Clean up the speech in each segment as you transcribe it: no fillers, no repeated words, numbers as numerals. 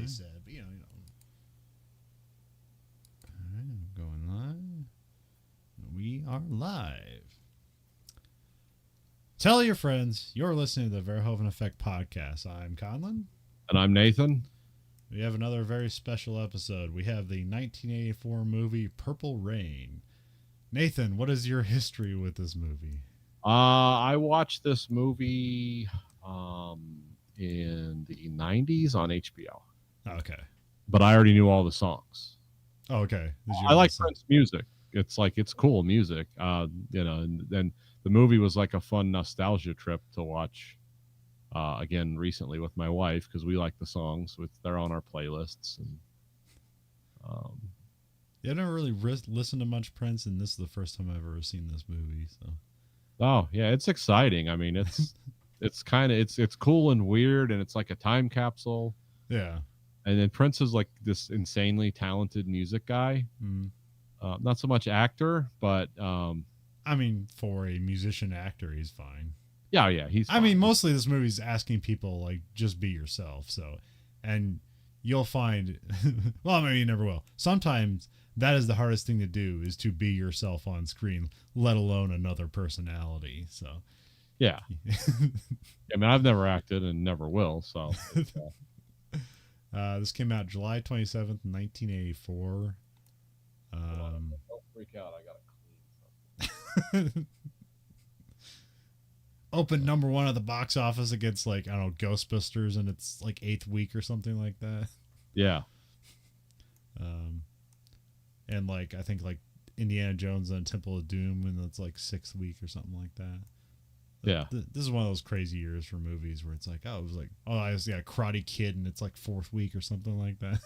they said. But, All right, I'm going live. We are live. Tell your friends you're listening to the Verhoeven Effect podcast. I'm Conlon. And I'm Nathan. We have another very special episode. We have the 1984 movie Purple Rain. Nathan, what is your history with this movie? I watched this movie in the 90s on HBO. Okay. But I already knew all the songs. Oh, okay. I like Prince music. It's cool music. And then the movie was like a fun nostalgia trip to watch again recently with my wife because we like the songs. They're on our playlists. And yeah, I've never really listened to much Prince, and this is the first time I've ever seen this movie. So. Oh yeah, it's exciting. I mean, it's cool and weird, and it's like a time capsule. Yeah. And then Prince is like this insanely talented music guy. Mm. Not so much actor, but I mean, for a musician actor, he's fine. Yeah, he's fine. I mean, mostly this movie's asking people, like, just be yourself. So, and you'll find, well, maybe you never will. Sometimes that is the hardest thing to do, is to be yourself on screen, let alone another personality. So, yeah. I mean, I've never acted and never will. So, this came out July 27th, 1984. Don't freak out. I gotta clean something. Opened number one at the box office against, like, I don't know, Ghostbusters, and it's like 8th week or something like that. Yeah. And like I think like Indiana Jones and Temple of Doom, and it's like 6th week or something like that. Yeah. This is one of those crazy years for movies where it's like, oh, it was like, oh, I was Karate Kid, and it's like 4th week or something like that.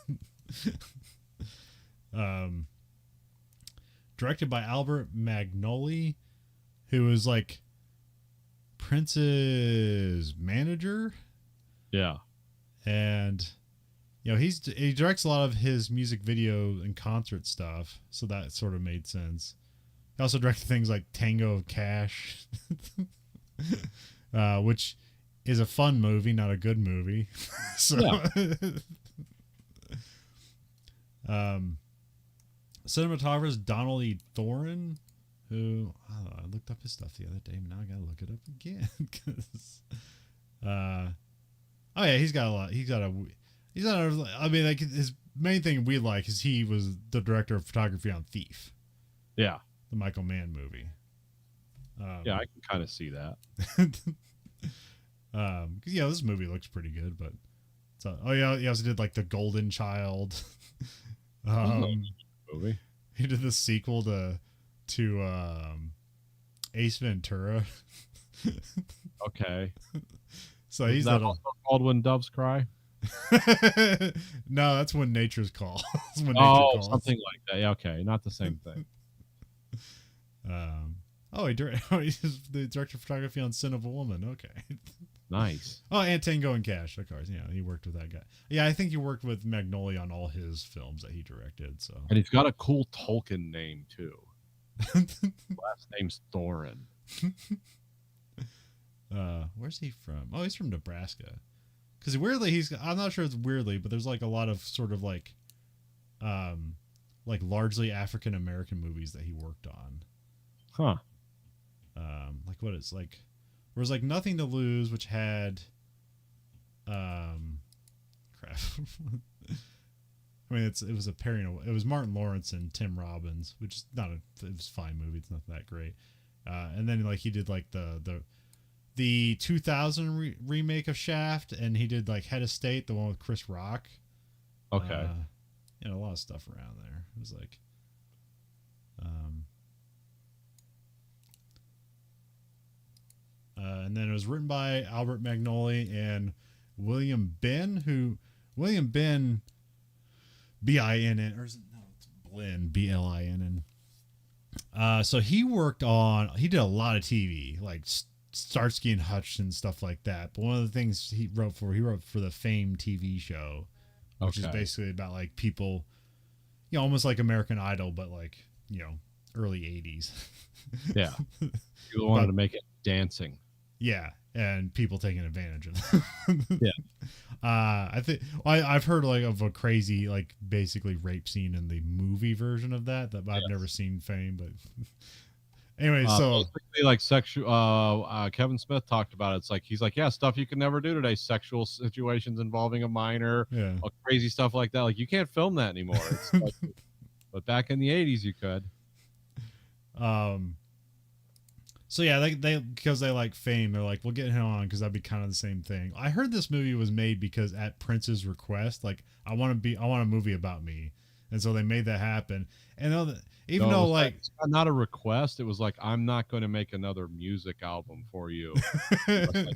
Directed by Albert Magnoli, who was like Prince's manager. Yeah. And he directs a lot of his music video and concert stuff, so that sort of made sense. He also directed things like Tango of Cash, which is a fun movie, not a good movie. So, yeah. Cinematographer is Donald E. Thorin, who I looked up his stuff the other day, but now I gotta look it up again because, oh yeah, he's got a lot. I mean, like, his main thing we like is he was the director of photography on Thief. Yeah, the Michael Mann movie. Yeah, I can kind of see that. This movie looks pretty good, but he also did like The Golden Child. Movie. He did the sequel to Ace Ventura. Okay. So he's that also called When Doves Cry? No, that's When Nature's Call. Something like that. Yeah, okay, not the same thing. He's the director of photography on Sin of a Woman. Okay. Nice. Oh, and Tango and Cash, of course. Yeah, he worked with that guy. Yeah, I think he worked with Magnoli on all his films that he directed. So, and he's got a cool Tolkien name too. Last name's Thorin. Where's he from? Oh, he's from Nebraska. Because weirdly, I'm not sure it's weirdly, but there's like a lot of sort of like largely African American movies that he worked on. Huh. Like what is like. There was like Nothing to Lose, which had, crap. I mean, it was a pairing. It was Martin Lawrence and Tim Robbins, which is it was a fine movie. It's not that great. And then like he did like the 2000 remake of Shaft, and he did like Head of State, the one with Chris Rock. Okay. A lot of stuff around there. It was like, and then it was written by Albert Magnoli and William Ben, B-I-N-N, or is it, no, it's Blinn, B-L-I-N-N. So he did a lot of TV, like Starsky and Hutch and stuff like that. But one of the things he wrote for the Fame TV show, which is basically about like people, almost like American Idol, but like, early 80s. Yeah. You wanted to make it dancing. Yeah, and people taking advantage of them. Yeah. I think I've heard like of a crazy like basically rape scene in the movie version of that I've never Yes. seen Fame, but anyway, so Basically, like sexual. Kevin Smith talked about it. It's like he's like, yeah, stuff you can never do today. Sexual situations involving a minor, yeah. crazy stuff like that. Like you can't film that anymore. It's like, but back in the '80s, you could. um so yeah, they because they like Fame, they're like, we'll get him on because that'd be kind of the same thing. I heard this movie was made because at Prince's request, like I want a movie about me, and so they made that happen. And even No, though it was like it's not a request. It was like, I'm not going to make another music album for you. Unless I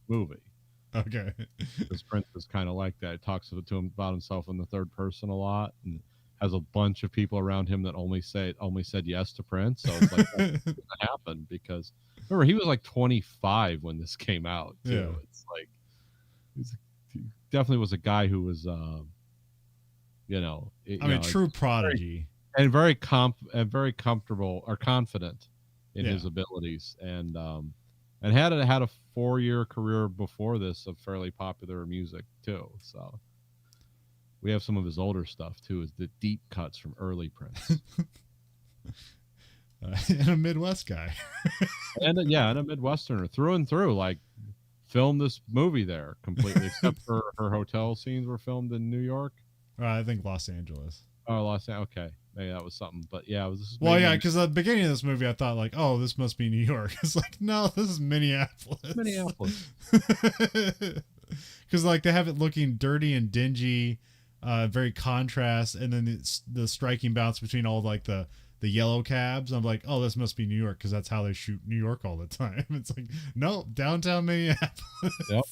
movie. okay, Because Prince is kind of like that. He talks to him about himself in the third person a lot, and has a bunch of people around him that only said yes to Prince. So it's like that's going to happen because remember he was like 25 when this came out too. Yeah. It's like he definitely was a guy who was I mean, true prodigy. very very comfortable or confident in Yeah. his abilities, and had a 4-year career before this of fairly popular music too. So we have some of his older stuff too, is the deep cuts from early Prince. And a Midwest guy. And a Midwesterner through and through. Like filmed this movie there completely, except for her hotel scenes were filmed in New York. I think Los Angeles. Oh, Los Angeles. Okay, maybe that was something. But yeah, this is well, yeah, because at the beginning of this movie, I thought like, oh, this must be New York. It's like, no, this is Minneapolis. Minneapolis. Because like they have it looking dirty and dingy, very contrast, and then it's the striking bounce between all like the yellow cabs. I'm like, oh, this must be New York because that's how they shoot New York all the time. It's like, no, downtown Minneapolis. Yep.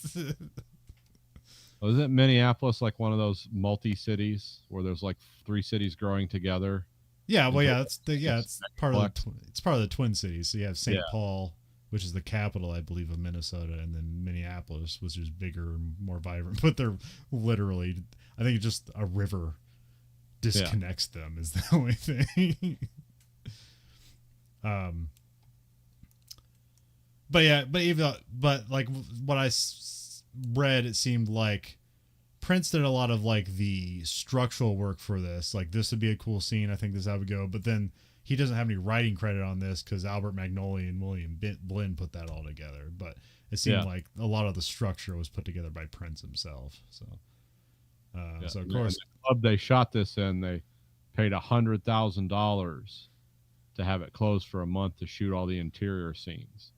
Was it Minneapolis like one of those multi-cities where there's like 3 cities growing together? Yeah, well, yeah, it's part of it's part of the Twin Cities. So you have St. Paul, which is the capital, I believe, of Minnesota, and then Minneapolis, which is bigger and more vibrant. But they're literally, I think, just a river disconnects them is the only thing. But like what I read, it seemed like Prince did a lot of like the structural work for this. Like this would be a cool scene. I think this is how it would go. But then he doesn't have any writing credit on this because Albert Magnoli and William Blinn put that all together. But it seemed like a lot of the structure was put together by Prince himself. So, so of course, the club they shot this in, they paid $100,000 to have it closed for a month to shoot all the interior scenes.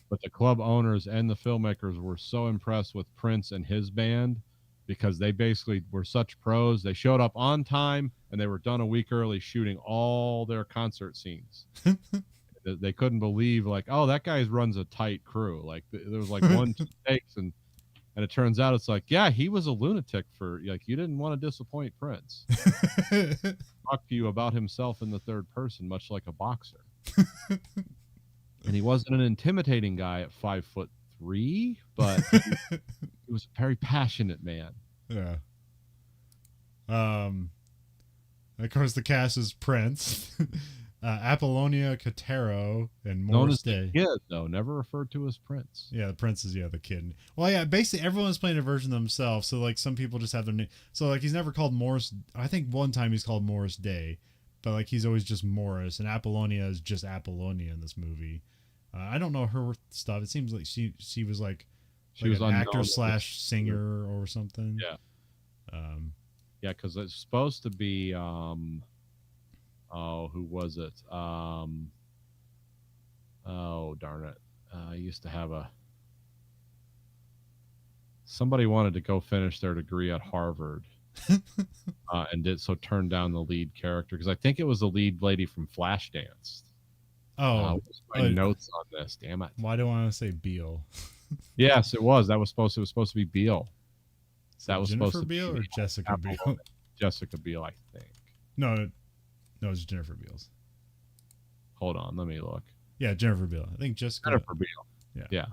But the club owners and the filmmakers were so impressed with Prince and his band because they basically were such pros. They showed up on time and they were done a week early shooting all their concert scenes. They couldn't believe like, oh, that guy runs a tight crew. Like there was like 1-2 takes and it turns out it's like, yeah, he was a lunatic for like, you didn't want to disappoint Prince. Talk to you about himself in the third person, much like a boxer. And he wasn't an intimidating guy at 5'3", but he was a very passionate man. Yeah. Of course, the cast is Prince, Apollonia Catero, and Morris Day. Kid, though, never referred to as Prince. Yeah, the Prince is the kid. Well, yeah, basically everyone's playing a version of themselves. So like some people just have their name. So like he's never called Morris. I think one time he's called Morris Day, but like he's always just Morris. And Apollonia is just Apollonia in this movie. I don't know her stuff. It seems like she was like she was an actor / singer or something. Yeah. Yeah, because it's supposed to be who was it? Oh darn it! I used to have somebody wanted to go finish their degree at Harvard, and turned down the lead character because I think it was the lead lady from Flashdance. Oh, my notes on this. Damn it! Why do I want to say Beale? Yes, it was. It was supposed to be Beale. That was Jennifer supposed to Beale be or Jessica Biel? Jessica Biel, I think. No, it's Jennifer Beals. Hold on, let me look. Yeah, Jennifer Beal. I think Jennifer Beal. Yeah.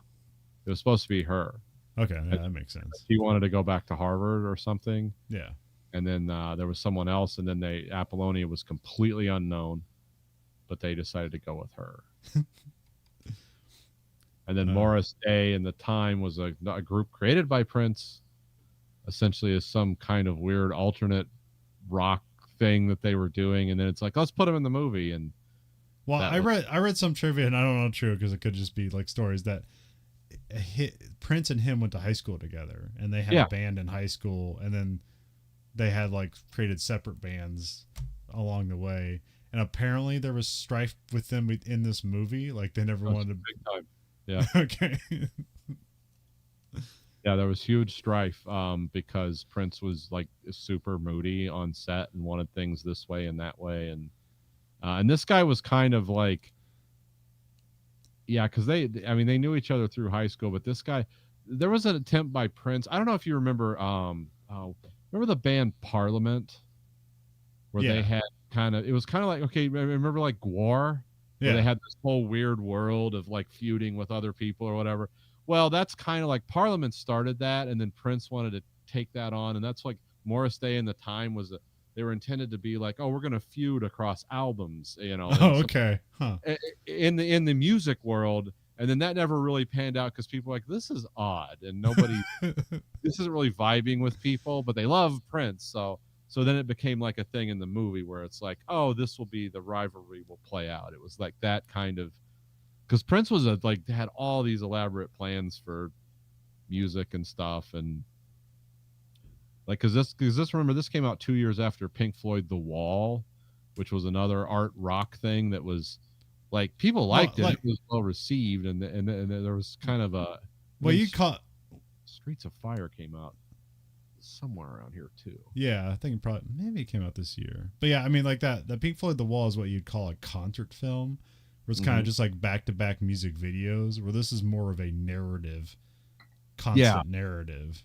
It was supposed to be her. Okay, yeah, that makes sense. He wanted to go back to Harvard or something. Yeah. And then there was someone else, and then Apollonia was completely unknown, but they decided to go with her. And then Morris Day and the Time was a group created by Prince, essentially as some kind of weird alternate rock thing that they were doing, and then it's like, let's put them in the movie. And Well, that I read some trivia, and I don't know true because it could just be like stories that Prince and him went to high school together, and they had Yeah. a band in high school, and then they had like created separate bands along the way. And apparently there was strife with them in this movie. Like they never wanted to. big time. Yeah. Okay. Yeah, there was huge strife because Prince was like super moody on set and wanted things this way and that way, and this guy was kind of like, yeah, because I mean, they knew each other through high school, but this guy, there was an attempt by Prince. I don't know if you remember, remember the band Parliament, where Yeah. they had it was kind of like, okay, remember like Gwar, where Yeah. they had this whole weird world of like feuding with other people or whatever. Well, that's kind of like Parliament started that, and then Prince wanted to take that on, and that's like Morris Day in the time was that they were intended to be like, oh, we're going to feud across albums, you know. Oh, okay. Huh. In the music world, and then that never really panned out because people were like, this is odd, and nobody this isn't really vibing with people, but they love Prince, so then it became like a thing in the movie where it's like, oh, this will be the rivalry will play out. It was like that kind of, because Prince was had all these elaborate plans for music and stuff, and like because this remember this came out 2 years after Pink Floyd The Wall, which was another art rock thing that was like people liked it. It was well received, and there was kind of a you caught Streets of Fire came out somewhere around here too. Yeah, I think maybe it came out this year. But yeah, I mean like that Pink Floyd The Wall is what you'd call a concert film, where it's kind of just like back-to-back music videos, where this is more of a narrative, constant narrative.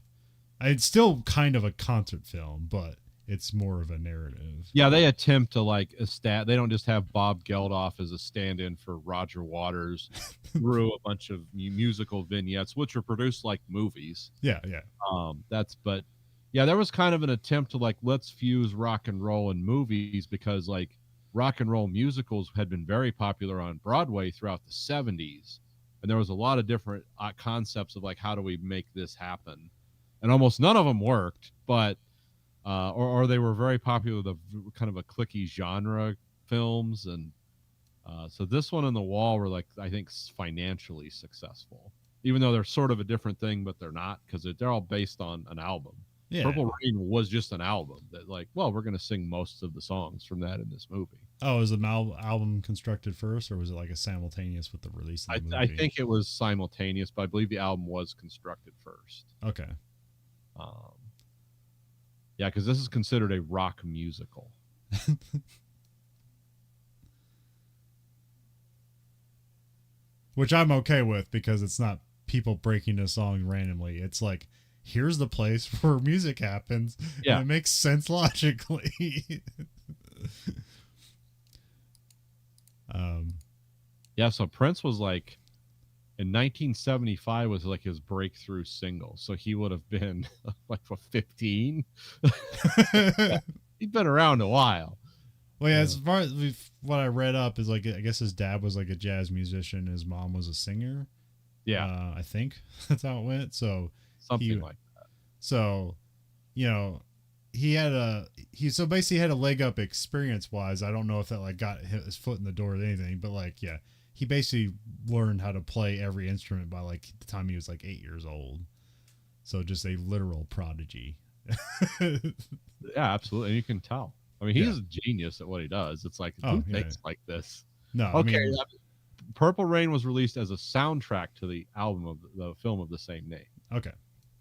It's still kind of a concert film, but it's more of a narrative. Yeah, they attempt to like they don't just have Bob Geldof as a stand-in for Roger Waters through a bunch of musical vignettes, which are produced like movies. Yeah. But yeah, there was kind of an attempt to like, let's fuse rock and roll and movies, because like rock and roll musicals had been very popular on Broadway throughout the 70s. And there was a lot of different concepts of like, how do we make this happen? And almost none of them worked, but, or they were very popular, the kind of a cliquey genre films. And so this one and The Wall were like, I think financially successful, even though they're sort of a different thing, but they're not, because they're all based on an album. Yeah. Purple Rain was just an album that like, well, we're going to sing most of the songs from that in this movie. Oh, was the album constructed first, or was it like a simultaneous with the release of the movie? I think it was simultaneous, but I believe the album was constructed first. Okay. Yeah, because this is considered a rock musical. Which I'm okay with, because it's not people breaking a song randomly. It's like, here's the place where music happens. Yeah. And it makes sense logically. Yeah, so Prince was like, in 1975 was like his breakthrough single. So he would have been like 15. He'd been around a while. Well, yeah, as far as what I read up is like, I guess his dad was like a jazz musician. His mom was a singer. Yeah. I think that's how it went. So something like that. So, you know, he basically had a leg up experience wise. I don't know if that like got his foot in the door or anything, but like, yeah, he basically learned how to play every instrument by like the time he was like 8 years old. So just a literal prodigy. Yeah, absolutely. And you can tell. I mean, he's a genius at what he does. It's like, who thinks like this? No. Okay. I mean, Purple Rain was released as a soundtrack to the album of the film of the same name. Okay.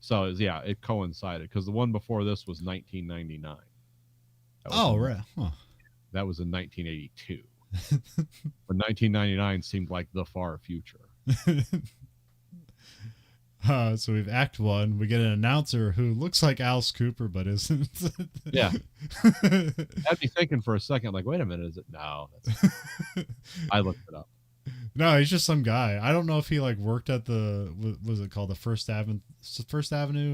So it coincided, because the one before this was 1999. Right. Huh. That was in 1982. But 1999 seemed like the far future. So we've Act 1. We get an announcer who looks like Alice Cooper, but isn't. Yeah. I'd be thinking for a second, like, wait a minute, is it? No. I looked it up. No, he's just some guy. I don't know if he like worked at the, what was it called, the First Avenue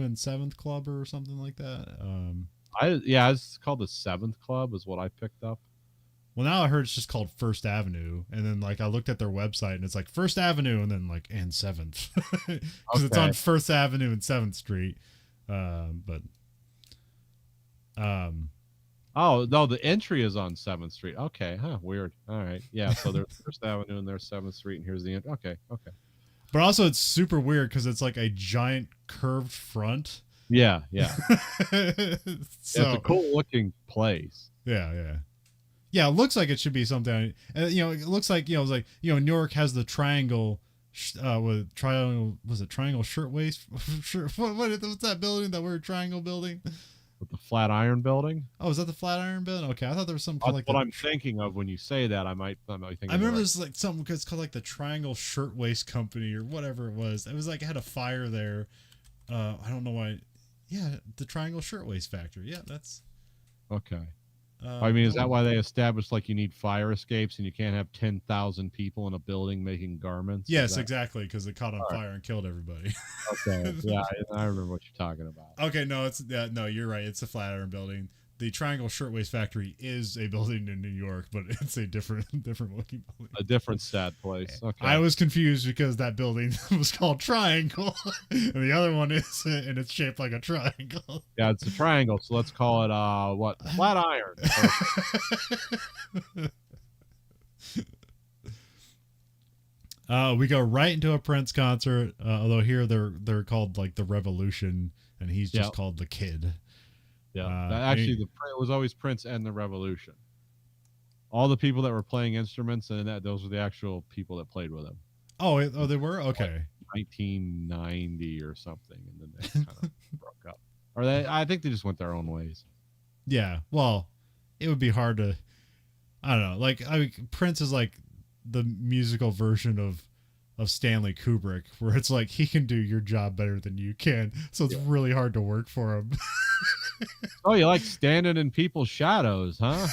and 7th Club or something like that. It's called the 7th Club is what I picked up. Well, now I heard it's just called First Avenue, and then like I looked at their website and it's like First Avenue and then like and 7th, because it's on First Avenue and 7th Street. But Um, Oh no, the entry is on 7th Street. Okay, huh? Weird. All right, yeah. So there's First Avenue and there's 7th Street, and here's the end. Okay, okay. but also it's super weird because it's like a giant curved front. Yeah, yeah. It's a So cool looking place. yeah, yeah. Yeah, it looks like it should be something. You know, it looks like it's like Newark has the triangle, with triangle. Was it triangle shirtwaist? What's that building? That weird triangle building? With the Flatiron Building. Oh, is that the Flatiron building? Okay, I thought there was something called That's like what I'm thinking of when you say that. I might think. I remember there's like something it's called like the Triangle Shirtwaist Company or whatever it was. It was like it had a fire there. I don't know why. Yeah, the Triangle Shirtwaist Factory. Yeah, that's. Okay. I mean, is that why they established like you need fire escapes and you can't have 10,000 people in a building making garments? Yes, exactly, because it caught on fire and killed everybody. Okay, yeah, I remember what you're talking about. Okay, no, you're right. It's a Flatiron building. The Triangle Shirtwaist Factory is a building in New York, but it's a different looking building. A different sad place. Okay. I was confused because that building was called Triangle, and the other one is, and it's shaped like a triangle. Yeah, it's a triangle, so let's call it what? Flatiron. We go right into a Prince concert, although here they're called like the Revolution, and he's just called the Kid. Yeah, actually, it was always Prince and the Revolution. All the people that were playing instruments and those were the actual people that played with him. Oh, they were okay. Like 1990 or something, and then they kind of broke up. Or I think they just went their own ways. Yeah, well, it would be hard to. I don't know. Like, Prince is like the musical version of Stanley Kubrick, where it's like he can do your job better than you can, so it's really hard to work for him. Oh, you like standing in people's shadows, huh?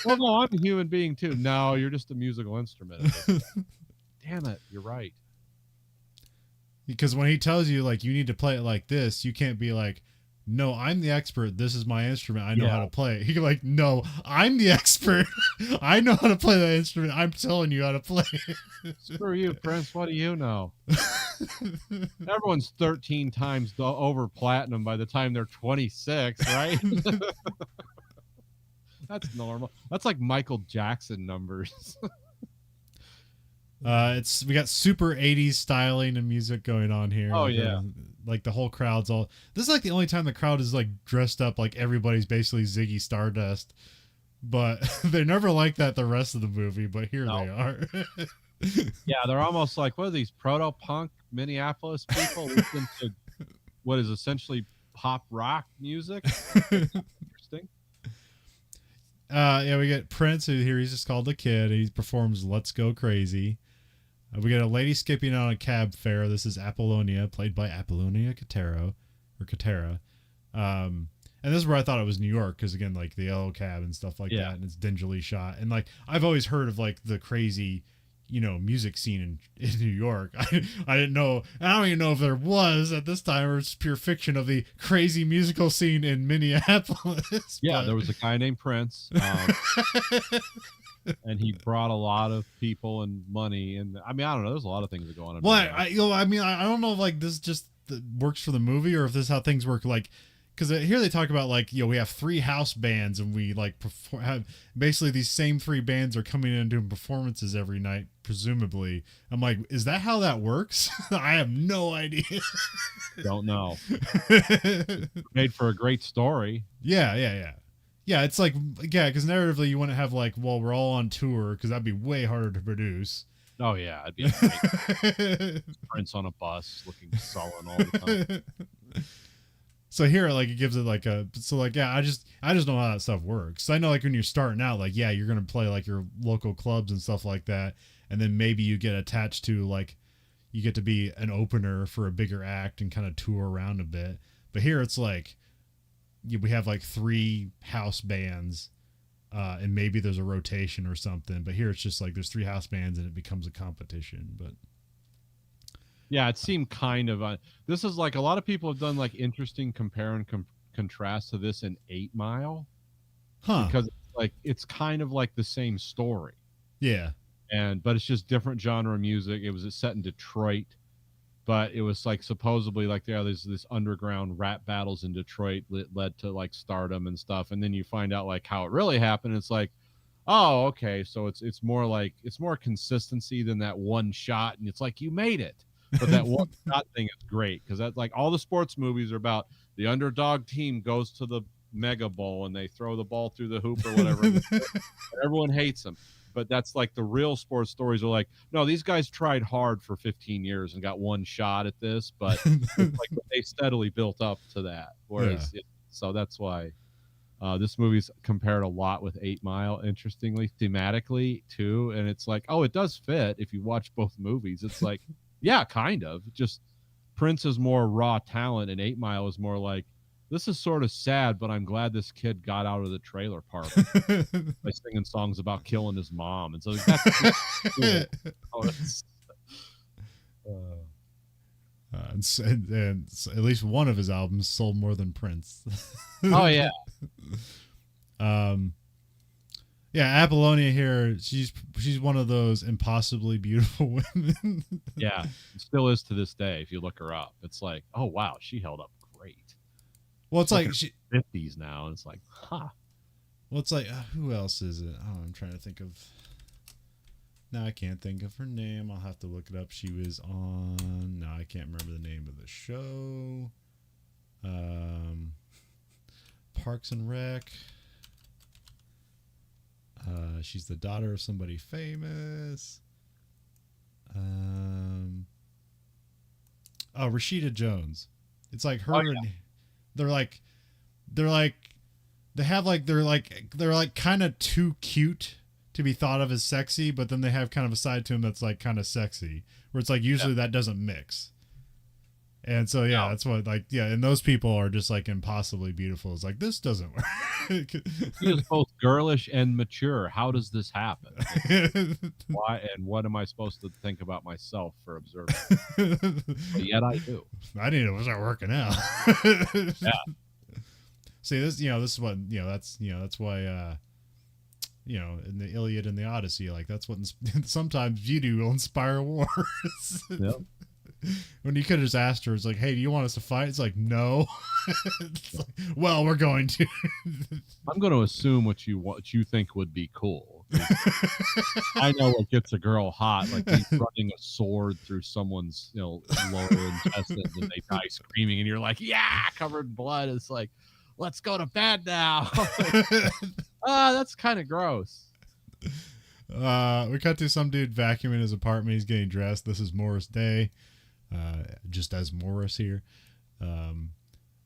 Well, no, I'm a human being too. No, you're just a musical instrument. Damn it, you're right. Because when he tells you like you need to play it like this, you can't be like, no, I'm the expert. This is my instrument. I know how to play it. He can like, no, I'm the expert. I know how to play that instrument. I'm telling you how to play it. Screw you, Prince. What do you know? Everyone's 13 times over platinum by the time they're 26, right? That's normal. That's like Michael Jackson numbers. We got super 80s styling and music going on here. Oh, like, yeah. Like the whole crowd's all. This is like the only time the crowd is like dressed up like everybody's basically Ziggy Stardust, but they're never like that the rest of the movie. But here they are. Yeah, they're almost like, what are these proto-punk Minneapolis people listen to what is essentially pop rock music? Interesting. Yeah, we get Prince, who here he's just called the Kid. He performs "Let's Go Crazy." We get a lady skipping on a cab fare. This is Apollonia, played by Apollonia Catera. And this is where I thought it was New York, because again, like the yellow cab and stuff like that, and it's dingily shot. And like I've always heard of like the crazy, music scene in New York. I didn't know. I don't even know if there was at this time, or it's pure fiction of the crazy musical scene in Minneapolis. Yeah, there was a guy named Prince. And he brought a lot of people and money, and I mean, I don't know. There's a lot of things that go on. Well, I don't know if like this just works for the movie, or if this is how things work. Like, because here they talk about like we have 3 house bands, and we like have basically these same 3 bands are coming in and doing performances every night, presumably. I'm like, is that how that works? I have no idea. Don't know. Made for a great story. Yeah, it's like, because narratively you want to have like, well, we're all on tour, because that'd be way harder to produce. Oh, yeah. It'd be Prince on a bus looking sullen all the time. So here, like, it gives it like I just know how that stuff works. So I know like when you're starting out, like, yeah, you're going to play like your local clubs and stuff like that. And then maybe you get attached to like, you get to be an opener for a bigger act and kind of tour around a bit. But here it's like, we have like 3 house bands, and maybe there's a rotation or something, but here it's just like there's 3 house bands and it becomes a competition. But yeah, it seemed kind of this is like a lot of people have done like interesting compare and contrast to this in 8 Mile, because it's kind of like the same story, but it's just different genre of music. It was set in Detroit, but it was like supposedly like there's this underground rap battles in Detroit that led to like stardom and stuff, and then you find out like how it really happened. It's like, oh, okay, so it's more like it's more consistency than that one shot, and it's like you made it. But that one shot thing is great because that's like all the sports movies are about the underdog team goes to the Mega Bowl and they throw the ball through the hoop or whatever. And everyone hates them. But that's like the real sports stories are like, no, these guys tried hard for 15 years and got one shot at this, but it's like they steadily built up to that. Whereas, so that's why this movie's compared a lot with 8 Mile, interestingly, thematically too. And it's like, oh, it does fit if you watch both movies. It's like, yeah, kind of. Just Prince is more raw talent, and 8 Mile is more like, this is sort of sad, but I'm glad this kid got out of the trailer park by singing songs about killing his mom. And so that's cool. And at least one of his albums sold more than Prince. Oh yeah. Yeah, Apollonia here, she's one of those impossibly beautiful women. Yeah, it still is to this day. If you look her up, it's like, oh wow, she held up great. Well, it's like she 50s now, and it's like, huh. Well, it's like who else is it? Oh, I'm trying to think of. No, I can't think of her name. I'll have to look it up. She was on. No, I can't remember the name of the show. Parks and Rec. She's the daughter of somebody famous. Rashida Jones. It's like her. Oh, yeah. They're like kind of too cute to be thought of as sexy, but then they have kind of a side to them that's like kind of sexy, where it's like usually that doesn't mix. And so that's what and those people are just like impossibly beautiful. It's like, this doesn't work. He is both girlish and mature. How does this happen? Why and what am I supposed to think about myself for observing? But yet I do. I need to start working out. Yeah. See, this is what that's why in the Iliad and the Odyssey, like that's what sometimes beauty will inspire wars. Yep. When you could have just asked her, it's like, hey, do you want us to fight? It's like, no. It's like, well, we're going to. I'm going to assume what you think would be cool. I know what gets a girl hot, like he's running a sword through someone's lower intestines and they die screaming, and you're like, yeah, covered in blood. It's like, let's go to bed now. That's kind of gross. We cut to some dude vacuuming his apartment. He's getting dressed. This is Morris Day. Just as Morris here.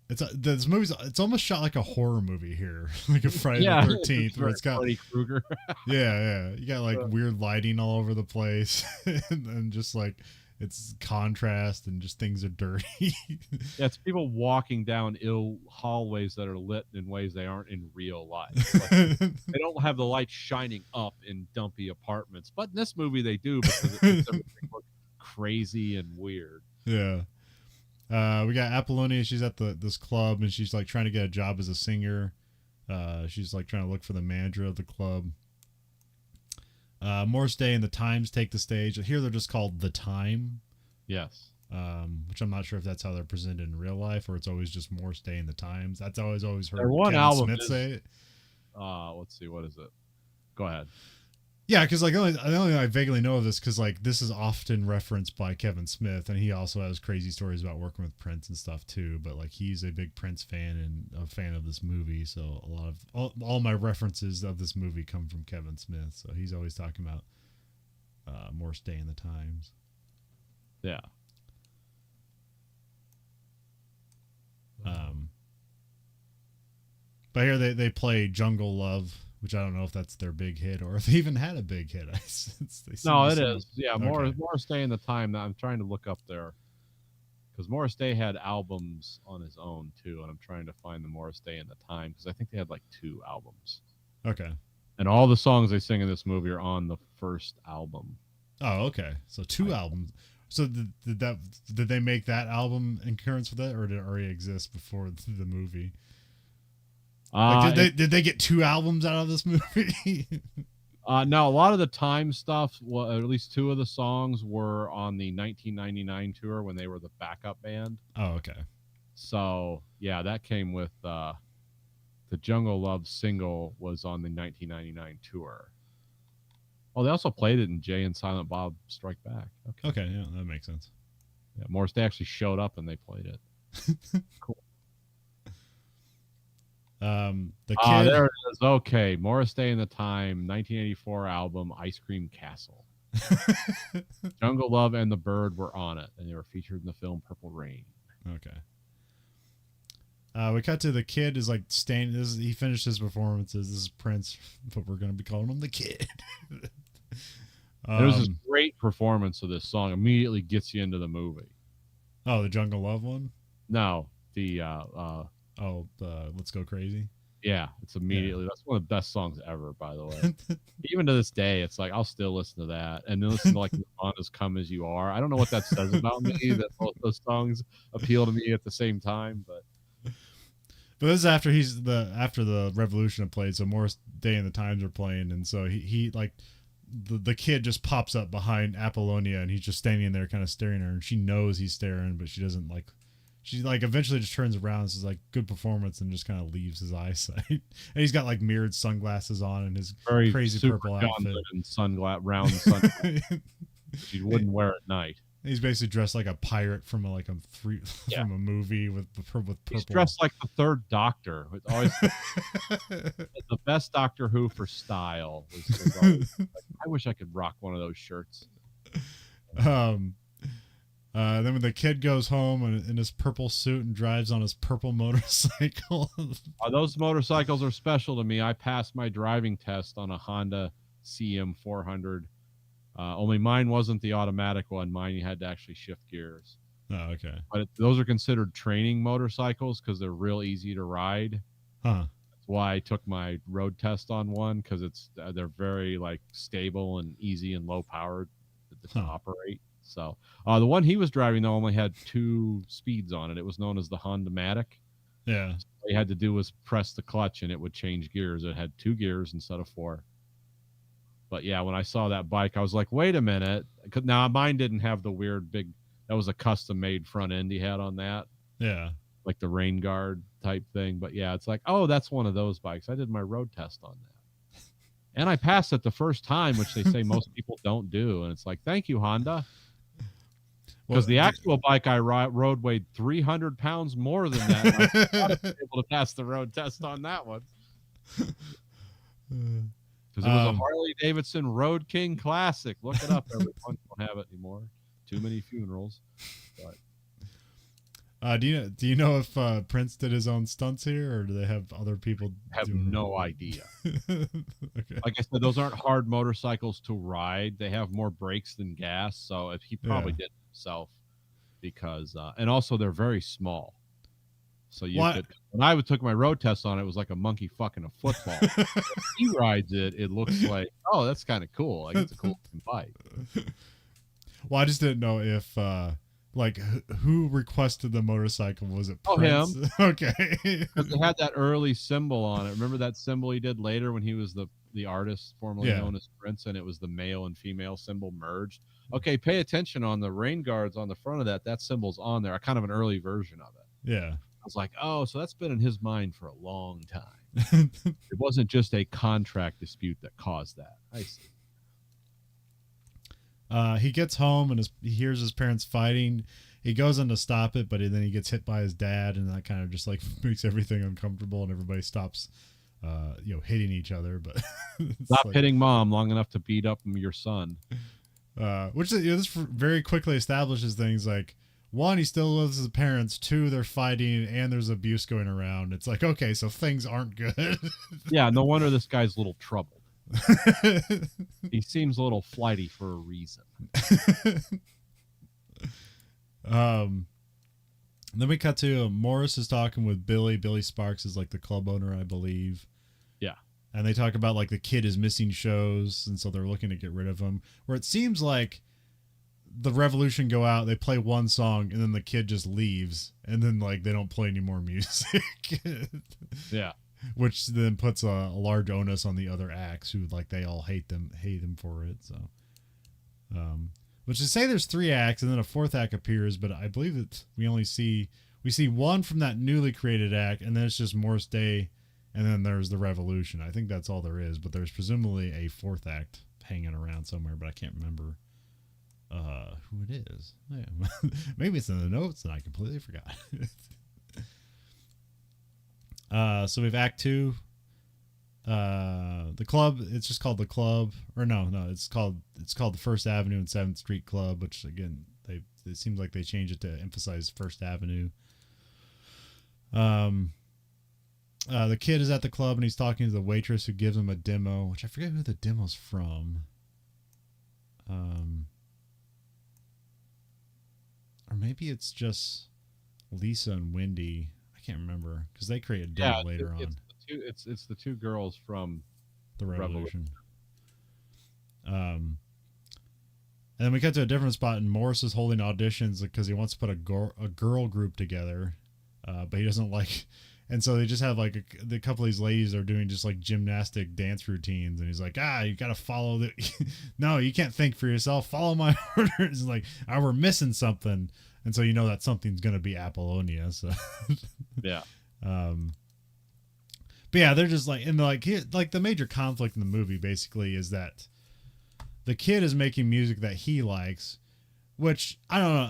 This movie's it's almost shot like a horror movie here, like a Friday the 13th, where it's got Freddy Krueger. yeah, you got like weird lighting all over the place, and just like it's contrast and just things are dirty. Yeah, it's people walking down ill hallways that are lit in ways they aren't in real life. Like, they don't have the light shining up in dumpy apartments, but in this movie they do because it makes everything look crazy and weird. Yeah. We got Apollonia. She's at this club and she's like trying to get a job as a singer. She's like trying to look for the manager of the club. Morris Day and the Times take the stage. Here they're just called The Time. Yes. Which I'm not sure if that's how they're presented in real life or it's always just Morris Day and the Times. That's always heard Their one Kevin album Smith say it. Let's see, what is it? Go ahead. Yeah, because like the only thing I vaguely know of this because like this is often referenced by Kevin Smith, and he also has crazy stories about working with Prince and stuff too. But like he's a big Prince fan and a fan of this movie, so a lot of all my references of this movie come from Kevin Smith. So he's always talking about Morris Day and the Times. Yeah. But here they play Jungle Love, which I don't know if that's their big hit or if they even had a big hit. No, it is. Yeah, okay. Morris Day and the Time. I'm trying to look up there because Morris Day had albums on his own too, and I'm trying to find the Morris Day and the Time because I think they had like 2 albums. Okay. And all the songs they sing in this movie are on the first album. Oh, okay. So 2 albums. So did they make that album in concurrence with it, or did it already exist before the movie? Like, did they get 2 albums out of this movie? Now, a lot of the Time stuff, well, at least two of the songs were on the 1999 tour when they were the backup band. Oh, okay. So, yeah, that came with the Jungle Love single was on the 1999 tour. Oh, they also played it in Jay and Silent Bob Strike Back. Okay, yeah, that makes sense. Yeah, Morris Day actually showed up and they played it. Cool. The kid. There it is. Okay, Morris Day and the Time, 1984 album, Ice Cream Castle. Jungle Love and the Bird were on it, and they were featured in the film Purple Rain. Okay. We cut to the kid is like staying. He finished his performances. This is Prince, but we're gonna be calling him the kid. There's this great performance of this song. Immediately gets you into the movie. Oh, the Jungle Love one? No, the Let's Go Crazy. Yeah, it's immediately. That's one of the best songs ever, by the way. Even to this day, it's like I'll still listen to that, and then listen to like Nirvana's "Come As You Are." I don't know what that says about me that both those songs appeal to me at the same time, but this is after after the Revolution had played, so Morris Day and the Times are playing, and so he like the kid just pops up behind Apollonia, and he's just standing there, kind of staring at her, and she knows he's staring, but she doesn't like. She like eventually just turns around and says like good performance and just kind of leaves his eyesight. And he's got like mirrored sunglasses on and his very crazy purple outfit and round sunglasses. She wouldn't wear at night. He's basically dressed like a pirate from a from a movie with purple. He's dressed like the Third Doctor. It's always the best Doctor Who for style. Was always, like, I wish I could rock one of those shirts. Then when the kid goes home in his purple suit and drives on his purple motorcycle. Those motorcycles are special to me. I passed my driving test on a Honda CM 400. Only mine wasn't the automatic one. Mine, you had to actually shift gears. Oh, okay. But those are considered training motorcycles because they're real easy to ride. Huh. That's why I took my road test on one, because they're very like stable and easy and low powered to operate. So the one he was driving, though, only had 2 speeds on it. It was known as the Honda-matic. Yeah. So all you had to do was press the clutch and it would change gears. It had 2 gears instead of 4. But yeah, when I saw that bike, I was like, wait a minute. Now, mine didn't have the weird big, that was a custom-made front end he had on that. Yeah. Like the rain guard type thing. But yeah, it's like, oh, that's one of those bikes. I did my road test on that. And I passed it the first time, which they say most people don't do. And it's like, thank you, Honda. Because the actual bike I rode weighed 300 pounds more than that. I was able to pass the road test on that one. Because it was a Harley Davidson Road King Classic. Look it up, everyone. Don't have it anymore. Too many funerals. But do you know if Prince did his own stunts here, or do they have other people? I have no idea. Okay. Like I said, those aren't hard motorcycles to ride. They have more brakes than gas. So if he probably did it himself, because and also they're very small. So when I took my road test on it, it was like a monkey fucking a football. If he rides it, it looks like, oh, that's kind of cool. Like it's a cool bike. Well, I just didn't know if like who requested the motorcycle. Was it Prince? Him. Okay. Because it had that early symbol on it. Remember that symbol he did later when he was the artist formerly known as Prince, and it was the male and female symbol merged. Okay, pay attention on the rain guards on the front of that. That symbol's on there, kind of an early version of it. Yeah. I was like, oh, so that's been in his mind for a long time. It wasn't just a contract dispute that caused that. I see. He gets home and he hears his parents fighting. He goes in to stop it, but then he gets hit by his dad, and that kind of just like makes everything uncomfortable, and everybody stops, hitting each other. But stop hitting mom long enough to beat up your son. Which this very quickly establishes things like, 1, he still lives with his parents. 2, they're fighting and there's abuse going around. It's like, okay, so things aren't good. Yeah, no wonder this guy's a little troubled. He seems a little flighty for a reason. Then we cut to Morris is talking with Billy. Billy Sparks is like the club owner, I believe. Yeah. And they talk about like the kid is missing shows, and so they're looking to get rid of him. Where it seems like the Revolution go out, they play one song, and then the kid just leaves, and then like they don't play any more music. Yeah. which then puts a large onus on the other acts who like they all hate him for it. So, which is say there's 3 acts and then a 4th act appears, but I believe that we see one from that newly created act, and then it's just Morris Day, and then there's the Revolution. I think that's all there is, but there's presumably a 4th act hanging around somewhere, but I can't remember who it is. Yeah. Maybe it's in the notes and I completely forgot. So we have Act 2. The club, it's just called the Club, or no, it's called the First Avenue and 7th Street Club, which again, it seems like they changed it to emphasize First Avenue. The kid is at the club and he's talking to the waitress who gives him a demo, which I forget who the demo's from. Or maybe it's just Lisa and Wendy. I can't remember because they create a demo later on. It's the 2 girls from the Revolution. And then we cut to a different spot, and Morris is holding auditions because he wants to put a girl group together, but he doesn't like. And so they just have like the couple of these ladies are doing just like gymnastic dance routines, and he's like, you got to follow the. No, you can't think for yourself. Follow my orders. Like, we're missing something, and so you know that something's gonna be Apollonia. So yeah. But yeah, they're just like, and like the major conflict in the movie basically is that the kid is making music that he likes, which I don't know.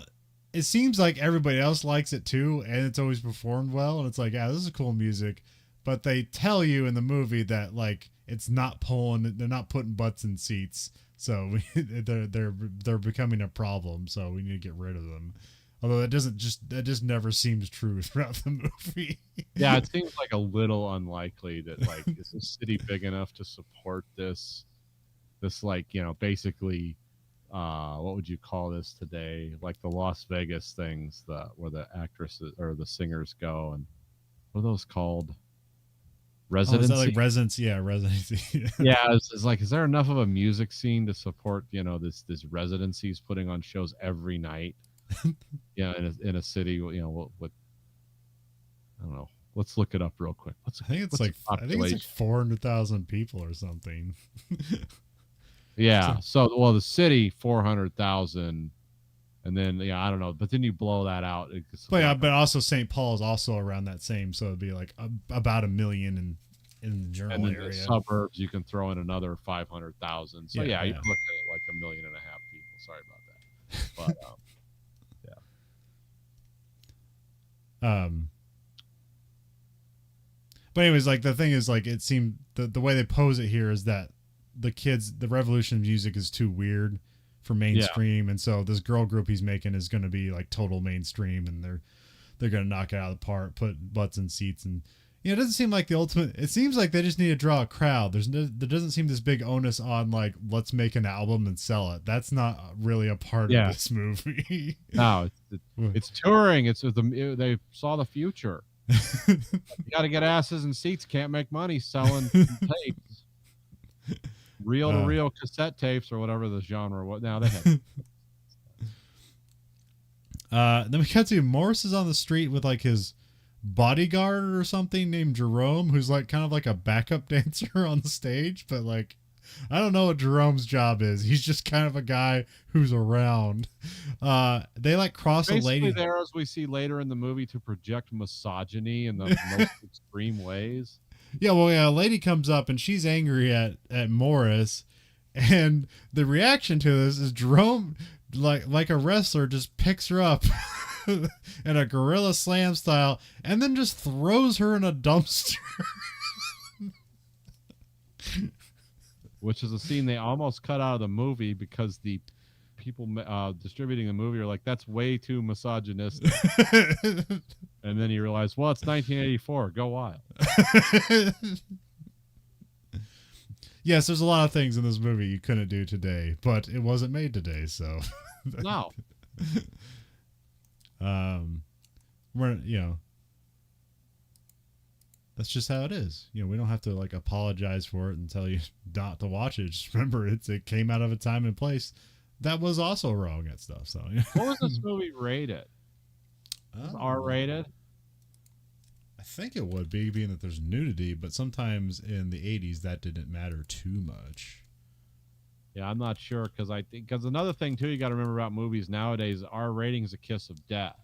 It seems like everybody else likes it too, and it's always performed well. And it's like, this is cool music, but they tell you in the movie that like it's not pulling, they're not putting butts in seats, so they're becoming a problem. So we need to get rid of them. Although that just never seems true throughout the movie. Yeah, it seems like a little unlikely that like is the city big enough to support this like, basically what would you call this today? Like the Las Vegas things where the actresses or the singers go, and what are those called? Residency. Is that like residency? Yeah, residency. Yeah, it's like, is there enough of a music scene to support this residencies putting on shows every night? Yeah, in a city, what I don't know. Let's look it up real quick. I think it's like 400,000 people or something. Yeah. So the city 400,000, and then I don't know. But then you blow that out. But also St. Paul is also around that same, so it'd be like about 1 million in the general and then area. The suburbs, you can throw in another 500,000. So you can look at it like 1.5 million people. Sorry about that. But but anyways, like the thing is, like it seemed the way they pose it here is that the Revolution music is too weird for mainstream, and so this girl group he's making is going to be like total mainstream, and they're going to knock it out of the park, put butts in seats, and it doesn't seem like the ultimate. It seems like they just need to draw a crowd. There doesn't seem this big onus on like, let's make an album and sell it. That's not really a part of this movie. No, it's touring. They saw the future. You got to get asses in seats. Can't make money selling tapes, reel-to-reel cassette tapes or whatever the genre was. Now they have. Then we cut to Morris is on the street with like his bodyguard or something named Jerome, who's like kind of like a backup dancer on the stage, but like I don't know what Jerome's job is. He's just kind of a guy who's around. They like cross basically a lady there, as we see later in the movie, to project misogyny in the most extreme ways. Yeah, well, a lady comes up and she's angry at Morris, and the reaction to this is Jerome, like a wrestler, just picks her up in a gorilla slam style and then just throws her in a dumpster. Which is a scene they almost cut out of the movie because the people distributing the movie are like, that's way too misogynistic. And then you realize, well, it's 1984. Go wild. Yes, there's a lot of things in this movie you couldn't do today, but it wasn't made today, so. No. We're, that's just how it is. We don't have to like apologize for it and tell you not to watch it. Just remember it came out of a time and place that was also wrong at stuff. So what was this movie rated? R-rated? I think it would be, being that there's nudity, but sometimes in the 80s that didn't matter too much. Yeah, I'm not sure because another thing too you got to remember about movies nowadays, R rating is a kiss of death.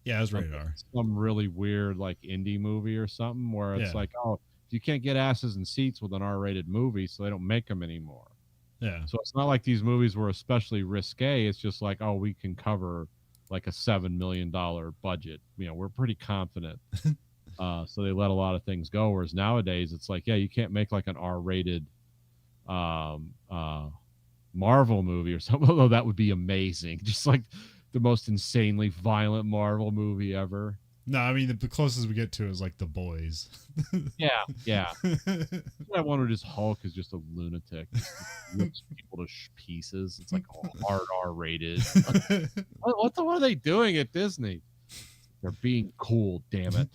Yeah, it was rated R. Some really weird like indie movie or something where it's Yeah. like, oh, you can't get asses in seats with an R-rated movie, so they don't make them anymore. Yeah. So it's not like these movies were especially risque. It's just like, oh, we can cover like a $7 million budget. You know, we're pretty confident. So they let a lot of things go. Whereas nowadays, it's like, yeah, you can't make like an R-rated Marvel movie or something. Although that would be amazing. Just like the most insanely violent Marvel movie ever. No, I mean the closest we get to is like The Boys. Yeah. I wonder, just Hulk is just a lunatic, rips people to pieces. It's like hard R rated. What are they doing at Disney? They're being cool, damn it.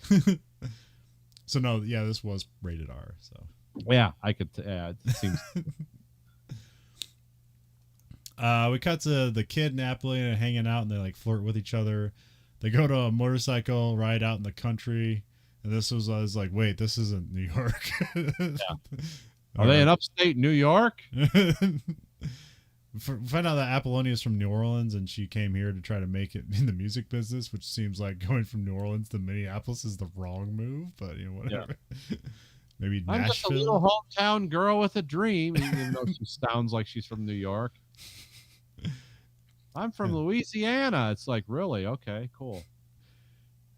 So no, yeah, this was rated R. So yeah, I could. It seems. We cut to the kid and Appleton hanging out, and they like flirt with each other. They go to a motorcycle ride out in the country, and I was like, wait, this isn't New York. Yeah. Are they in upstate New York? Find out that Apollonia is from New Orleans, and she came here to try to make it in the music business, which seems like going from New Orleans to Minneapolis is the wrong move, but you know, whatever. Yeah. Maybe I'm Nashville. just a little hometown girl with a dream, even though she sounds like she's from New York. I'm from Louisiana. It's like, really? Okay, cool.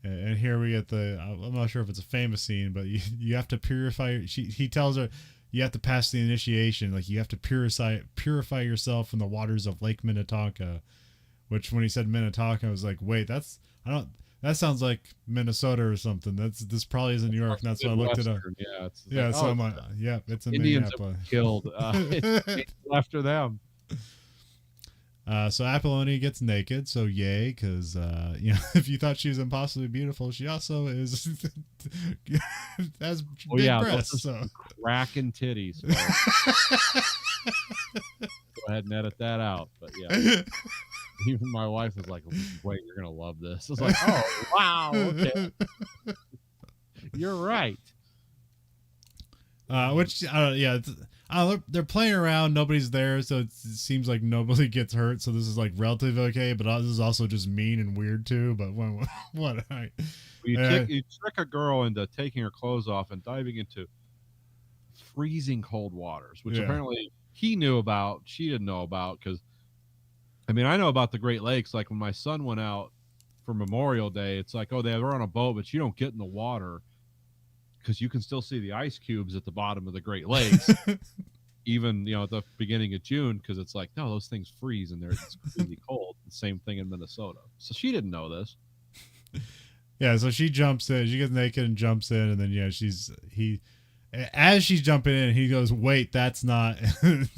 And here we get I'm not sure if it's a famous scene, but you have to purify. He tells her you have to pass the initiation. Like you have to purify yourself in the waters of Lake Minnetonka. Which when he said Minnetonka, I was like, wait, that sounds like Minnesota or something. This probably isn't New York. And that's why I looked it up. Yeah, yeah. Like, so I'm like, yeah, it's in Indians Minneapolis. Killed after them. So Apollonia gets naked, so yay, because you know, if you thought she was impossibly beautiful, she also is has big breasts. So cracking titties. Go ahead and edit that out. But yeah, even my wife was like, "Wait, you're gonna love this." I was like, "Oh wow, okay, you're right." Which yeah. They're playing around. Nobody's there, so it seems like nobody gets hurt. So this is like relatively okay, but this is also just mean and weird too. But what? You trick a girl into taking her clothes off and diving into freezing cold waters, which apparently he knew about. She didn't know about because, I mean, I know about the Great Lakes. Like when my son went out for Memorial Day, it's like, oh, they were on a boat, but you don't get in the water because you can still see the ice cubes at the bottom of the Great Lakes, even, you know, at the beginning of June, because it's like, no, those things freeze and it's crazy cold. The same thing in Minnesota. So she didn't know this. Yeah, so she jumps in, she gets naked and jumps in, and then as she's jumping in, he goes, wait, that's not.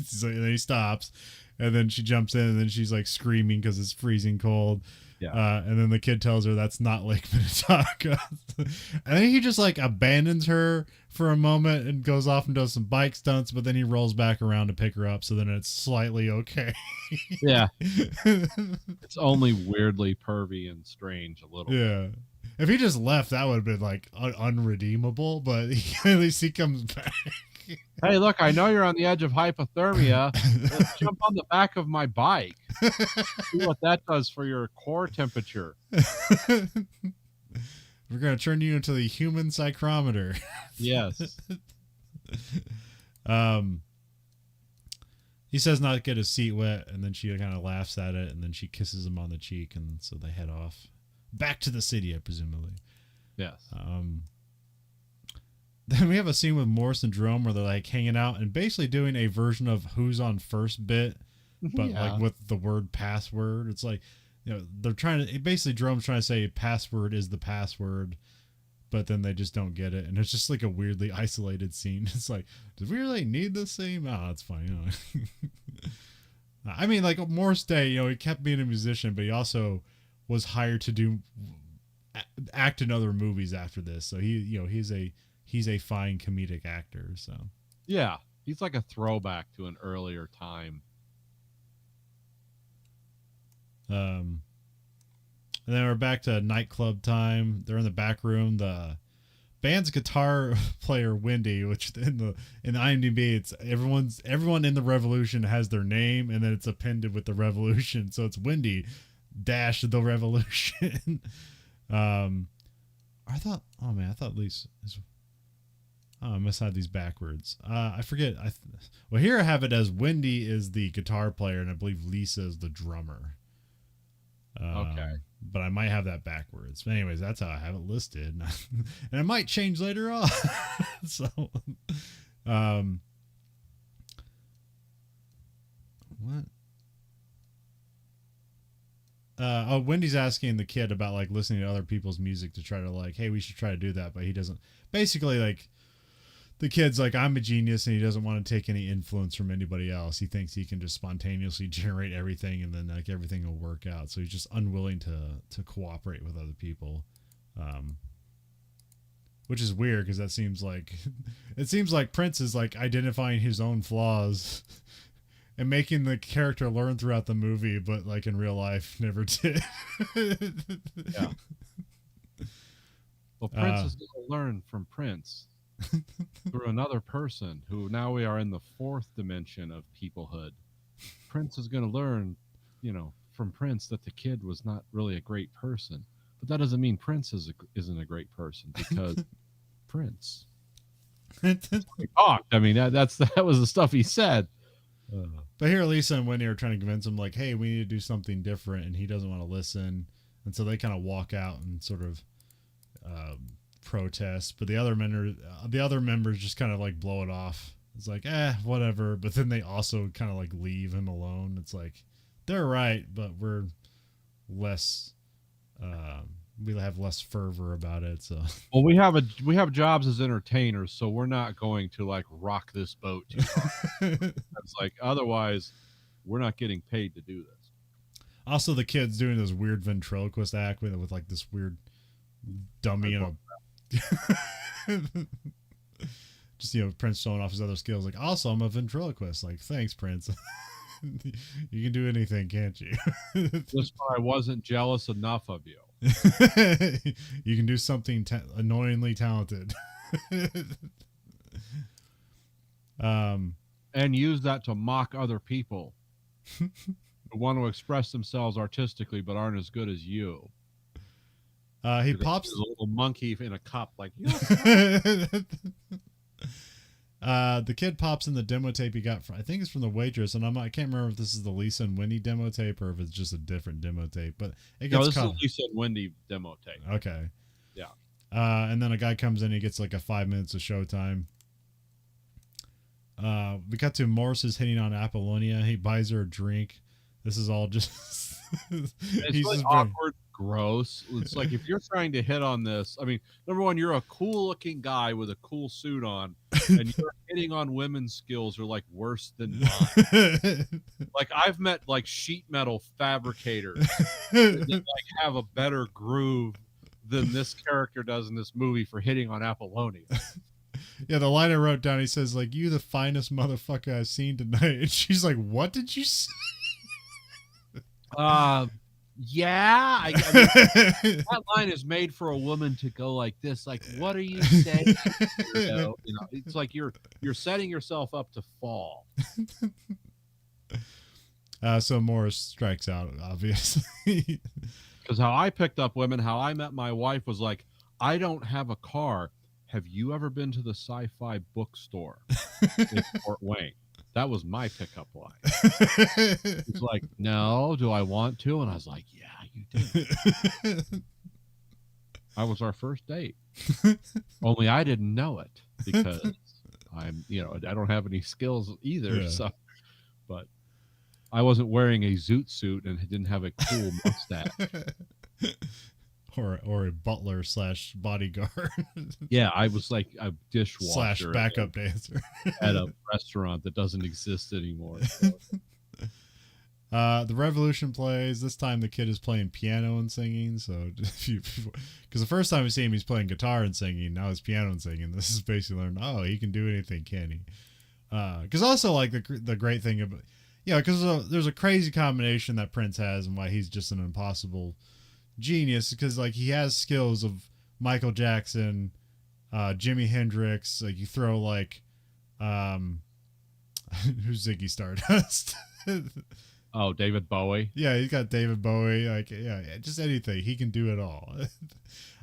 So then he stops, and then she jumps in, and then she's like screaming because it's freezing cold. Yeah. And then the kid tells her that's not Lake Minnetonka. And then he just like abandons her for a moment and goes off and does some bike stunts, but then he rolls back around to pick her up. So then it's slightly okay. Yeah. It's only weirdly pervy and strange a little. Yeah. If he just left, that would have been like unredeemable, but at least he comes back. Hey, look, I know you're on the edge of hypothermia. Let's jump on the back of my bike. See what that does for your core temperature. We're going to turn you into the human psychrometer. Yes. He says not to get his seat wet, and then she kind of laughs at it, and then she kisses him on the cheek, and so they head off. Back to the city, presumably. Yes. Then we have a scene with Morris and Jerome where they're like hanging out and basically doing a version of Who's on First bit, but like with the word password. It's like, you know, they're trying to, basically Jerome's trying to say password is the password, but then they just don't get it. And it's just like a weirdly isolated scene. It's like, did we really need this scene? Oh, it's fine. You know? I mean, like Morris Day, you know, he kept being a musician, but he also was hired to act in other movies after this. So he's a fine comedic actor. So yeah, he's like a throwback to an earlier time. And then we're back to nightclub time. They're in the back room. The band's guitar player Wendy, which in the IMDb it's everyone in the Revolution has their name and then it's appended with the Revolution, so it's Wendy dash the Revolution. I thought at least I must have these backwards. I forget. Well, here I have it as Wendy is the guitar player and I believe Lisa is the drummer. Okay. But I might have that backwards. But anyways, that's how I have it listed. And it might change later on. So, what? Wendy's asking the kid about like listening to other people's music to try to like, hey, we should try to do that. But he doesn't. Basically, like, the kid's like, I'm a genius, and he doesn't want to take any influence from anybody else. He thinks he can just spontaneously generate everything, and then like everything will work out. So he's just unwilling to cooperate with other people, which is weird because that seems like it seems like Prince is like identifying his own flaws and making the character learn throughout the movie, but like in real life never did. Yeah. Well, Prince is going to learn from Prince. Through another person who now we are in the fourth dimension of peoplehood. Prince is going to learn, from Prince that the kid was not really a great person. But that doesn't mean Prince isn't a great person because Prince. He talked. I mean, that was the stuff he said. But here Lisa and Wendy are trying to convince him like, hey, we need to do something different, and he doesn't want to listen. And so they kind of walk out and sort of protest, but the other members just kind of like blow it off. It's like, whatever. But then they also kind of like leave him alone. It's like they're right, but we're less we have less fervor about it. So well, we have jobs as entertainers, so we're not going to like rock this boat too hard. It's like otherwise we're not getting paid to do this. Also, the kid's doing this weird ventriloquist act with like this weird dummy and a just Prince showing off his other skills. Like, also, I'm a ventriloquist. Like, thanks, Prince. You can do anything, can't you? Just when I wasn't jealous enough of you. You can do something annoyingly talented. And use that to mock other people who want to express themselves artistically but aren't as good as you. He pops a little monkey in a cup, like. The kid pops in the demo tape he got from, I think it's from the waitress, and I can't remember if this is the Lisa and Wendy demo tape or if it's just a different demo tape. But it gets this is Lisa and Wendy demo tape. Okay. Yeah. And then a guy comes in, he gets like a 5 minutes of showtime. We cut to Morris is hitting on Apollonia. He buys her a drink. This is all just. It's like awkward, gross. It's like if you're trying to hit on this. I mean, number one, you're a cool-looking guy with a cool suit on, and you're hitting on women's skills are like worse than mine. Like I've met like sheet metal fabricators that like have a better groove than this character does in this movie for hitting on Apollonia. Yeah, the line I wrote down, he says like, "You the finest motherfucker I've seen tonight," and she's like, "What did you say?" Yeah, I mean, that line is made for a woman to go like this, like, "What are you saying?" It's like you're setting yourself up to fall. So Morris strikes out, obviously. Because how I picked up women, how I met my wife was like, I don't have a car. Have you ever been to the sci-fi bookstore in Fort Wayne? That was my pickup line. It's like, no, do I want to? And I was like, yeah, you do. That was our first date. Only I didn't know it because I don't have any skills either. Yeah. So, but I wasn't wearing a zoot suit and didn't have a cool mustache. Or a butler / bodyguard. Yeah, I was like a dishwasher / backup dancer at a restaurant that doesn't exist anymore. The Revolution plays. This time the kid is playing piano and singing. So, because the first time we see him, he's playing guitar and singing. Now it's piano and singing. This is basically learning. Oh, he can do anything, can he? Because also like the great thing about because there's a crazy combination that Prince has and why he's just an impossible genius, because like he has skills of Michael Jackson Jimi Hendrix. Like you throw like, who's Ziggy Stardust? Oh, David Bowie. Yeah, he's got David Bowie. Like, yeah, just anything. He can do it all.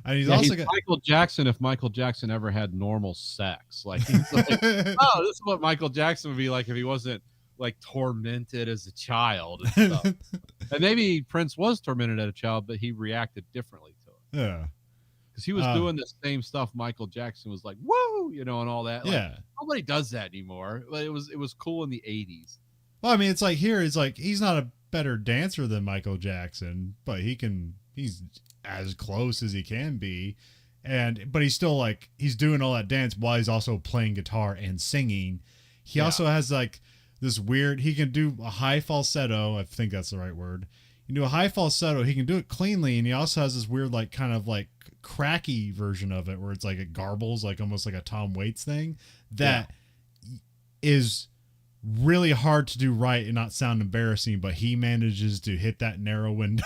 And he's Yeah, also he's got Michael Jackson if Michael Jackson ever had normal sex. Like, he's like, oh, this is what Michael Jackson would be like if he wasn't like tormented as a child and stuff. And maybe Prince was tormented as a child, but he reacted differently to it. yeah. Because he was doing the same stuff Michael Jackson was like, woo, you know, and all that. Like, Yeah. nobody does that anymore. But it was cool in the 80s. Well, I mean, it's like here, it's like he's not a better dancer than Michael Jackson, but he's as close as he can be. But he's still like, he's doing all that dance while he's also playing guitar and singing. He also has like this weird, he can do a high falsetto. I think that's the right word. You do a high falsetto. He can do it cleanly. And he also has this weird, like kind of like cracky version of it where it's like it garbles, like almost like a Tom Waits thing that is really hard to do right and not sound embarrassing, but he manages to hit that narrow window.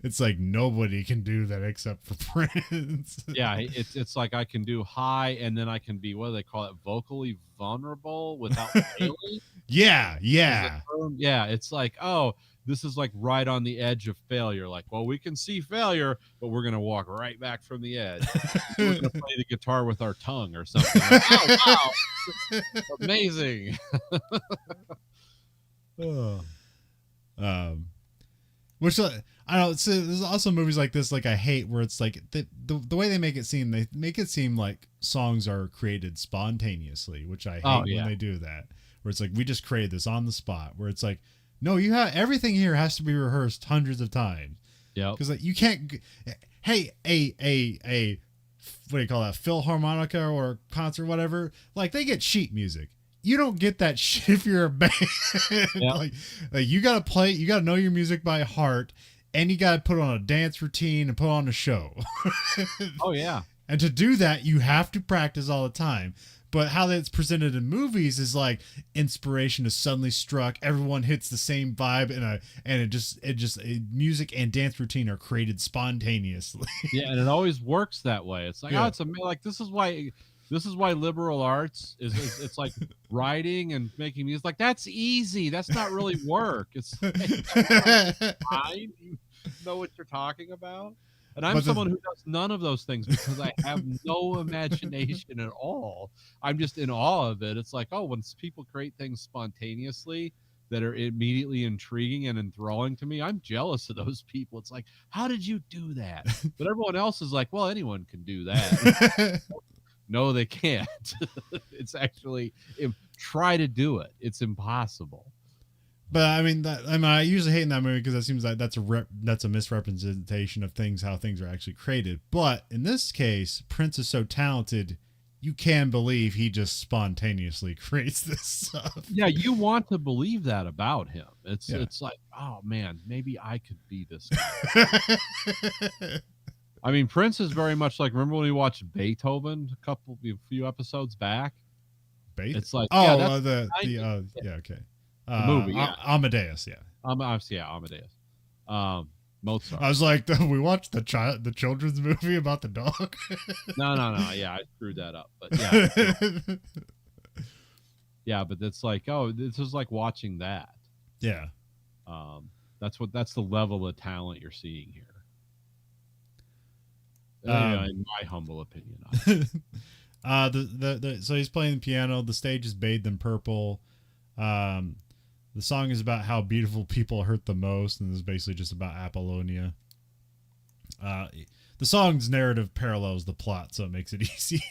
It's like nobody can do that except for Prince. Yeah, it's like I can do high and then I can be, what do they call it, vocally vulnerable without failing. Yeah. Yeah, it's like, oh, this is like right on the edge of failure. Like, well, we can see failure, but we're gonna walk right back from the edge. We're gonna play the guitar with our tongue or something. Like, oh, wow, amazing. Which I don't know. So there's also movies like this, like I hate, where it's like the way they make it seem like songs are created spontaneously, which I hate when they do that. Where it's like we just created this on the spot. Where it's like, no, you have everything here has to be rehearsed hundreds of times. Yeah, because like you can't. Hey, a what do you call that? Philharmonica or concert, whatever. Like they get sheet music. You don't get that shit if you're a band. Yep. like you gotta play, you gotta know your music by heart, and you gotta put on a dance routine and put on a show. Oh yeah. And to do that, you have to practice all the time. But how that's presented in movies is like inspiration is suddenly struck. Everyone hits the same vibe, and music and dance routine are created spontaneously. Yeah, and it always works that way. It's like, oh, it's like this is why liberal arts is it's like writing and making music. Like that's easy. That's not really work. It's fine. You know what you're talking about. And I'm someone who does none of those things because I have no imagination at all. I'm just in awe of it. It's like, oh, when people create things spontaneously that are immediately intriguing and enthralling to me, I'm jealous of those people. It's like, how did you do that? But everyone else is like, well, anyone can do that. No, they can't. It's actually, try to do it. It's impossible. But I usually hate in that movie because it seems like that's a misrepresentation of how things are actually created. But in this case, Prince is so talented, you can believe he just spontaneously creates this stuff. Yeah, you want to believe that about him. It's like, oh man, maybe I could be this guy. I mean, Prince is very much like, remember when we watched Beethoven a few episodes back? It's like, okay. The movie, Amadeus, Amadeus. Mozart. I was like, we watched the children's movie about the dog. No. Yeah, I screwed that up. But yeah, yeah. But it's like, oh, this is like watching that. Yeah. That's the level of talent you're seeing here. In my humble opinion. So he's playing the piano. The stage is bathed in purple. The song is about how beautiful people hurt the most, and it's basically just about Apollonia. The song's narrative parallels the plot, so it makes it easy.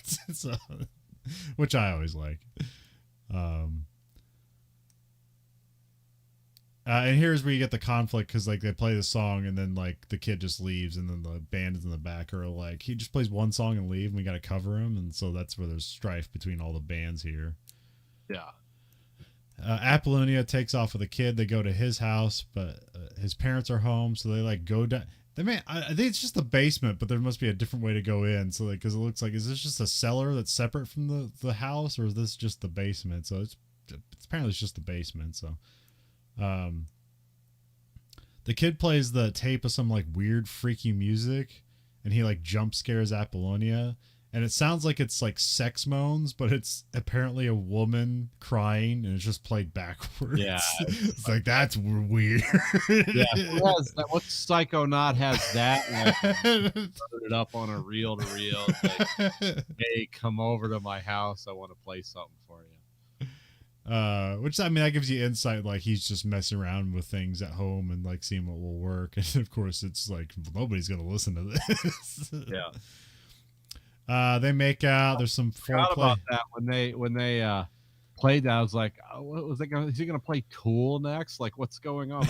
Which I always like. And here's where you get the conflict, because like they play the song and then like the kid just leaves, and then the band is in the back are like, he just plays one song and leave, and we got to cover him, and so that's where there's strife between all the bands here. Yeah. Apollonia takes off with a kid. They go to his house, but his parents are home, so they like go down. I think it's just the basement, but there must be a different way to go in. So like, because it looks like, is this just a cellar that's separate from the house, or is this just the basement? So it's apparently it's just the basement. So, the kid plays the tape of some like weird freaky music, and he like jump scares Apollonia, and it sounds like it's like sex moans, but it's apparently a woman crying, and it's just played backwards. Yeah, it's like that's weird. Yeah, who has that? What psychonaut has that? Like, put it up on a reel to reel. Like, hey, come over to my house. I want to play something for you. Which I mean, that gives you insight. Like he's just messing around with things at home and like seeing what will work. And of course, it's like nobody's gonna listen to this. Yeah. They make out. There's some Forgot foreplay. about that when they played that. I was like, oh, what was it going? Is he going to play Tool next? Like, what's going on?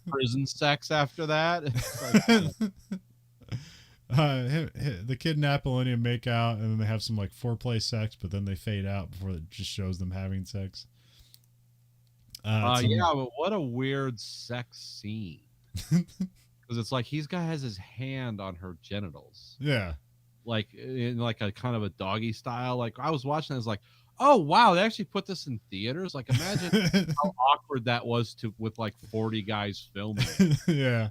Prison sex after that? The kid and Apollonia make out, and then they have some like foreplay sex, but then they fade out before it just shows them having sex. Yeah, but what a weird sex scene. Because it's like has his hand on her genitals. Yeah. Like in like a kind of a doggy style. Like I was watching, I was like, oh wow, they actually put this in theaters. Like imagine how awkward that was with like 40 guys filming. Yeah,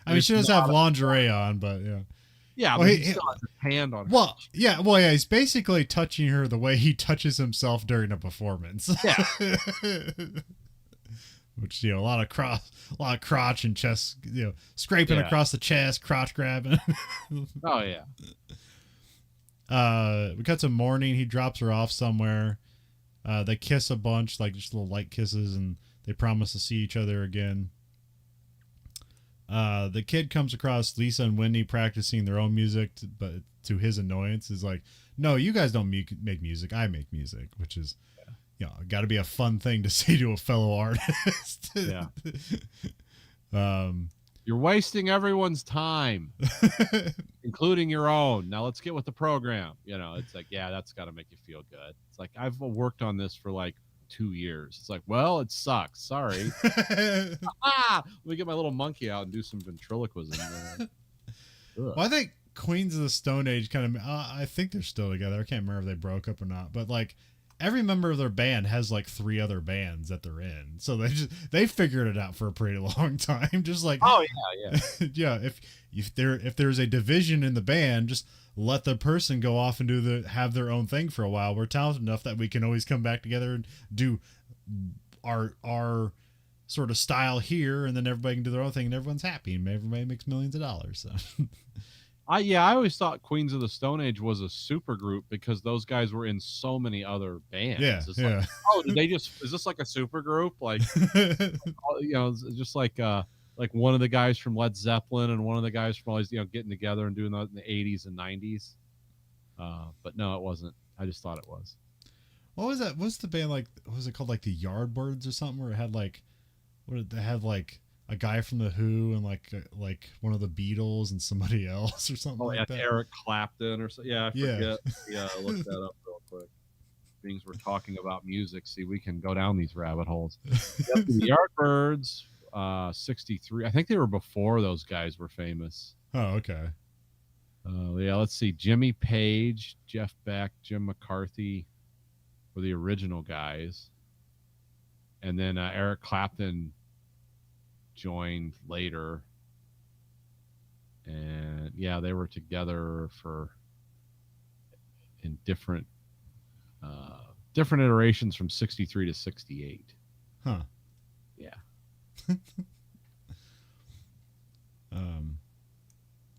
I mean she does have lingerie on, but yeah. Yeah, well, but he still has his hand on her. Well, yeah, he's basically touching her the way he touches himself during a performance. Yeah. Which, a lot of crotch and chest, scraping across the chest, crotch grabbing. Oh yeah. We cut to morning. He drops her off somewhere. They kiss a bunch, like just little light kisses, and they promise to see each other again. The kid comes across Lisa and Wendy practicing their own music, but to his annoyance, is like, no, you guys don't make music. I make music, which is, got to be a fun thing to say to a fellow artist. Yeah. You're wasting everyone's time, including your own. Now let's get with the program. It's like, yeah, that's got to make you feel good. It's like, I've worked on this for like 2 years. It's like, well, it sucks. Sorry. Let me get my little monkey out and do some ventriloquism. Well, I think Queens of the Stone Age kind of, I think they're still together. I can't remember if they broke up or not, but like, every member of their band has like 3 other bands that they're in, so they figured it out for a pretty long time. Just like, oh yeah, yeah. If there's a division in the band, just let the person go off and have their own thing for a while. We're talented enough that we can always come back together and do our sort of style here, and then everybody can do their own thing, and everyone's happy, and everybody makes millions of dollars. So. I always thought Queens of the Stone Age was a super group because those guys were in so many other bands. Yeah, it's like, oh, is this like a super group? Like, just like one of the guys from Led Zeppelin and one of the guys from always, getting together and doing that in the 80s and 90s. But no, it wasn't. I just thought it was. What was that? What's the band like? What was it called? Like the Yardbirds or something? Where it had like, what did they have like? A guy from the Who and like one of the Beatles and somebody else or something like that. Eric Clapton or something. Yeah, I forget. Yeah, look that up real quick. Things we're talking about music. See, we can go down these rabbit holes. Yep, the Yardbirds, 63. I think they were before those guys were famous. Oh, okay. Yeah, let's see. Jimmy Page, Jeff Beck, Jim McCarthy were the original guys. And then Eric Clapton joined later, and yeah, they were together in different iterations from 63 to 68. Huh. Yeah.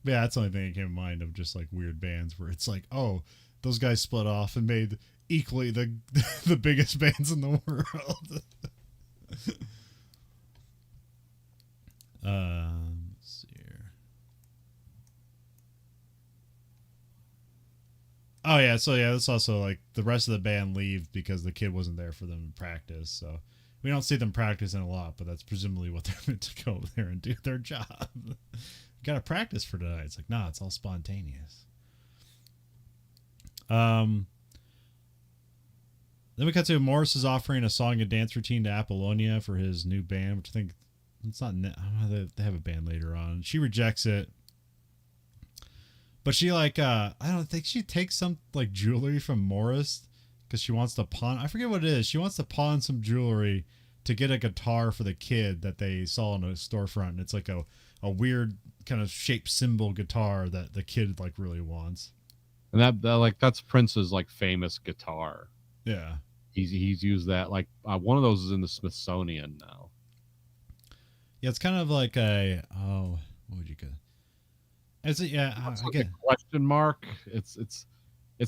Yeah, that's the only thing that came to mind of just like weird bands where it's like, oh, those guys split off and made equally the biggest bands in the world. Let's see here. Oh yeah, so yeah, that's also like the rest of the band leave because the kid wasn't there for them to practice. So we don't see them practicing a lot, but that's presumably what they're meant to go there and do their job. Got to practice for tonight. It's like, nah, it's all spontaneous. Then we cut to Morris is offering a song and dance routine to Apollonia for his new band, which I think it's not. I don't know, they have a band later on. She rejects it, but she like I don't think she takes some like jewelry from Morris because she wants to pawn. I forget what it is. She wants to pawn some jewelry to get a guitar for the kid that they saw in a storefront, and it's like a weird kind of shaped cymbal guitar that the kid like really wants. And that like that's Prince's like famous guitar. Yeah. He's used that like one of those is in the Smithsonian now. Yeah, it's kind of like a what would you call? Is it? Yeah, It's I like get. a question mark. It's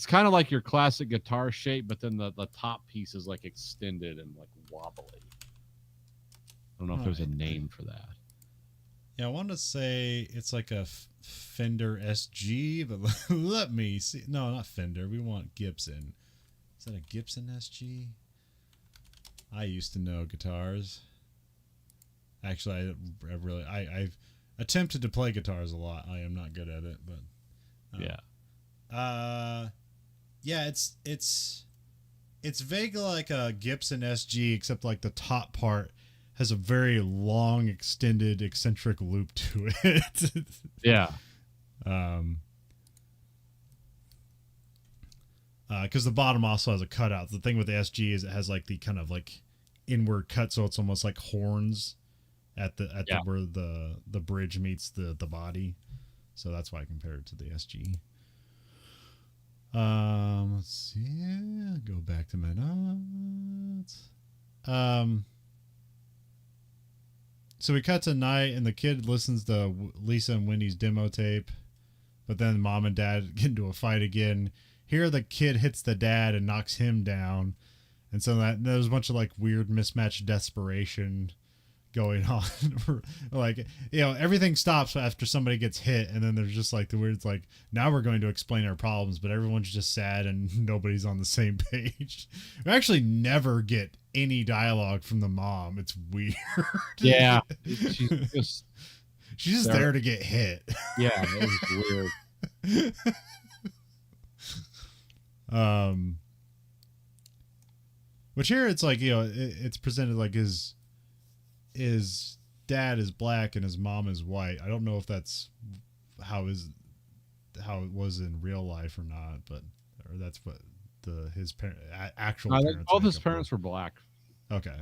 kind of like your classic guitar shape, but then the top piece is like extended and like wobbly. I don't know if there's a name for that. Yeah, I want to say it's like a Fender SG, but let me see. No, not Fender. We want Gibson. Is that a Gibson SG? I used to know guitars. Actually, I've attempted to play guitars a lot. I am not good at it, but yeah, it's vaguely like a Gibson SG, except like the top part has a very long, extended, eccentric loop to it. Yeah. Because the bottom also has a cutout. The thing with the SG is it has like the kind of like inward cut, so it's almost like horns at the where the bridge meets the body. So that's why I compared it to the SG. Let's see. Go back to my notes. So we cut to night, and the kid listens to Lisa and Wendy's demo tape, but then mom and dad get into a fight again. Here, the kid hits the dad and knocks him down, and so there's a bunch of like weird mismatched desperation going on. Like, you know, everything stops after somebody gets hit, and then there's just like the weird, like, now we're going to explain our problems, but everyone's just sad and nobody's on the same page. We actually never get any dialogue from the mom. It's weird. Yeah. She's just there to get hit. Yeah, it was weird. Which here it's like, you know, it's presented like his dad is black and his mom is white. I don't know if that's how it was in real life or not, or that's what his actual parents. Both his parents were black. Okay.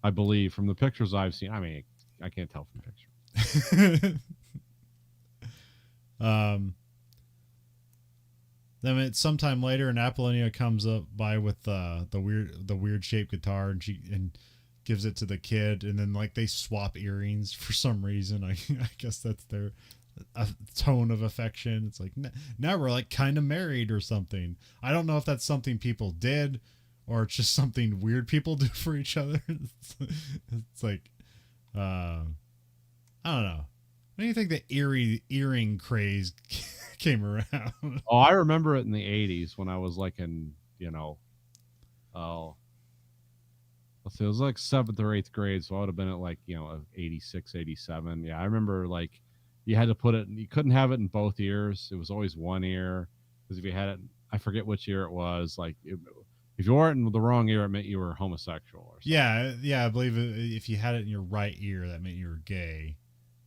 I believe from the pictures I've seen. I mean, I can't tell from pictures. Then it's sometime later, and Apollonia comes up by with the weird shaped guitar, and gives it to the kid, and then like they swap earrings for some reason. I guess that's their tone of affection. It's like now we're like kind of married or something. I don't know if that's something people did or it's just something weird people do for each other. It's like I don't know. When do you think the earring craze came around? Oh, I remember it in the 80s when I was like in, let's see, it was like 7th or 8th grade, so I would have been at like, 86, 87. Yeah, I remember like you had to put it, you couldn't have it in both ears. It was always one ear, because if you had it, I forget which ear it was, like if you wore it in the wrong ear, it meant you were homosexual or something. Yeah, I believe if you had it in your right ear, that meant you were gay.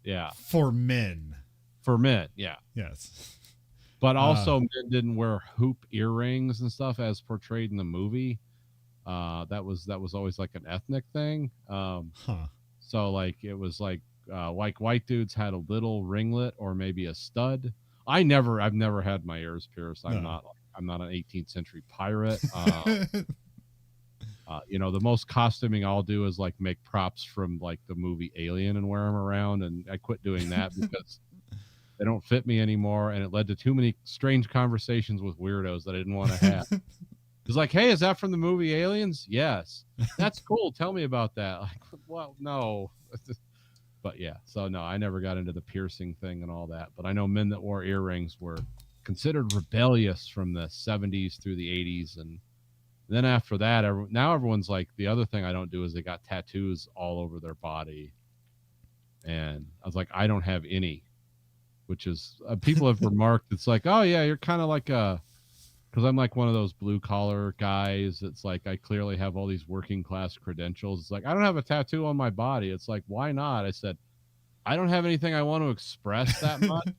Yeah. For men, yeah. Yes. But also men didn't wear hoop earrings and stuff as portrayed in the movie. That was always like an ethnic thing. So like it was like white dudes had a little ringlet or maybe a stud. I've never had my ears pierced. I'm not an 18th century pirate. The most costuming I'll do is like make props from like the movie Alien and wear them around, and I quit doing that because they don't fit me anymore, and it led to too many strange conversations with weirdos that I didn't want to have. It's like, hey, is that from the movie Aliens? Yes. That's cool. Tell me about that. Like, well, no. But yeah, so no, I never got into the piercing thing and all that. But I know men that wore earrings were considered rebellious from the 70s through the 80s. And then after that, now everyone's like, the other thing I don't do is they got tattoos all over their body. And I was like, I don't have any, which is, people have remarked, it's like, oh yeah, you're kind of like because I'm like one of those blue collar guys. It's like I clearly have all these working class credentials. It's like, I don't have a tattoo on my body. It's like, why not? I said, I don't have anything I want to express that much,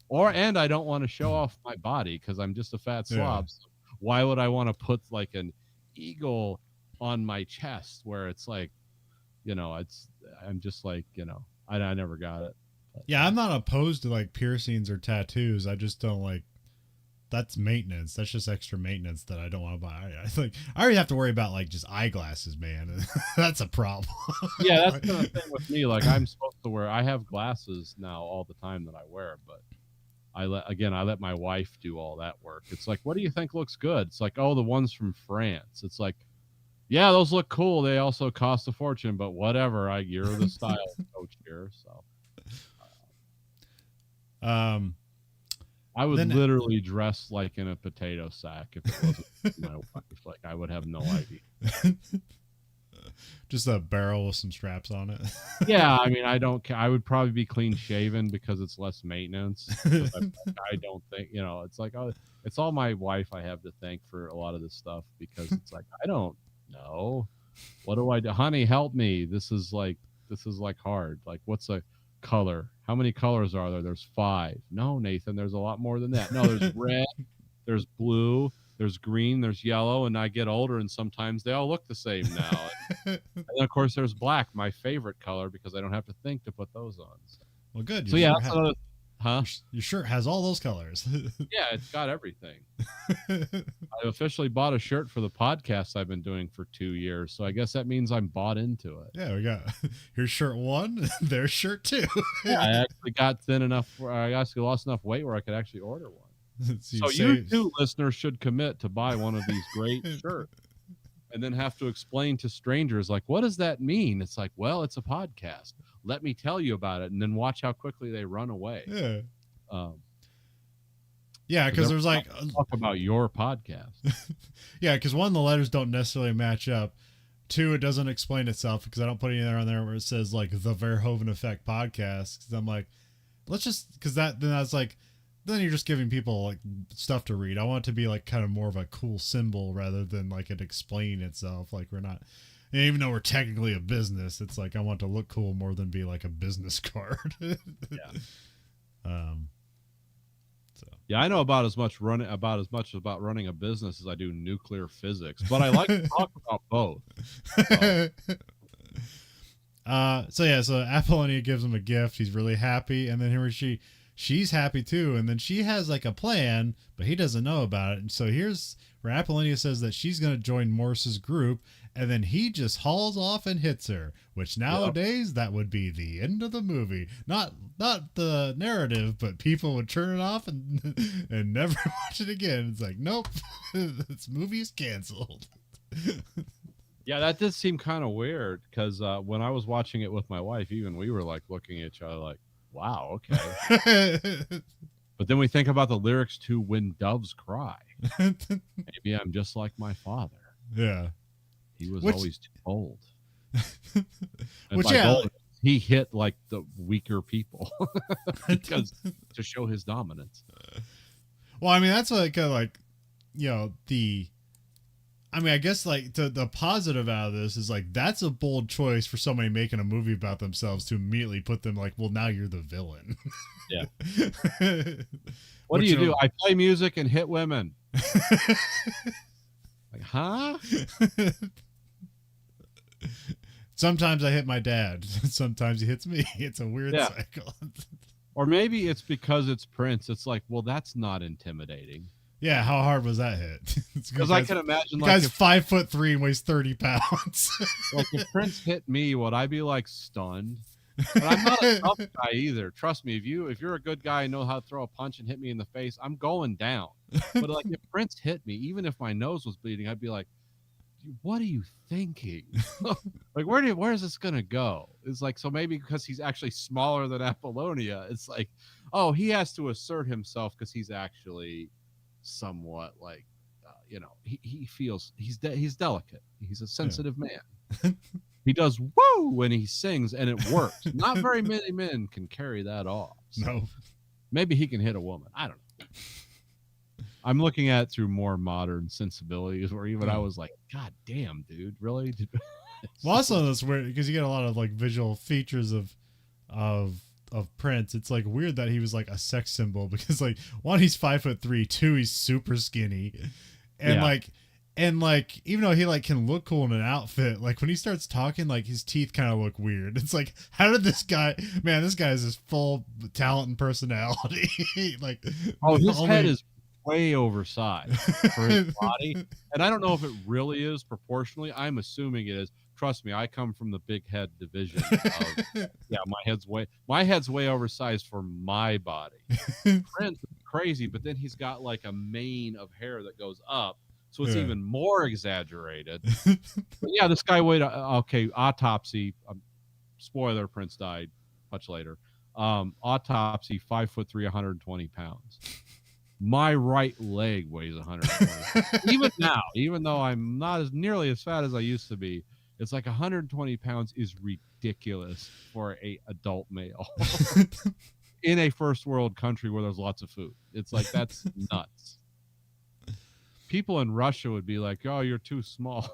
and I don't want to show off my body because I'm just a fat slob. Yeah. So why would I want to put like an eagle on my chest where it's like, I'm just like, I never got it. But, yeah, I'm not opposed to like piercings or tattoos. I just don't like that's maintenance. That's just extra maintenance that I don't want to buy. I think I already have to worry about like just eyeglasses, man. That's a problem. Yeah, that's the thing with me. Like I'm supposed to wear. I have glasses now all the time that I wear, but I let my wife do all that work. It's like, what do you think looks good? It's like, oh, the ones from France. It's like, yeah, those look cool. They also cost a fortune, but whatever. You're the style coach here, so. I would literally dress like in a potato sack if it wasn't my wife. Like I would have no idea. Just a barrel with some straps on it. Yeah, I mean, I don't care. I would probably be clean shaven because it's less maintenance. I don't think, it's like, oh, it's all my wife I have to thank for a lot of this stuff, because it's like, I don't know. What do I do? Honey, help me. This is like hard. Like, what's a color? How many colors are there? There's 5. No, Nathan, there's a lot more than that. No, there's red, there's blue, there's green, there's yellow, and I get older and sometimes they all look the same now. And then of course there's black, my favorite color, because I don't have to think to put those on. Well, good. So yeah, that's another, huh? Your shirt has all those colors. Yeah, it's got everything. I officially bought a shirt for the podcast I've been doing for 2 years, so I guess that means I'm bought into it. Yeah, we got here's shirt 1, there's shirt 2. Yeah, I actually got thin enough, I actually lost enough weight where I could actually order one. So you too, listeners, should commit to buy one of these great shirts, and then have to explain to strangers, like, what does that mean? It's like, well, it's a podcast. Let me tell you about it, and then watch how quickly they run away. Yeah. Yeah, because there's like talk about your podcast. Yeah, because 1, the letters don't necessarily match up. 2, it doesn't explain itself because I don't put anything on there where it says like the Verhoeven Effect podcast. Because I'm like, let's just, because that's like, then you're just giving people like stuff to read. I want it to be like kind of more of a cool symbol rather than like it explain itself. Like we're not, even though we're technically a business, it's like I want to look cool more than be like a business card. Yeah. So yeah, I know about as much about running a business as I do nuclear physics, but I like to talk about both. So Apollonia gives him a gift. He's really happy, and then him or she's happy too, and then she has like a plan, but he doesn't know about it. And so here's where Apollonia says that she's going to join Morse's group, and then he just hauls off and hits her, which nowadays that would be the end of the movie. Not the narrative, but people would turn it off and never watch it again. It's like, nope, this movie is canceled. Yeah, that did seem kind of weird, because when I was watching it with my wife, even we were like looking at each other like, wow, okay. But then we think about the lyrics to When Doves Cry. Maybe I'm just like my father. Yeah. He was always too old. Which, yeah. Old, he hit like the weaker people because to show his dominance. Well, I mean, that's like, I guess like the positive out of this is like, that's a bold choice for somebody making a movie about themselves to immediately put them like, well, now you're the villain. Yeah. What do you do? I play music and hit women. Like, huh? Sometimes I hit my dad. Sometimes he hits me. It's a weird cycle. Or maybe it's because it's Prince. It's like, well, that's not intimidating. Yeah, how hard was that hit? Because I can imagine, like, guy's 5'3" and weighs 30 pounds. Like if Prince hit me, would I be like stunned? But I'm not a tough guy either. Trust me, if you're a good guy and know how to throw a punch and hit me in the face, I'm going down. But like if Prince hit me, even if my nose was bleeding, I'd be like, what are you thinking? Like where is this gonna go? It's like, so maybe because he's actually smaller than Apollonia, it's like, oh, he has to assert himself because he's actually somewhat like, he feels he's delicate. He's a sensitive man. He does woo when he sings, and it works. Not very many men can carry that off. So no. Maybe he can hit a woman. I don't know. I'm looking at it through more modern sensibilities, where even I was like, God damn, dude, really? Well, also that's weird because you get a lot of like visual features of Prince. It's like weird that he was like a sex symbol because like 1, he's 5'3", 2, he's super skinny, and like even though he like can look cool in an outfit, like when he starts talking, like his teeth kind of look weird. It's like, how did this guy has this full talent and personality. Like, his head is way oversized for his body. And I don't know if it really is proportionally. I'm assuming it is. Trust me, I come from the big head division of yeah, my head's way oversized for my body. Prince is crazy, but then he's got like a mane of hair that goes up, so it's even more exaggerated. But yeah, this guy weighed okay, autopsy. Spoiler: Prince died much later. Autopsy: 5'3", 120 pounds. My right leg weighs 120. Even now, even though I'm not as nearly as fat as I used to be, it's like 120 pounds is ridiculous for a adult male in a first world country where there's lots of food. It's like, that's nuts. People in Russia would be like, "Oh, you're too small."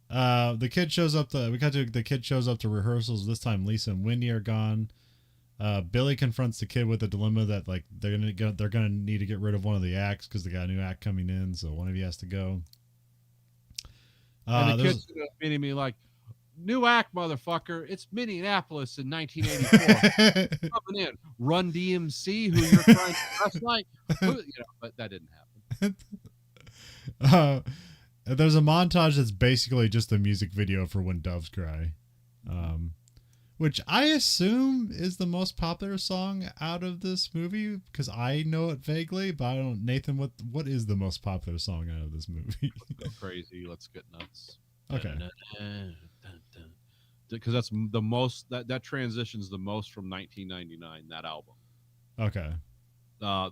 The kid shows up. The kid shows up to rehearsals. This time, Lisa and Wendy are gone. Billy confronts the kid with a dilemma that like they're gonna need to get rid of one of the acts because they got a new act coming in, so one of you has to go. And the kid's meeting me like, "New act, motherfucker! It's Minneapolis in 1984. Coming in, Run DMC, who you're trying to dress like." But that didn't happen. There's a montage that's basically just a music video for When Doves Cry. Which I assume is the most popular song out of this movie because I know it vaguely, but I don't. Nathan, what is the most popular song out of this movie? Go crazy, let's get nuts. Okay. Because that's the most that transitions the most from 1999, that album. Okay.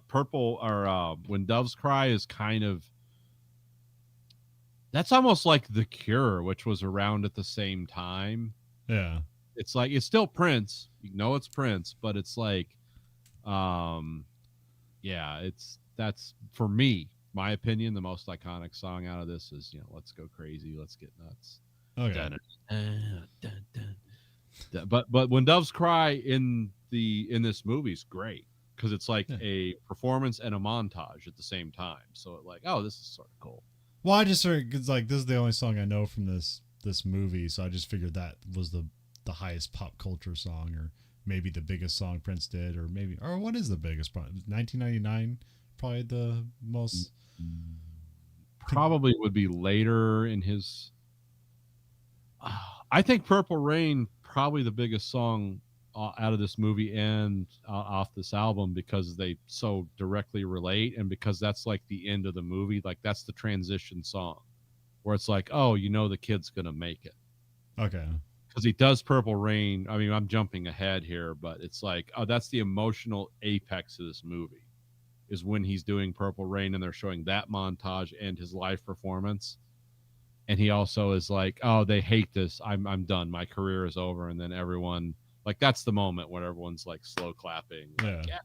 Purple or When Doves Cry is kind of, that's almost like The Cure, which was around at the same time. Yeah. It's like, it's still Prince. You know it's Prince, but it's like, yeah, that's, for me, my opinion, the most iconic song out of this is, Let's Go Crazy, Let's Get Nuts. Okay. But When Doves Cry in this movie is great because it's like a performance and a montage at the same time. So it like, oh, this is sort of cool. Well, I just heard, cause like this is the only song I know from this movie, so I just figured that was the highest pop culture song, or maybe the biggest song Prince did, or what is the biggest? 1999, probably the most. Probably would be later in his. I think Purple Rain probably the biggest song out of this movie and off this album because they so directly relate, and because that's like the end of the movie, like that's the transition song where it's like, oh, the kid's gonna make it. Okay. Because he does Purple Rain. I mean, I'm jumping ahead here, but it's like, oh, that's the emotional apex of this movie, is when he's doing Purple Rain and they're showing that montage and his live performance. And he also is like, oh, they hate this. I'm done. My career is over. And then everyone, like, that's the moment when everyone's like slow clapping. Like, yeah,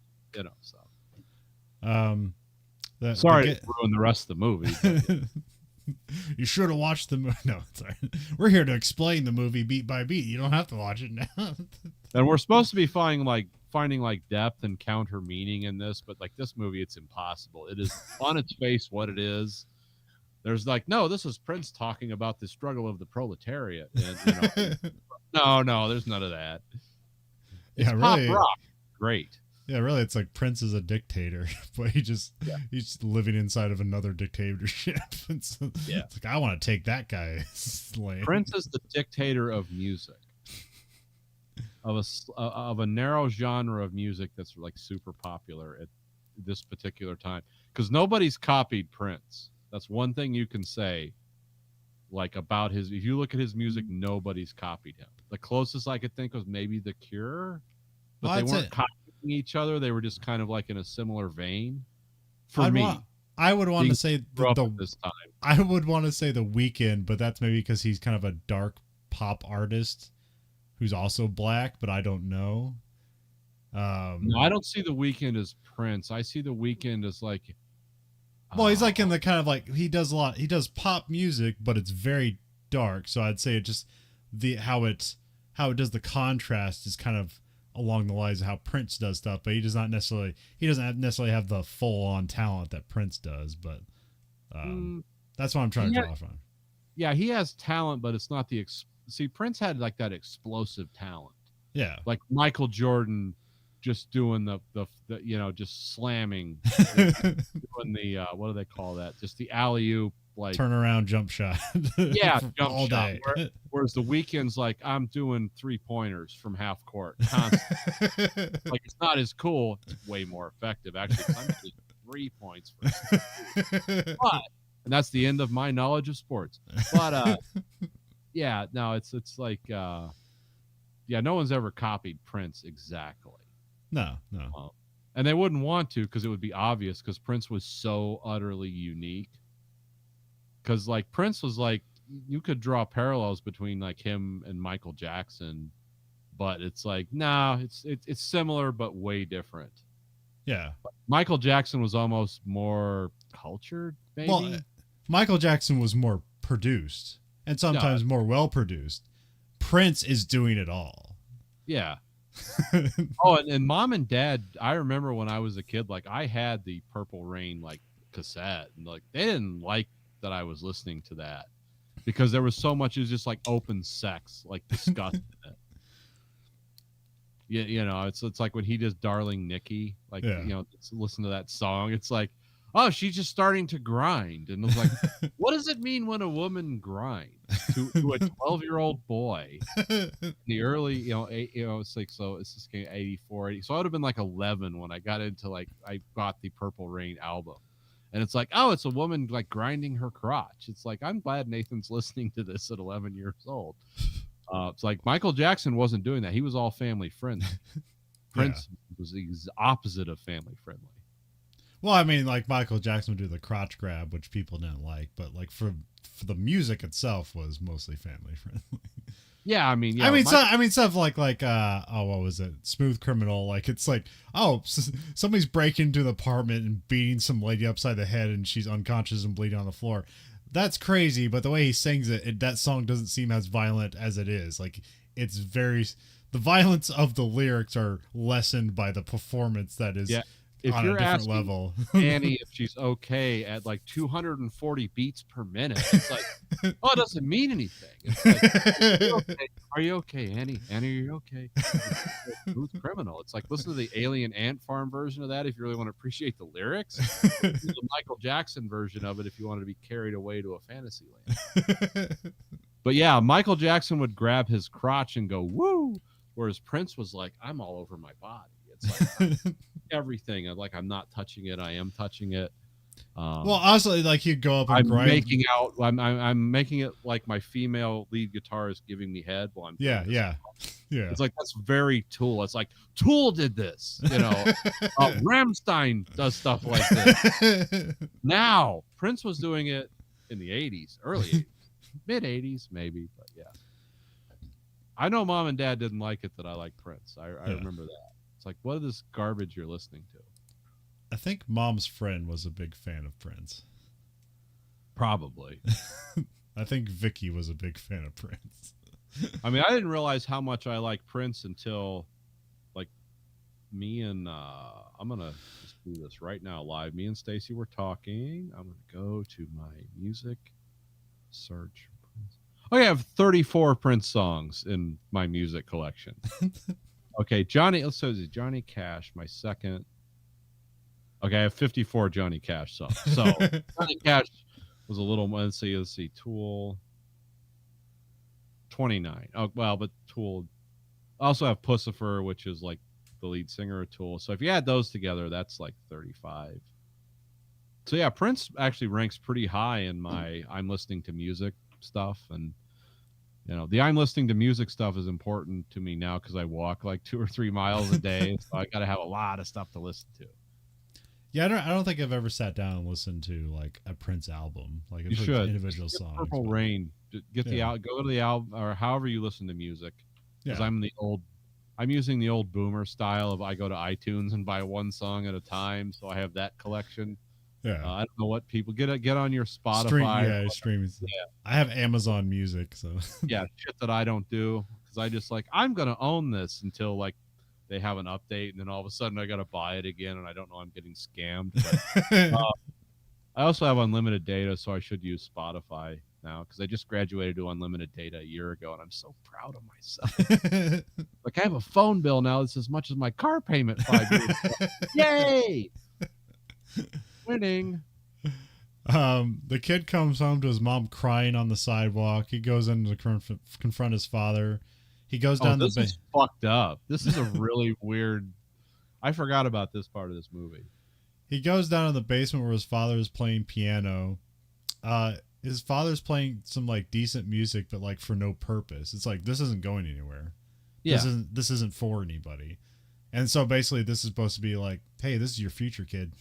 so. Sorry to ruin the rest of the movie. But, you should have watched the movie. No, sorry. We're here to explain the movie beat by beat. You don't have to watch it now. And we're supposed to be finding depth and counter meaning in this, but like this movie, it's impossible. It is on its face what it is. There's like, no, this is Prince talking about the struggle of the proletariat. And, no, there's none of that. It's pop rock. Great. Yeah, really, it's like Prince is a dictator, but he's living inside of another dictatorship. It's like, I want to take that guy's lane. Prince is the dictator of music, of a narrow genre of music that's like super popular at this particular time, because nobody's copied Prince. That's one thing you can say, like, about his. If you look at his music, nobody's copied him. The closest I could think was maybe The Cure, but they weren't copying each other. They were just kind of like in a similar vein. I would want to say this time. I would want to say The Weeknd, but that's maybe because he's kind of a dark pop artist who's also black, but I don't know. No, I don't see The Weeknd as Prince. I see The Weeknd as like. Well, he's like in the kind of like, he does pop music, but it's very dark. So I'd say it just how it does the contrast is kind of along the lines of how Prince does stuff, but he doesn't necessarily have the full on talent that Prince does. But that's what I'm trying to draw from. Yeah, he has talent, but it's not see, Prince had like that explosive talent. Yeah, like Michael Jordan just doing the just slamming, doing the what do they call that? Just the alley oop, like turnaround jump shot. yeah, jump all shot. day. Whereas the weekend's like I'm doing 3-pointers from half court constantly. Like it's not as cool. It's way more effective actually. 'Cause I'm getting 3 points but and that's the end of my knowledge of sports. But yeah, no, it's like yeah, no one's ever copied Prince exactly. No. And they wouldn't want to because it would be obvious because Prince was so utterly unique. Because like Prince was like you could draw parallels between like him and Michael Jackson, but it's like nah, it's similar but way different. Yeah. Michael Jackson was almost more cultured, maybe. Well, Michael Jackson was more produced and sometimes more well produced. Prince is doing it all. Yeah. Oh, and Mom and Dad, I remember when I was a kid, like I had the Purple Rain like cassette, and like they didn't like that I was listening to that because there was so much. It was just like open sex, like disgust in it. Yeah, it's like when he does "Darling Nikki," like listen to that song. It's like, oh, she's just starting to grind, and it's like, what does it mean when a woman grinds to a 12-year-old boy? The early, it's like so. It's just 84, 80. So I would have been like 11 when I got into like I bought the Purple Rain album, and it's like, oh, it's a woman like grinding her crotch. It's like I'm glad Nathan's listening to this at 11 years old. It's like Michael Jackson wasn't doing that. He was all family friendly. Prince was the opposite of family friendly. Well, I mean, like Michael Jackson would do the crotch grab, which people didn't like, but like for the music itself was mostly family friendly. Yeah, I mean, stuff like oh, what was it? Smooth Criminal. Like it's like, oh, somebody's breaking into the apartment and beating some lady upside the head, and she's unconscious and bleeding on the floor. That's crazy, but the way he sings it, that song doesn't seem as violent as it is. Like it's the violence of the lyrics are lessened by the performance that is if on you're a different asking level. Annie if she's okay at like 240 beats per minute, it's like, oh, it doesn't mean anything. It's like, are you okay, Annie? Annie, are you okay? Smooth Criminal. It's like listen to the Alien Ant Farm version of that if you really want to appreciate the lyrics. The Michael Jackson version of it if you want to be carried away to a fantasy land. But yeah, Michael Jackson would grab his crotch and go woo, whereas Prince was like, I'm all over my body. It's like everything. Like I'm not touching it. I am touching it. Well, also like he'd go up and grind. I'm making it like my female lead guitar is giving me head while I'm yeah. It's like that's very Tool. It's like Tool did this. Rammstein does stuff like this. Now Prince was doing it in the 80s, early 80s, mid 80s maybe, but yeah. I know Mom and Dad didn't like it that I like Prince. I remember that. It's like, what is this garbage you're listening to? I think Mom's friend was a big fan of Prince. Probably. I think Vicky was a big fan of Prince. I mean, I didn't realize how much I like Prince until, like, me and I'm gonna just do this right now live. Me and Stacy were talking. I'm gonna go to my music search. I have 34 Prince songs in my music collection. Okay, let's say Johnny Cash, my second. Okay, I have 54 Johnny Cash songs. So Johnny Cash was a little. Let's see, Tool. 29. Oh well, but Tool. I also have Pussifer, which is like the lead singer of Tool. So if you add those together, that's like 35. So yeah, Prince actually ranks pretty high in my I'm listening to music stuff, and the I'm listening to music stuff is important to me now because I walk like 2 or 3 miles a day, so I got to have a lot of stuff to listen to. Yeah, I don't think I've ever sat down and listened to like a Prince album, like you should individual songs. Purple Rain, go to the album or however you listen to music. Because I'm using the old boomer style of I go to iTunes and buy one song at a time, so I have that collection. Yeah, I don't know what people get on your Spotify. Streaming. Yeah, I have Amazon Music, so yeah, shit that I don't do because I just like I'm gonna own this until like they have an update, and then all of a sudden I gotta buy it again, and I don't know I'm getting scammed. But, I also have unlimited data, so I should use Spotify now because I just graduated to unlimited data a year ago, and I'm so proud of myself. Like I have a phone bill now that's as much as my car payment 5 years ago. Yay! Winning. The kid comes home to his mom crying on the sidewalk. He goes in to confront his father. He goes down This the is fucked up. This is a really weird. I forgot about this part of this movie. He goes down in the basement where his father is playing piano. His father's playing some like decent music, but like for no purpose. It's like this isn't going anywhere. Yeah. This isn't for anybody. And so basically, this is supposed to be like, hey, this is your future, kid.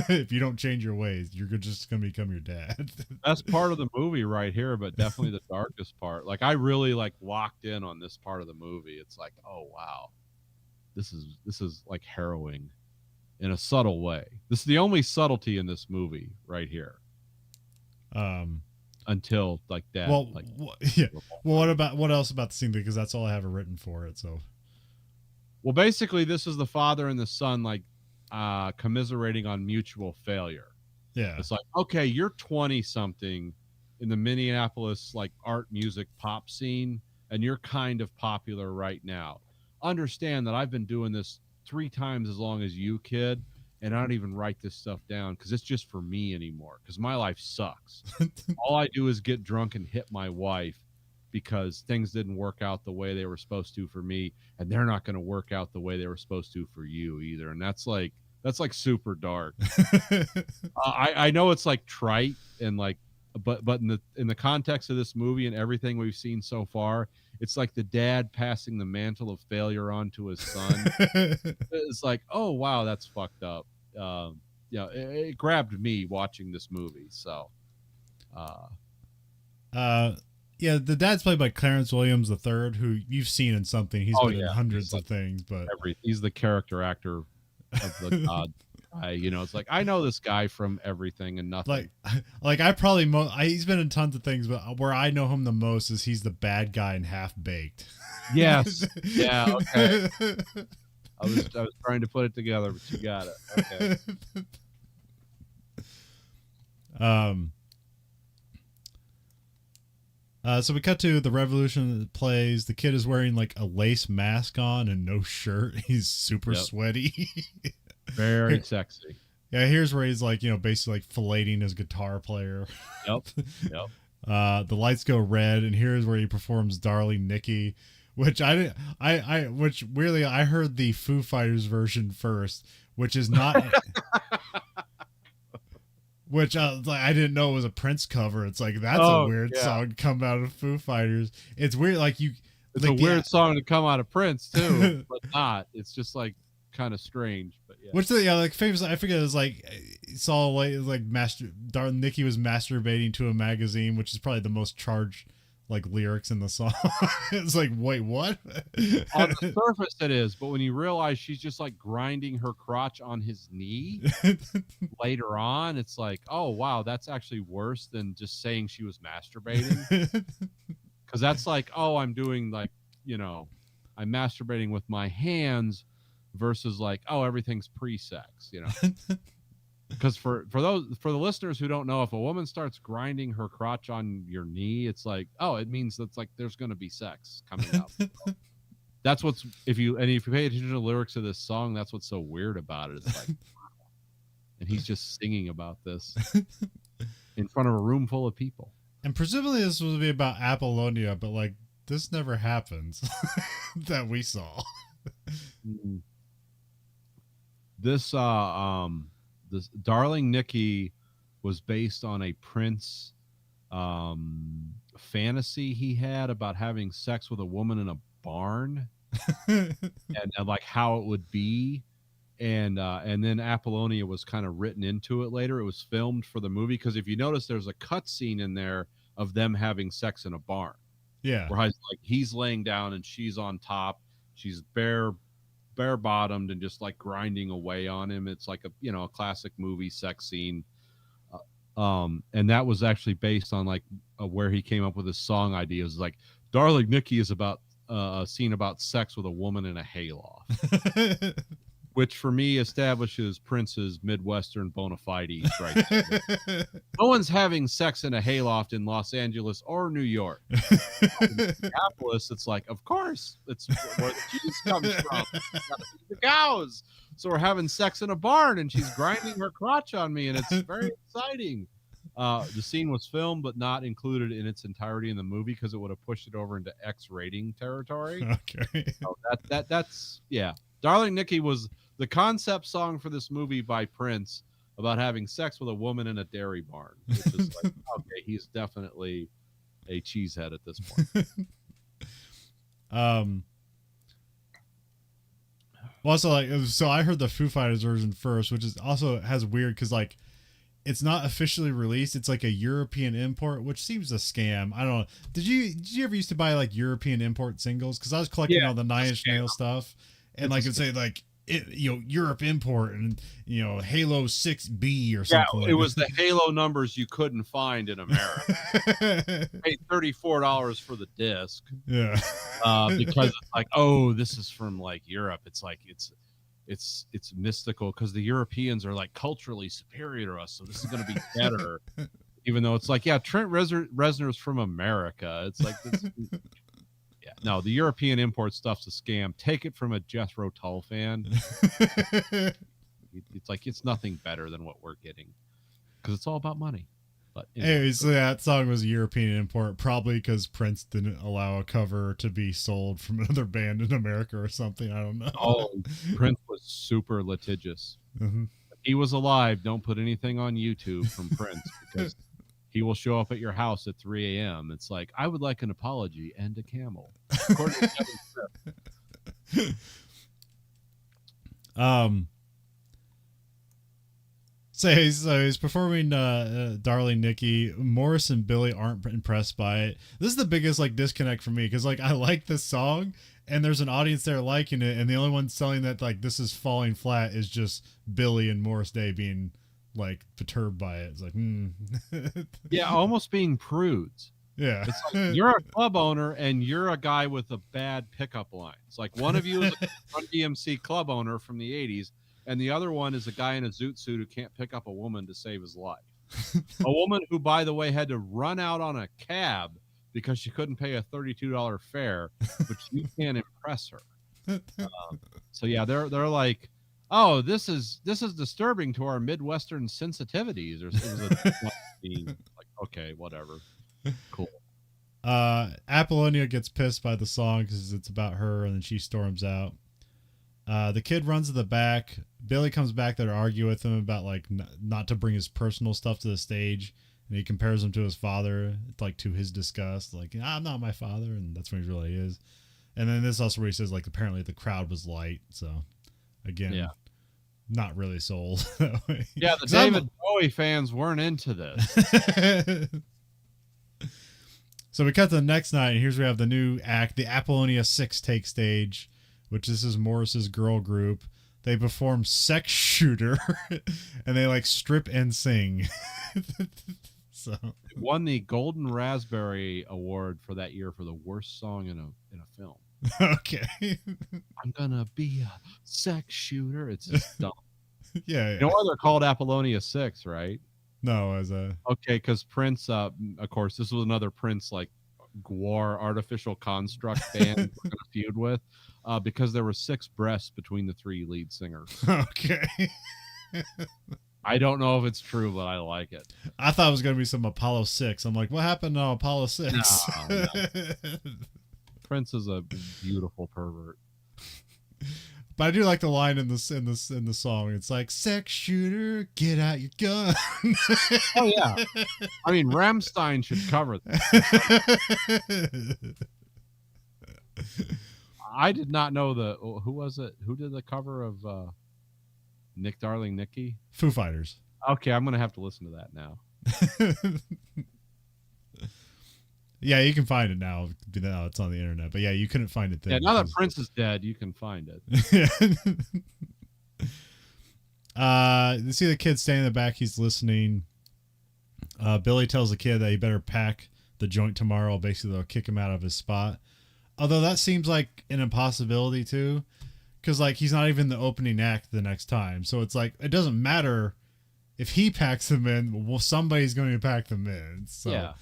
If you don't change your ways, you're just gonna become your dad. That's part of the movie right here, but definitely the darkest part. Like I really like locked in on this part of the movie. It's like, oh wow, this is like harrowing in a subtle way. This is the only subtlety in this movie right here. Until like that. Well, like, yeah. Well, what else about the scene? Because that's all I have written for it. So, well, basically, this is the father and the son like commiserating on mutual failure. Yeah, it's like, okay, you're 20 something in the Minneapolis like art, music, pop scene, and you're kind of popular right now. Understand that I've been doing this 3 times as long as you, kid. And I don't even write this stuff down because it's just for me anymore because my life sucks. All I do is get drunk and hit my wife because things didn't work out the way they were supposed to for me, and they're not going to work out the way they were supposed to for you either. And that's like super dark. I know it's like trite and like, but in the context of this movie and everything we've seen so far, it's like the dad passing the mantle of failure on to his son. It's like, oh wow, that's fucked up. It grabbed me watching this movie. So, yeah, the dad's played by Clarence Williams III, who you've seen in something. He's been in hundreds of things, but he's the character actor of the god. It's like I know this guy from everything and nothing. Like I probably he's been in tons of things, but where I know him the most is he's the bad guy in Half Baked. Yes. Yeah. Okay. I was trying to put it together, but you got it. Okay. So we cut to the revolution that plays. The kid is wearing like a lace mask on and no shirt. He's super sweaty. Very sexy. Yeah, here's where he's like, basically like filleting his guitar player. Yep. The lights go red, and here's where he performs "Darling Nikki," which which weirdly I heard the Foo Fighters version first, which is not. Which I didn't know it was a Prince cover. It's like that's a weird song come out of Foo Fighters. It's weird, like you. It's like, a weird song to come out of Prince too, but not. It's just like kind of strange, but yeah. Which like famous, I forget. It was like saw like Nikki was masturbating to a magazine, which is probably the most charged like lyrics in the song. It's like, wait, what? On the surface it is, but when you realize she's just like grinding her crotch on his knee later on, it's like, oh wow, that's actually worse than just saying she was masturbating. Because that's like, oh, I'm doing like, I'm masturbating with my hands versus like, oh, everything's pre-sex, Because for the listeners who don't know, if a woman starts grinding her crotch on your knee, it's like, oh, it means that's like there's going to be sex coming up. That's what's if you pay attention to the lyrics of this song, that's what's so weird about it. It's like, and he's just singing about this in front of a room full of people. And presumably this would be about Apollonia, but like this never happens that we saw. This this Darling Nikki was based on a Prince fantasy he had about having sex with a woman in a barn and like how it would be. And then Apollonia was kind of written into it later. It was filmed for the movie because if you notice, there's a cut scene in there of them having sex in a barn. Yeah, where he's laying down and she's on top. She's bare bottomed and just like grinding away on him. It's like a classic movie sex scene. And that was actually based on like where he came up with his song ideas. Like Darling Nikki is about a scene about sex with a woman in a hayloft. which for me establishes Prince's Midwestern bona fides right there. No one's having sex in a hayloft in Los Angeles or New York. In Minneapolis, it's like, of course, it's where the cheese comes from. The cows. So we're having sex in a barn, and she's grinding her crotch on me, and it's very exciting. The scene was filmed but not included in its entirety in the movie because it would have pushed it over into X rating territory. Okay. So that's yeah. Darling Nikki was the concept song for this movie by Prince about having sex with a woman in a dairy barn, which is like, okay, he's definitely a cheesehead at this point. Also, like, so I heard the Foo Fighters version first, which is also has weird because like it's not officially released. It's like a European import, which seems a scam. I don't know. Did you ever used to buy like European import singles? Because I was collecting all the Nine Inch Nails stuff, and like it'd say like Europe import and Halo 6B or something. Yeah, it was the Halo numbers you couldn't find in America. Paid $34 for the disc. Yeah, because it's like, oh, this is from like Europe. It's like it's mystical because the Europeans are like culturally superior to us, so this is going to be better. Even though it's like, yeah, Trent Reznor's from America. It's like this. Yeah, no, the European import stuff's a scam. Take it from a Jethro Tull fan. It's like it's nothing better than what we're getting because it's all about money. But anyways, so that song was a European import, probably because Prince didn't allow a cover to be sold from another band in America or something. I don't know. Oh, Prince was super litigious. Mm-hmm. If he was alive, don't put anything on YouTube from Prince because he will show up at your house at 3 a.m. It's like, I would like an apology and a camel. According to Kevin Smith. So he's performing Darling Nikki. Morris and Billy aren't impressed by it. This is the biggest like disconnect for me because like I like this song and there's an audience there liking it, and the only one telling that like this is falling flat is just Billy and Morris Day being like perturbed by it. It's like yeah, almost being prudes. Yeah, it's like you're a club owner and you're a guy with a bad pickup line. It's like one of you is a Run DMC club owner from the 80s, and the other one is a guy in a zoot suit who can't pick up a woman to save his life. A woman who, by the way, had to run out on a cab because she couldn't pay a $32 fare, but you can't impress her. So yeah, they're like, oh, this is disturbing to our Midwestern sensitivities. Or it was like, okay, whatever, cool. Apollonia gets pissed by the song because it's about her, and then she storms out. The kid runs to the back. Billy comes back there to argue with him about like not to bring his personal stuff to the stage, and he compares him to his father, like to his disgust, like I'm not my father, and that's what he really is. And then this is also where he says like apparently the crowd was light, so again, yeah, not really sold that way. Yeah, the David Bowie fans weren't into this. So we cut to the next night, and here's where we have the new act, the Apollonia 6 take stage, which this is Morris's girl group. They perform Sex Shooter, and they like strip and sing. So it won the Golden Raspberry Award for that year for the worst song in a film. Okay. I'm gonna be a sex shooter. It's just dumb. Yeah. You know why they're called Apollonia 6, right? No, as a okay, because Prince, of course, this was another Prince like Gwar artificial construct band we're gonna feud with. Because there were 6 breasts between the 3 lead singers. Okay. I don't know if it's true, but I like it. I thought it was going to be some Apollo 6. I'm like, what happened on Apollo 6? No. Prince is a beautiful pervert. But I do like the line in the song. It's like, sex shooter, get out your gun. Oh yeah. I mean, Rammstein should cover that. I did not know who was it? Who did the cover of Nick Darling Nikki? Foo Fighters. Okay, I'm gonna have to listen to that now. Yeah, you can find it now. Now it's on the internet. But yeah, you couldn't find it then. Yeah, now that Prince is dead, you can find it. You see the kid standing in the back. He's listening. Billy tells the kid that he better pack the joint tomorrow. Basically, they'll kick him out of his spot. Although that seems like an impossibility too, because like he's not even the opening act the next time. So it's like it doesn't matter if he packs them in. Well, somebody's going to pack them in. So Yeah.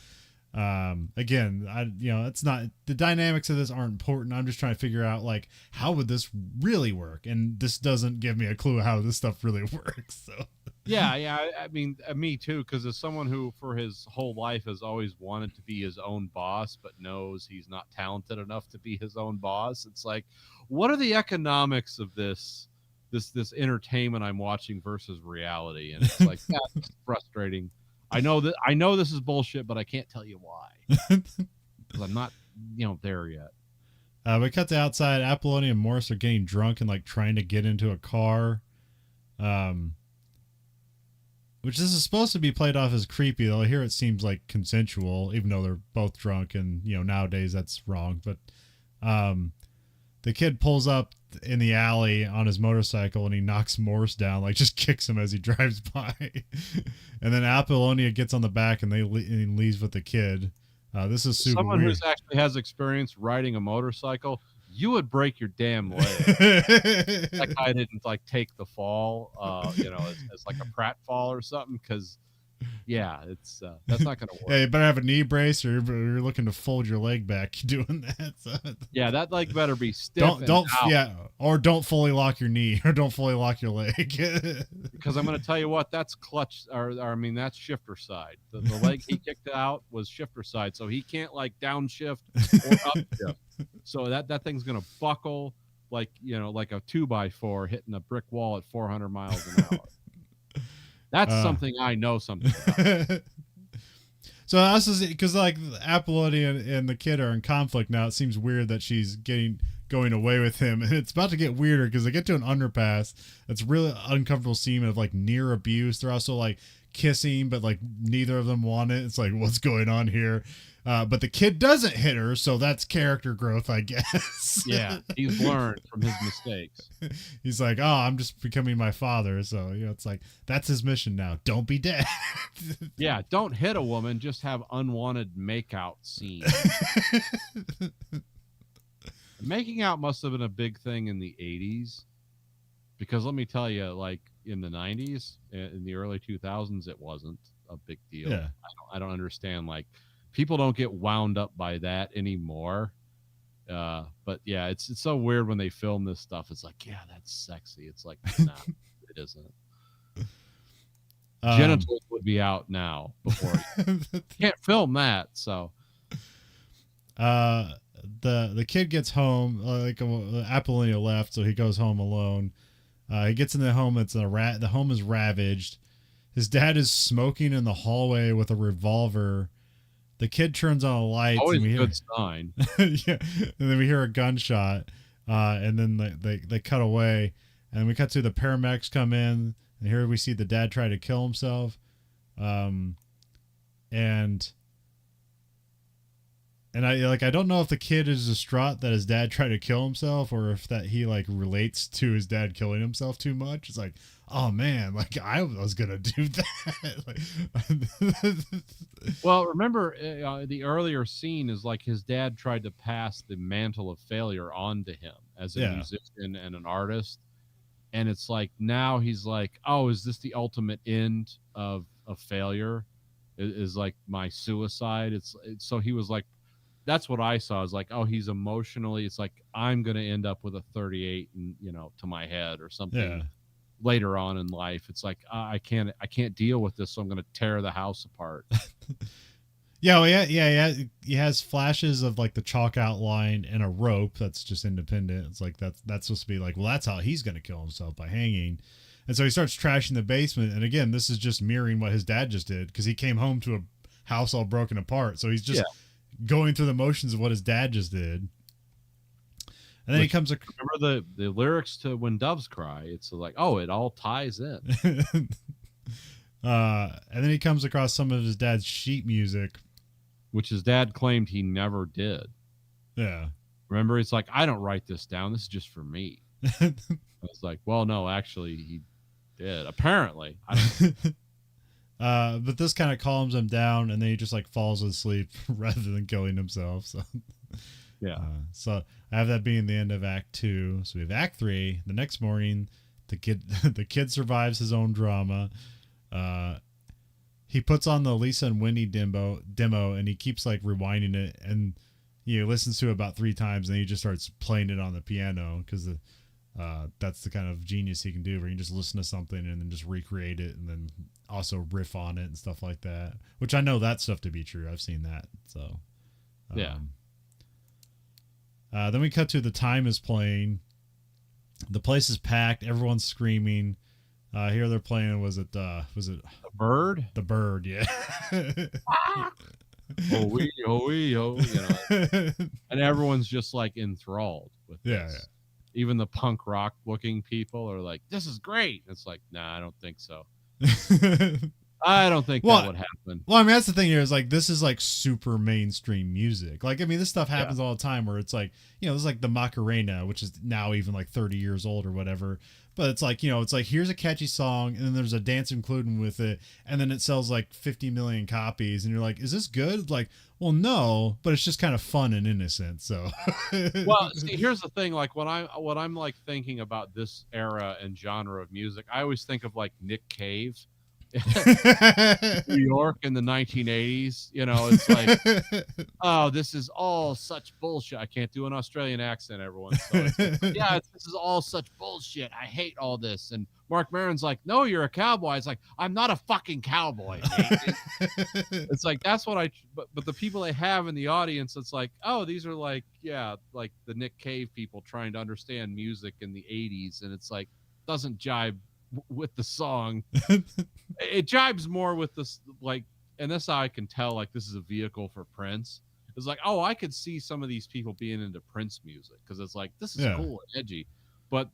again, it's not, the dynamics of this aren't important. I'm just trying to figure out like how would this really work, and this doesn't give me a clue how this stuff really works. So Yeah. I mean, me too, because as someone who for his whole life has always wanted to be his own boss, but knows he's not talented enough to be his own boss. It's like, what are the economics of this entertainment I'm watching versus reality? And it's like, that's frustrating. I know this is bullshit, but I can't tell you why, because I'm not, there yet. We cut to outside. Apollonia and Morris are getting drunk and like trying to get into a car, which this is supposed to be played off as creepy, though here it seems like consensual, even though they're both drunk, and nowadays that's wrong. But the kid pulls up in the alley on his motorcycle and he knocks Morse down, like just kicks him as he drives by. And then Apollonia gets on the back and and leaves with the kid. This is super Someone weird. who's actually has experience riding a motorcycle, you would break your damn leg. That guy didn't like take the fall, as like a pratfall or something, because it's that's not going to work. Yeah, you better have a knee brace, or you're looking to fold your leg back doing that. So. Yeah, that leg better be stiff. Don't fully lock your knee, or don't fully lock your leg. Because I'm going to tell you what, that's clutch, that's shifter side. The leg he kicked out was shifter side, so he can't like downshift or upshift. So that thing's going to buckle like like a 2x4 hitting a brick wall at 400 miles an hour. That's something I know something about. So this is because like Apollonia and the kid are in conflict now. It seems weird that she's going away with him, and it's about to get weirder because they get to an underpass. It's a really uncomfortable scene of like near abuse. They're also like kissing, but like neither of them want it. It's like, what's going on here? But the kid doesn't hit her, so that's character growth, I guess. Yeah, he's learned from his mistakes. He's like, oh, I'm just becoming my father. So, it's like, that's his mission now. Don't be dead. Yeah, don't hit a woman. Just have unwanted makeout scenes. Making out must have been a big thing in the 80s. Because let me tell you, like in the 90s, in the early 2000s, it wasn't a big deal. Yeah. I don't understand, like, people don't get wound up by that anymore. But yeah, it's so weird when they film this stuff. It's like, yeah, that's sexy. It's like, no, it isn't. Genitals would be out now before you can't film that. So, the kid gets home, like Apollonia left, so he goes home alone. He gets in the home. The home is ravaged. His dad is smoking in the hallway with a revolver. The kid turns on a light. Always a good sign. Yeah, and then we hear a gunshot, and then they cut away, and we cut to the paramedics come in, and here we see the dad try to kill himself, and I don't know if the kid is distraught that his dad tried to kill himself, or if that he like relates to his dad killing himself too much. It's like, oh man, like I was gonna do that. Well, remember the earlier scene is like his dad tried to pass the mantle of failure on to him as a musician and an artist, and it's like now he's like, oh, is this the ultimate end of failure? Is like my suicide? It's so he was like. That's what I saw. Is like, oh, he's emotionally. It's like I'm gonna end up with a 38, and to my head or something. Yeah. Later on in life, it's like I can't deal with this, so I'm gonna tear the house apart. Yeah, well, yeah. He has flashes of like the chalk outline and a rope that's just independent. It's like that's supposed to be like, well, that's how he's gonna kill himself, by hanging. And so he starts trashing the basement. And again, this is just mirroring what his dad just did, because he came home to a house all broken apart. So he's just going through the motions of what his dad just did. And then he comes. Remember the lyrics to "When Doves Cry"? It's like, oh, it all ties in. And then he comes across some of his dad's sheet music, which his dad claimed he never did. Yeah. Remember, it's like, I don't write this down. This is just for me. I was like, well, no, actually, he did. Apparently. But this kind of calms him down, and then he just like falls asleep rather than killing himself. So. Yeah. So I have that being the end of Act 2. So we have Act 3. The next morning, the kid the kid survives his own drama. He puts on the Lisa and Wendy demo, and he keeps like rewinding it, and he listens to it about 3 times, and he just starts playing it on the piano because that's the kind of genius he can do, where you can just listen to something and then just recreate it, and then also riff on it and stuff like that. Which I know that stuff to be true. I've seen that. So Yeah. Then we cut to the time is playing. The place is packed. Everyone's screaming. Here they're playing. Was it The Bird? The Bird? Yeah. Oh, we, oh, we, oh, you know. And everyone's just like enthralled with this. Yeah. Even the punk rock looking people are like, this is great. It's like, nah, I don't think so. I don't think that would happen. Well, I mean, that's the thing here is like, this is like super mainstream music. Like, I mean, this stuff happens all the time where it's like, it's like the Macarena, which is now even like 30 years old or whatever. But it's like, it's like, here's a catchy song, and then there's a dance included with it, and then it sells like 50 million copies, and you're like, is this good? Like, well, no, but it's just kind of fun and innocent. So, well, see, here's the thing. Like, what I'm like thinking about this era and genre of music, I always think of like Nick Cave. New York in the 1980s, it's like, oh, this is all such bullshit. I can't do an Australian accent, everyone. So this is all such bullshit. I hate all this. And Mark Maron's like, no, you're a cowboy. It's like, I'm not a fucking cowboy, mate. It's like, that's what but the people they have in the audience, it's like, oh, these are like, like the Nick Cave people trying to understand music in the 80s. And it's like, doesn't jibe with the song. It jibes more with this, like, and that's how I can tell, like, this is a vehicle for Prince. It's like, oh, I could see some of these people being into Prince music because it's like, this is cool and edgy. But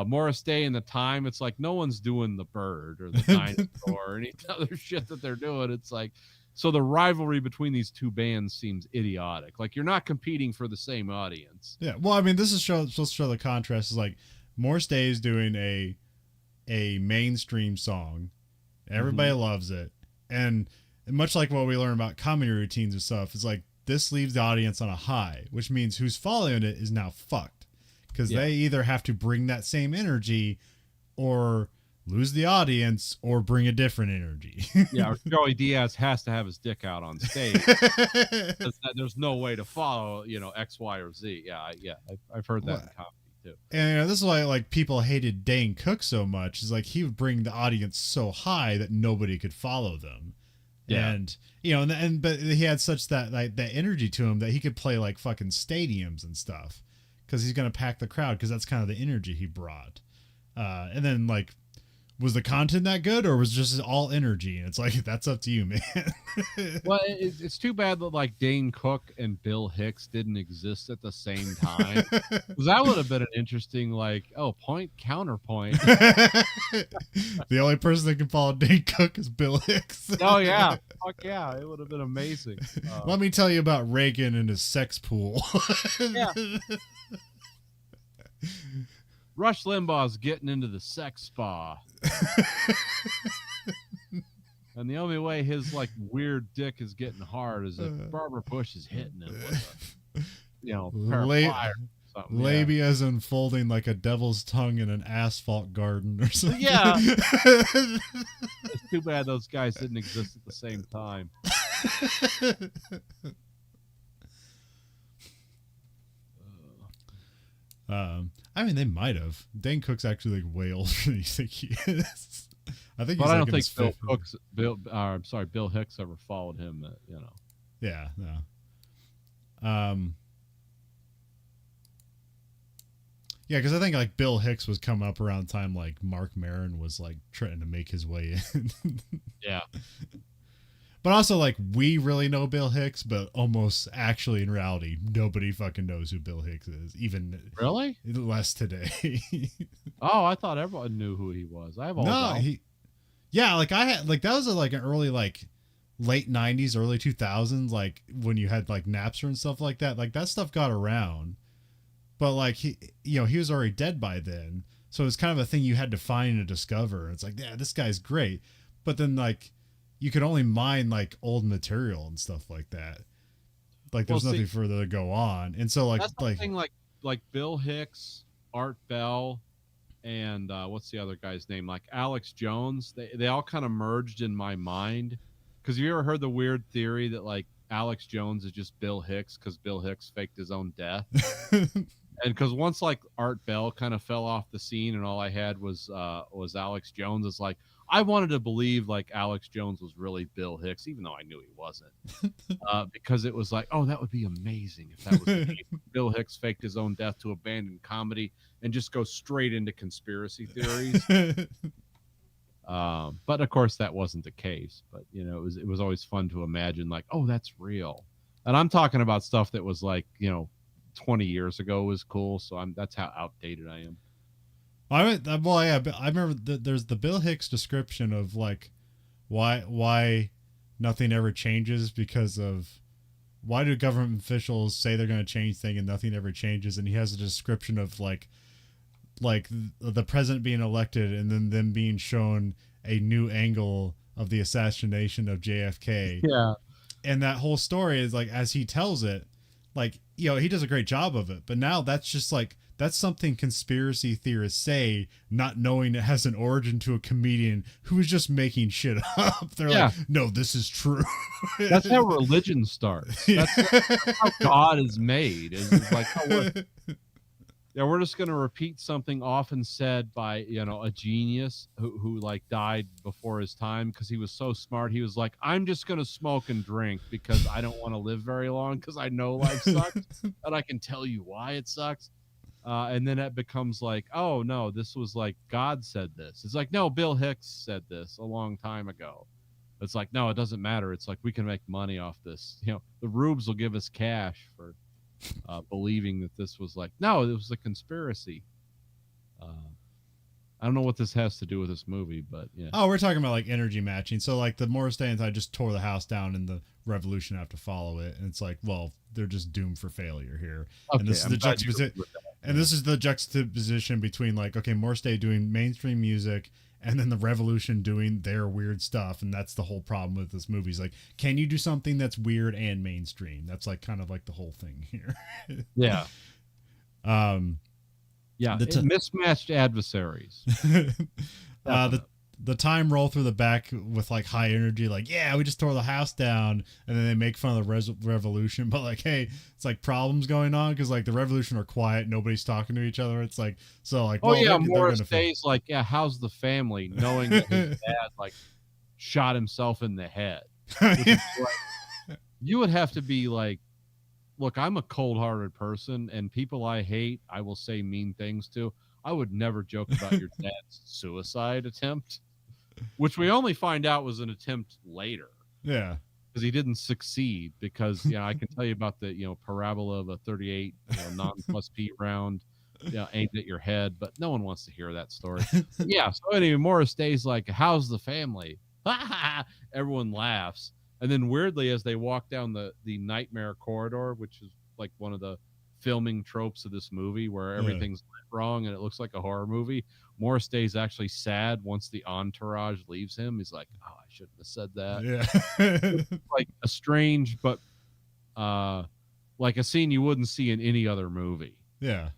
Morris Day and the Time, it's like no one's doing the Bird or the Dinosaur or any other shit that they're doing. It's like, so the rivalry between these two bands seems idiotic. Like, you're not competing for the same audience. Yeah, well, I mean, this is supposed to show the contrast. Is like Morris Day is doing a mainstream song, everybody loves it, and much like what we learn about comedy routines and stuff, it's like this leaves the audience on a high, which means who's following it is now fucked, because they either have to bring that same energy or lose the audience or bring a different energy. Or Joey Diaz has to have his dick out on stage. There's no way to follow X, Y, or Z. I've heard that in comedy. And this is why like people hated Dane Cook so much, is like he would bring the audience so high that nobody could follow them. And but he had such that energy to him that he could play like fucking stadiums and stuff because he's gonna pack the crowd, because that's kind of the energy he brought. And then like, was the content that good, or was it just all energy? And it's like, that's up to you, man. Well, it's too bad that like Dane Cook and Bill Hicks didn't exist at the same time. Because that would have been an interesting, like, point, counterpoint. The only person that can follow Dane Cook is Bill Hicks. Oh, yeah. Fuck yeah. It would have been amazing. Let me tell you about Reagan and his sex pool. Rush Limbaugh's getting into the sex spa. And the only way his like weird dick is getting hard is if Barbara Bush is hitting him with a pair of pliers or something. Labia's unfolding like a devil's tongue in an asphalt garden or something. Yeah. It's too bad those guys didn't exist at the same time. I mean, they might have. Dane Cook's actually like way older than you think he is. I think, but I don't think Bill Hicks ever followed him. Yeah, no. Yeah, because I think like Bill Hicks was coming up around the time like Mark Maron was like trying to make his way in. Yeah. But also, like, we really know Bill Hicks, but almost actually in reality, nobody fucking knows who Bill Hicks is, even really less today. Oh, I thought everyone knew who he was. I have all like I had like that was like an early like late 90s, early 2000s, like when you had like Napster and stuff like that. Like that stuff got around, but like he was already dead by then, so it's kind of a thing you had to find and discover. It's like, yeah, this guy's great, but then like you could only mine like old material and stuff like that. Like Well, there's see, nothing further to go on. And so that's the thing. Like Bill Hicks, Art Bell, and what's the other guy's name? Like Alex Jones. They all kind of merged in my mind. Because you ever heard the weird theory that like Alex Jones is just Bill Hicks because Bill Hicks faked his own death? And because once like Art Bell kind of fell off the scene and all I had was Alex Jones, it's like I wanted to believe like Alex Jones was really Bill Hicks, even though I knew he wasn't. Because it was like, oh, that would be amazing if that was the case. Bill Hicks faked his own death to abandon comedy and just go straight into conspiracy theories. But of course that wasn't the case. But you know, it was always fun to imagine like, oh, that's real. And I'm talking about stuff that was like, you know, 20 years ago was cool. So that's how outdated I am. Well, yeah, I remember there's the Bill Hicks description of like why nothing ever changes, because of why do government officials say they're going to change things and nothing ever changes. And he has a description of like the president being elected and then them being shown a new angle of the assassination of JFK. Yeah. And that whole story is like, as he tells it, like, you know, he does a great job of it, but now that's just like, that's something conspiracy theorists say, not knowing it has an origin to a comedian who is just making shit up. They're like, no, this is true. That's how religion starts. That's how God is made. It's like, oh, we're just going to repeat something often said by, you know, a genius who like died before his time because he was so smart. He was like, I'm just going to smoke and drink because I don't want to live very long because I know life sucks and I can tell you why it sucks. And then it becomes like, oh, no, this was like God said this. It's like, no, Bill Hicks said this a long time ago. It's like, no, it doesn't matter. It's like we can make money off this. You know, the Rubes will give us cash for believing that this was like, no, it was a conspiracy. I don't know what this has to do with this movie, but yeah. Oh, we're talking about like energy matching. So like the Morris Day I just tore the house down and the revolution have to follow it. And it's like, well, they're just doomed for failure here. Okay, and this is the juxtaposition. And this is the juxtaposition between like, okay, Morris Day doing mainstream music and then the revolution doing their weird stuff. And that's the whole problem with this movie. Is like, can you do something that's weird and mainstream? That's like kind of like the whole thing here. Yeah. Yeah, mismatched adversaries. The time roll through the back with like high energy, like, yeah, we just tore the house down, and then they make fun of the revolution, but like, hey, it's like problems going on because like the revolution are quiet, nobody's talking to each other. It's like, so like, oh well, yeah, Morris Day's like, yeah, how's the family, knowing that his dad like shot himself in the head. Like, you would have to be like, look, I'm a cold-hearted person, and people I hate, I will say mean things to. I would never joke about your dad's suicide attempt, which we only find out was an attempt later. Yeah. Because he didn't succeed. Because, you know, I can tell you about the, you know, parabola of a 38 non-plus P round, aimed at your head, but no one wants to hear that story. Yeah. So anyway, Morris Day's like, how's the family? Everyone laughs. And then weirdly, as they walk down the nightmare corridor, which is like one of the filming tropes of this movie where everything's wrong and it looks like a horror movie, Morris Day's actually sad once the entourage leaves him. He's like, oh, I shouldn't have said that. Yeah. Like a strange, but like a scene you wouldn't see in any other movie. Yeah.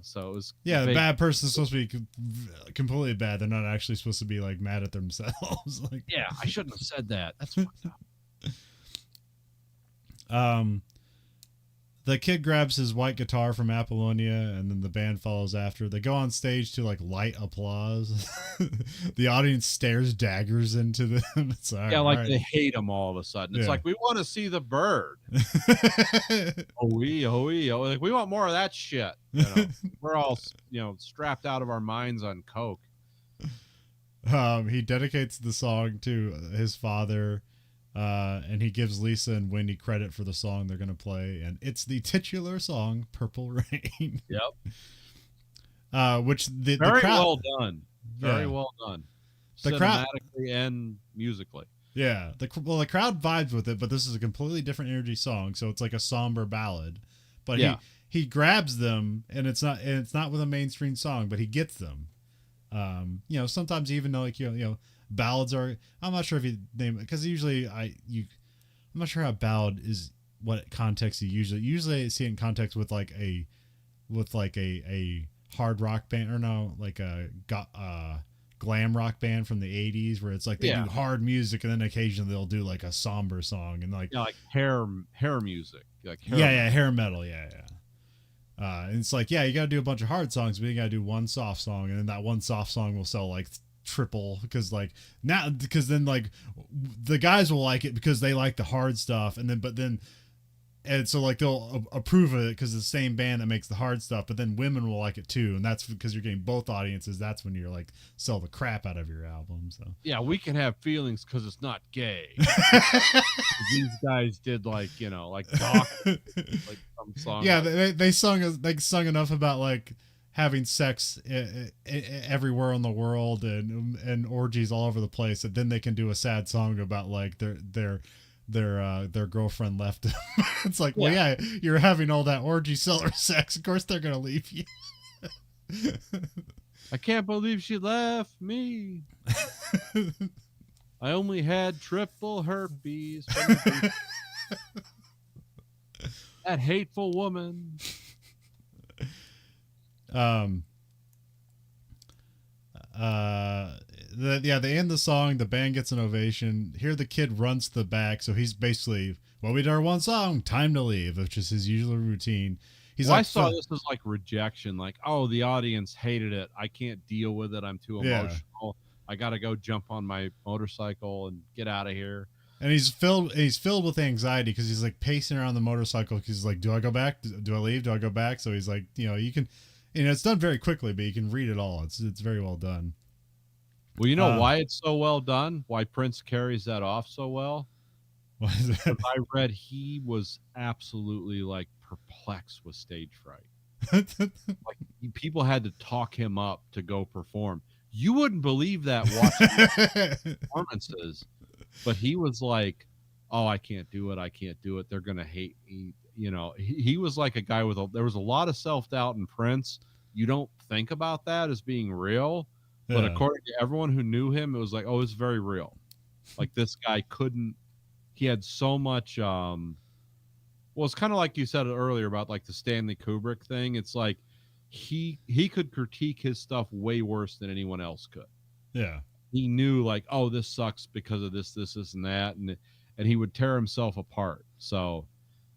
So it was. Yeah, the bad person's supposed to be completely bad. They're not actually supposed to be like mad at themselves. Like, yeah, I shouldn't have said that. That's fucked up. The kid grabs his white guitar from Apollonia, and then the band follows after. They go on stage to like light applause. The audience stares daggers into them. It's like, yeah, like they hate him all of a sudden. It's like, we want to see the bird. Like, we want more of that shit. You know? We're all, strapped out of our minds on coke. He dedicates the song to his father. And he gives Lisa and Wendy credit for the song they're going to play. And it's the titular song, Purple Rain. Yep. Which the crowd, well done. Very well done. The crowd, cinematically and musically. Yeah. The crowd vibes with it, but this is a completely different energy song. So it's like a somber ballad. But he grabs them, and it's not with a mainstream song, but he gets them. Sometimes even though ballads are, I'm not sure if you name it, because usually I'm not sure how ballad is what context you usually see it in context with like a hard rock band, or no, like a glam rock band from the 80s, where it's like they do hard music and then occasionally they'll do like a somber song, and like like hair music, like hair metal, and it's like, you got to do a bunch of hard songs, but you got to do one soft song, and then that one soft song will sell like triple, because then like the guys will like it because they like the hard stuff, and so like they'll approve of it because it's the same band that makes the hard stuff, but then women will like it too, and that's because you're getting both audiences. That's when you're like sell the crap out of your album. So we can have feelings because it's not gay. These guys did like Doc, like some song. Yeah, they sung enough about like having sex everywhere in the world and orgies all over the place, that then they can do a sad song about like their girlfriend left them. It's like, well, you're having all that orgy seller sex, of course they're gonna leave you. I can't believe she left me. I only had triple herpes. That hateful woman. They end the song, the band gets an ovation. Here the kid runs to the back, so he's basically, well, we did our one song, time to leave, which is his usual routine. I saw this as like rejection, like, oh, the audience hated it, I can't deal with it, I'm too emotional, I gotta go jump on my motorcycle and get out of here. And he's filled with anxiety because he's like pacing around the motorcycle, because he's like, do I go back, do I leave, do I go back? So he's like, you can, it's done very quickly, but you can read it all. It's very well done. Well, you know why it's so well done? Why Prince carries that off so well? Why is that? I read he was absolutely like perplexed with stage fright. Like people had to talk him up to go perform. You wouldn't believe that watching performances, but he was like, "Oh, I can't do it. They're gonna hate me." He was like a guy there was a lot of self-doubt in Prince. You don't think about that as being real. But according to everyone who knew him, it was like, oh, it's very real. Like this guy he had so much, well, it's kind of like you said earlier about like the Stanley Kubrick thing. It's like he could critique his stuff way worse than anyone else could. Yeah. He knew like, oh, this sucks because of this, and that. And he would tear himself apart. So,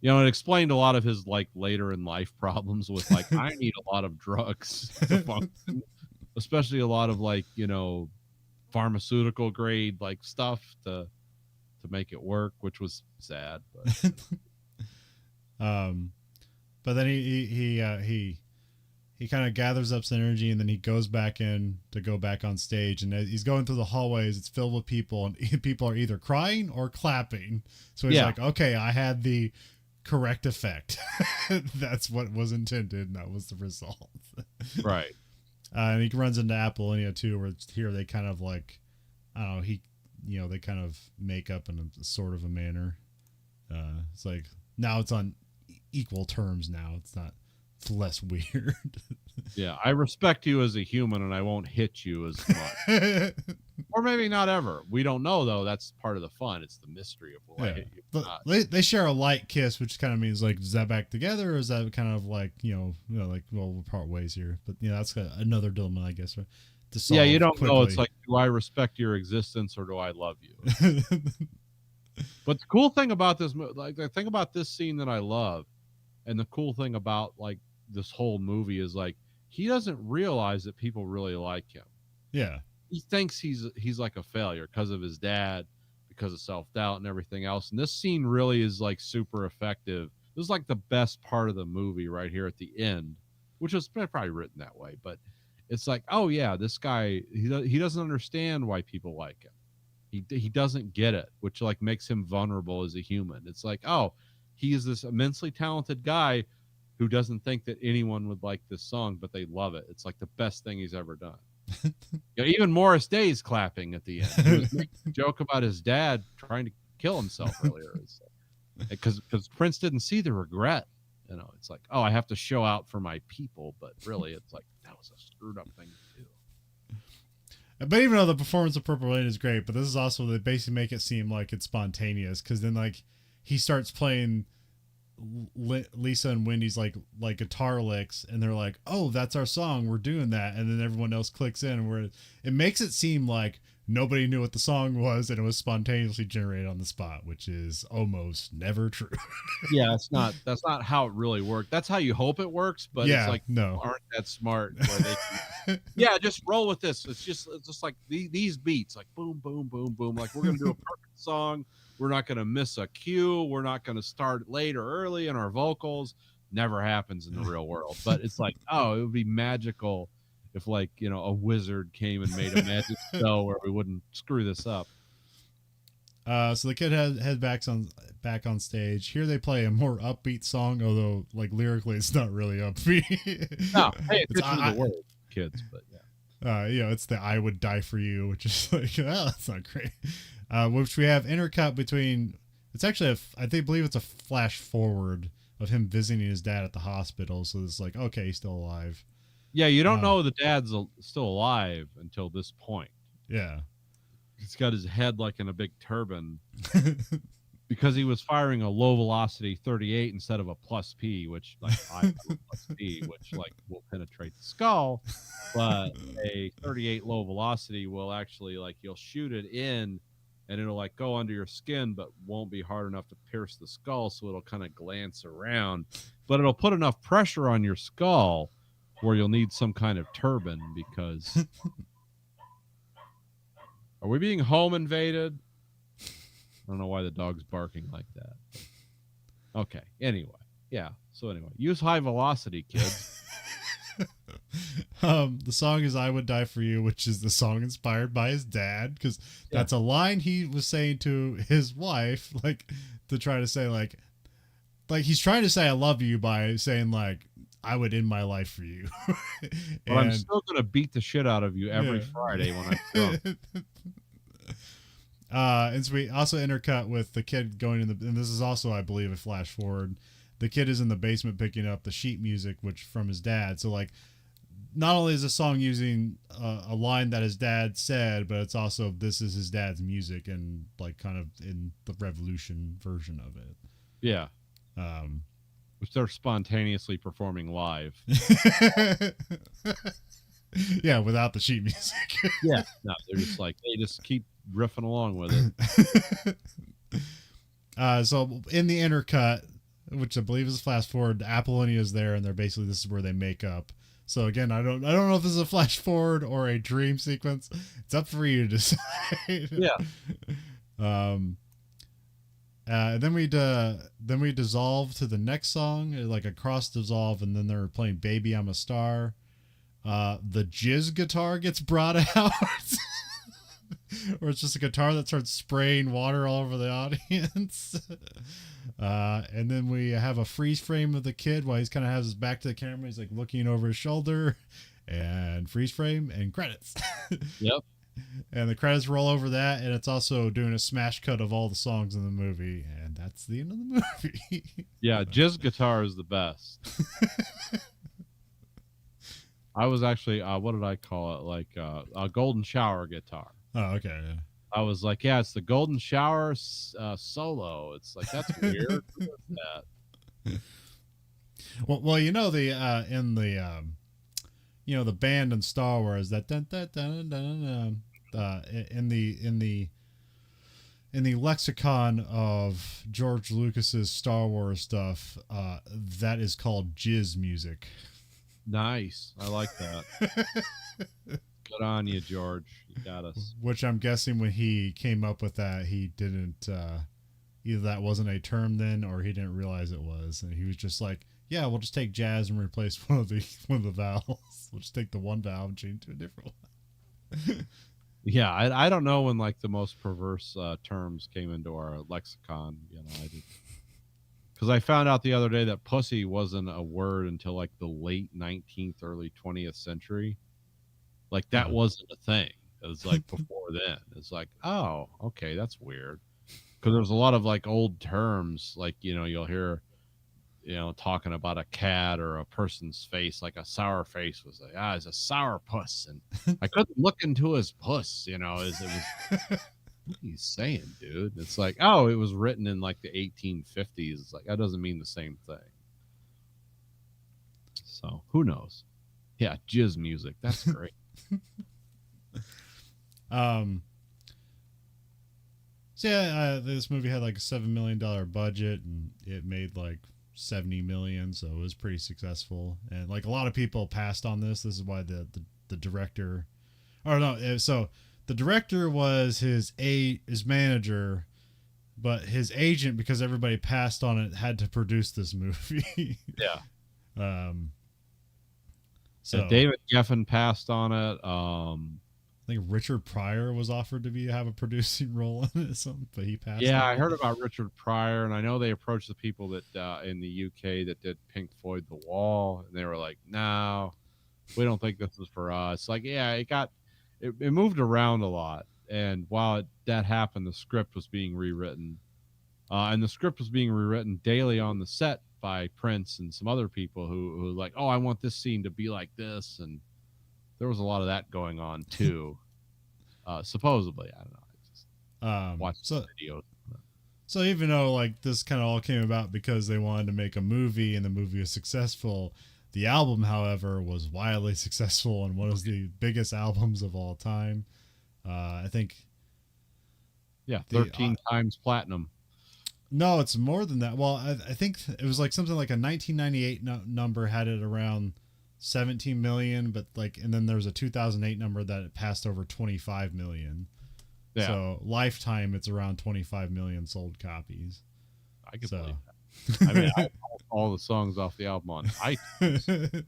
it explained a lot of his like later in life problems with like, I need a lot of drugs to function. Especially a lot of like, pharmaceutical grade like stuff to make it work, which was sad. But then he kind of gathers up some energy, and then he goes back in to go back on stage, and he's going through the hallways. It's filled with people, and people are either crying or clapping. So he's like, okay, I had the correct effect. That's what was intended, and that was the result. Right. And he runs into Apollonia too, where here they kind of like, I don't know, they kind of make up in a sort of a manner. It's like, now it's on equal terms now. It's less weird. Yeah, I respect you as a human, and I won't hit you as much. Or maybe not ever. We don't know, though. That's part of the fun. It's the mystery of will I hit you. But they share a light kiss, which kind of means like, is that back together, or is that kind of like, like, well, we'll part ways here. But that's another dilemma, I guess. Right? You don't know. It's like, do I respect your existence or do I love you? But the cool thing about this, like the thing about this scene that I love, and the cool thing about like this whole movie is like, he doesn't realize that people really like him. Yeah. He thinks he's like a failure because of his dad, because of self-doubt and everything else. And this scene really is like super effective. This is like the best part of the movie right here at the end, which was probably written that way, but it's like, oh yeah, this guy, he doesn't understand why people like him. He doesn't get it, which like makes him vulnerable as a human. It's like, oh, he is this immensely talented guy who doesn't think that anyone would like this song, but they love it. It's like the best thing he's ever done. Even Morris Day's clapping at the end. He was making a joke about his dad trying to kill himself earlier, because Prince didn't see the regret. It's like, oh, I have to show out for my people, but really, it's like that was a screwed up thing to do. But even though the performance of Purple Rain is great, but this is also, they basically make it seem like it's spontaneous, because then like he starts playing Lisa and Wendy's like guitar licks, and they're like, "Oh, that's our song. We're doing that," and then everyone else clicks in, and it makes it seem like nobody knew what the song was, and it was spontaneously generated on the spot, which is almost never true. Yeah, that's not how it really worked. That's how you hope it works, but it's Yeah, like no. aren't that smart where they can, yeah, just roll with this. It's just like these beats, like boom, boom, boom, boom. Like we're gonna do a perfect song. We're not gonna miss a cue. We're not gonna start late or early in our vocals. Never happens in the real world. But it's like, oh, it would be magical if like, you know, a wizard came and made a magic spell where we wouldn't screw this up. So the kid head back on stage. Here they play a more upbeat song, although like lyrically it's not really upbeat. No, pay attention to the words, kids, but yeah. You know, it's the "I would die for you," which is like, oh, that's not great. Which we have intercut between. It's actually I believe it's a flash forward of him visiting his dad at the hospital. So it's like, okay, he's still alive. Yeah, you don't know the dad's still alive until this point. Yeah. He's got his head like in a big turban because he was firing a low velocity 38 instead of a plus P, which like plus P, which like will penetrate the skull, but a 38 low velocity will actually like you'll shoot it in and it'll like go under your skin, but won't be hard enough to pierce the skull, so it'll kind of glance around, but it'll put enough pressure on your skull where you'll need some kind of turban because. Are we being home invaded? I don't know why the dog's barking like that. Okay. Anyway. Yeah. So anyway, use high velocity, kids. The song is "I Would Die for You," which is the song inspired by his dad, because that's a line he was saying to his wife, like to try to say like he's trying to say "I love you" by saying like I would end my life for you. But I'm still gonna beat the shit out of you every Friday when I'm drunk. And so we also intercut with the kid going in and this is also, I believe, a flash forward. The kid is in the basement picking up the sheet music, which from his dad. So like, not only is the song using a line that his dad said, but it's also this is his dad's music and like kind of in the Revolution version of it. Yeah. Which they're spontaneously performing live. Yeah, without the sheet music. Yeah. No, they're just like, they just keep riffing along with it. So in the intercut, which I believe is flash forward, Apollonia is there, and they're basically, this is where they make up. So again, I don't know if this is a flash forward or a dream sequence. It's up for you to decide. Yeah. Then we dissolve to the next song, like a cross dissolve, and then they're playing "Baby I'm a Star." The jizz guitar gets brought out, or it's just a guitar that starts spraying water all over the audience. And then we have a freeze frame of the kid while he's kind of has his back to the camera. He's like looking over his shoulder, and freeze frame and credits. Yep. And the credits roll over that, and it's also doing a smash cut of all the songs in the movie, and that's the end of the movie. Yeah, jizz guitar is the best. I was actually, what did I call it? Like a golden shower guitar. Oh, okay. Yeah. I was like, yeah, it's the golden shower solo. It's like, that's weird. That? Well, you know in the you know the band in Star Wars that dun, dun, dun, dun, dun, in the lexicon of George Lucas's Star Wars stuff, that is called jizz music. Nice. I like that. Good on you, George. You got us. Which I'm guessing when he came up with that, he didn't either that wasn't a term then, or he didn't realize it was, and he was just like, yeah, we'll just take jazz and replace one of the vowels. We'll just take the one vowel and change to a different one. Yeah, I don't know when like the most perverse terms came into our lexicon. You know, because I found out the other day that pussy wasn't a word until like the late 19th, early 20th century. Like that wasn't a thing. It was like before then. It's like, oh, okay, that's weird. Because there's a lot of like old terms, like, you know, you'll hear, you know, talking about a cat or a person's face, like a sour face was like, it's a sour puss. And I couldn't look into his puss, you know, it was what are you saying, dude? It's like, oh, it was written in like the 1850s. It's like, that doesn't mean the same thing. So who knows? Yeah, jizz music. That's great. So yeah, this movie had like a $7 million budget, and it made like 70 million, so it was pretty successful. And like a lot of people passed on this. This is why the director, or no, so the director was his manager, but his agent, because everybody passed on it, had to produce this movie. Yeah. So yeah, David Geffen passed on it. I think Richard Pryor was offered to have a producing role in it or something, but he passed. Yeah, on I it. heard about Richard Pryor, and I know they approached the people that in the UK that did Pink Floyd The Wall, and they were like, no, we don't think this is for us. Like, yeah, it moved around a lot. And while that happened, the script was being rewritten. And the script was being rewritten daily on the set by Prince and some other people who like, oh, I want this scene to be like this. And there was a lot of that going on too. Supposedly, I don't know. I just watched the video. So even though like this kind of all came about because they wanted to make a movie and the movie was successful, the album, however, was wildly successful and one of the biggest albums of all time. I think. Yeah, 13 times platinum. No, it's more than that. Well, I think it was like something like a 1998 number had it around 17 million, but like, and then there was a 2008 number that it passed over 25 million. Yeah. So lifetime, it's around 25 million sold copies. I can believe that. I mean, I all the songs off the album on iTunes.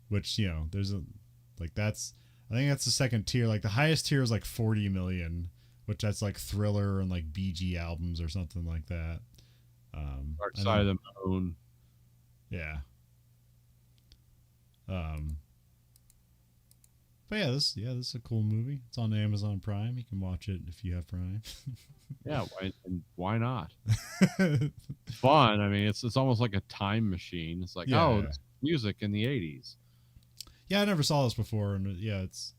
Which, you know, there's a like I think that's the second tier. Like the highest tier is like 40 million, which that's like Thriller and like BG albums or something like that. Dark Side of the Moon. Yeah. But this is a cool movie. It's on Amazon Prime. You can watch it if you have Prime. Yeah, why not? It's fun. I mean, it's almost like a time machine. It's like, it's music in the 80s. Yeah, I never saw this before, and it's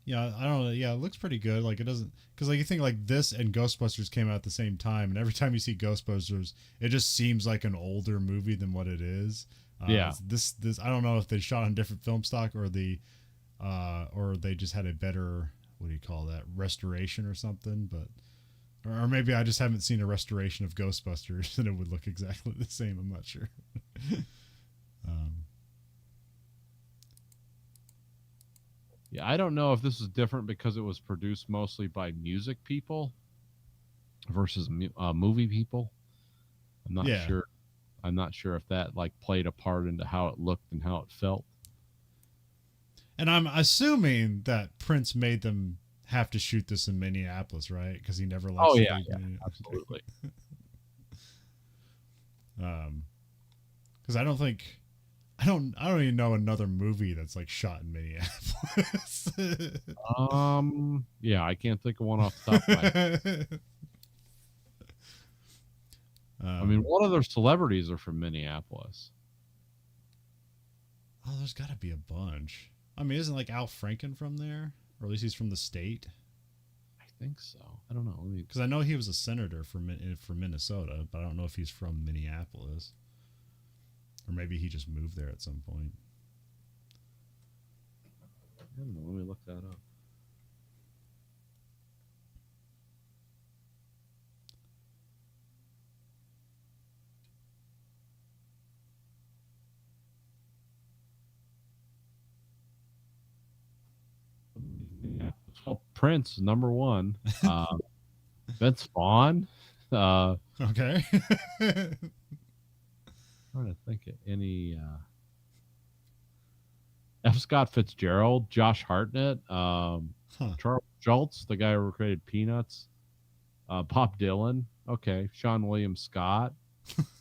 I don't know. Yeah, it looks pretty good. Like it doesn't, because like you think like this and Ghostbusters came out at the same time, and every time you see Ghostbusters, it just seems like an older movie than what it is. This I don't know if they shot on different film stock or or they just had a better, what do you call that, restoration or something, but or maybe I just haven't seen a restoration of Ghostbusters and it would look exactly the same. I'm not sure. Yeah, I don't know if this is different because it was produced mostly by music people versus movie people. I'm not sure. I'm not sure if that like played a part into how it looked and how it felt. And I'm assuming that Prince made them have to shoot this in Minneapolis, right? Because he never likes. Oh yeah, absolutely. Because I don't even know another movie that's like shot in Minneapolis. Yeah, I can't think of one off the top of my head. I mean, what other celebrities are from Minneapolis? Oh, there's got to be a bunch. I mean, isn't like Al Franken from there? Or at least he's from the state? I think so. I don't know. Because I know he was a senator for Minnesota, but I don't know if he's from Minneapolis. Or maybe he just moved there at some point. I don't know. Let me look that up. Well, Prince, number one. Vince Vaughn. Okay. Trying to think of any F. Scott Fitzgerald, Josh Hartnett, Charles Schultz, the guy who created Peanuts, Bob Dylan. Okay, Sean William Scott.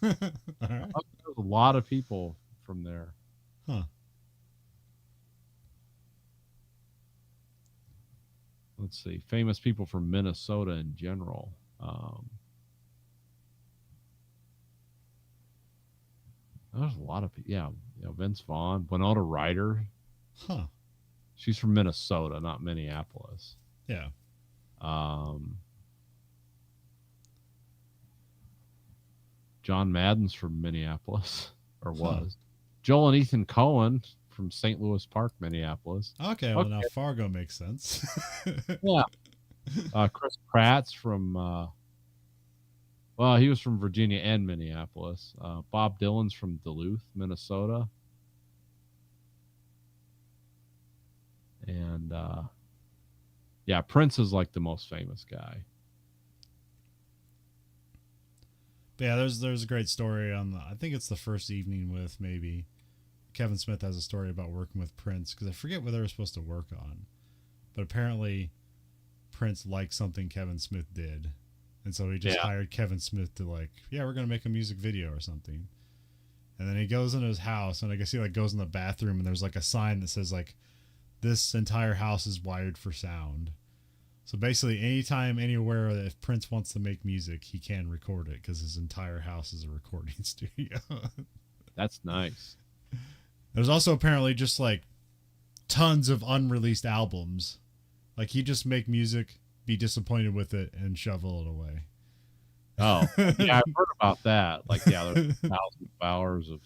All right. There's a lot of people from there. Huh. Let's see, famous people from Minnesota in general. There's a lot of people. Yeah, Vince Vaughn, Winona Ryder. Huh. She's from Minnesota, not Minneapolis. Yeah. John Madden's from Minneapolis, or Huh. was. Joel and Ethan Cohen from St. Louis Park, Minneapolis. Okay. Well, Okay, now Fargo makes sense. yeah. Chris Pratt's from, well, he was from Virginia and Minneapolis. Bob Dylan's from Duluth, Minnesota. And yeah, Prince is like the most famous guy. But yeah, there's a great story on the. I think it's the first evening with maybe Kevin Smith has a story about working with Prince because I forget what they were supposed to work on, but apparently Prince liked something Kevin Smith did, and so he just hired Kevin Smith to like, yeah, we're gonna make a music video or something. And then he goes into his house, and I guess he like goes in the bathroom, and there's like a sign that says like, this entire house is wired for sound. So basically, anytime, anywhere that if Prince wants to make music, he can record it because his entire house is a recording studio. That's nice. There's also apparently just like tons of unreleased albums. Like he just make music, be disappointed with it, and shovel it away. Oh, yeah, I've heard about that. Like, yeah, there's thousands of hours of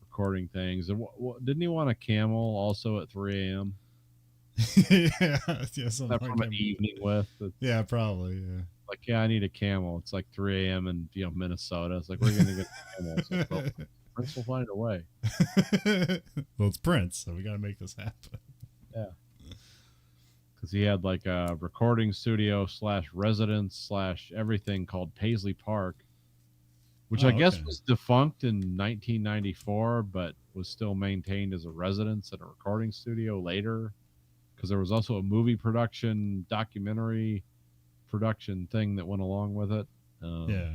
recording things. And didn't he want a camel also at 3 a.m.? Yeah, something That like from an evening with. Yeah, probably. Yeah. Like, yeah, I need a camel. It's like 3 a.m. in Minnesota. It's like, we're gonna get a camel. It's like, well, Prince will find a way. Well, it's Prince, so we got to make this happen. Yeah. Because he had like a recording studio / residence / everything called Paisley Park, which I guess was defunct in 1994, but was still maintained as a residence and a recording studio later. Because there was also a movie production, documentary production thing that went along with it. Yeah.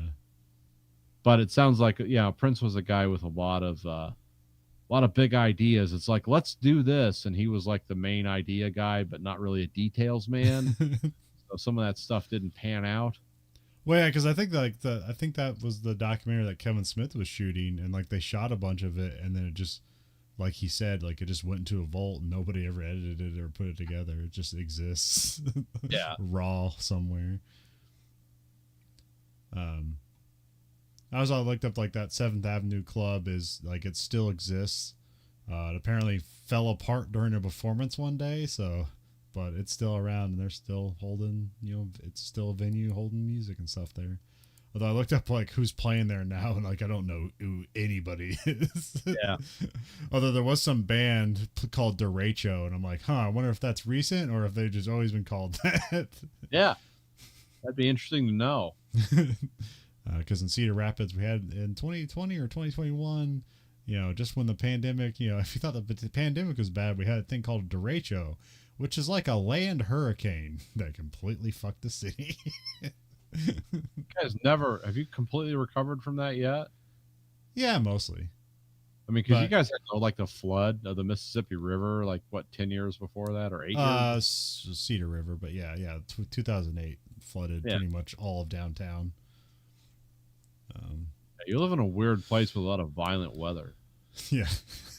But it sounds like, yeah, Prince was a guy with a lot of big ideas. It's like, let's do this, and he was like the main idea guy, but not really a details man. So some of that stuff didn't pan out. Well, yeah, because I think I think that was the documentary that Kevin Smith was shooting, and like they shot a bunch of it, and then it just, like he said, like it just went into a vault, and nobody ever edited it or put it together. It just exists, raw somewhere. I was all looked up like that 7th Avenue Club is like it still exists. It apparently fell apart during a performance one day, so but it's still around and they're still holding, it's still a venue holding music and stuff there. Although I looked up like who's playing there now, and like I don't know who anybody is. Yeah. Although there was some band called Derecho, and I'm like, I wonder if that's recent or if they've just always been called that. Yeah, that'd be interesting to know. Because in Cedar Rapids we had in 2020 or 2021, just when the pandemic, if you thought the pandemic was bad, we had a thing called derecho, which is like a land hurricane that completely fucked the city. You guys have you completely recovered from that yet? Yeah, mostly. I mean, because you guys had like the flood of the Mississippi River, like what, 10 years before that or 8 years? Cedar River, but yeah, 2008 flooded pretty much all of downtown. You live in a weird place with a lot of violent weather. Yeah.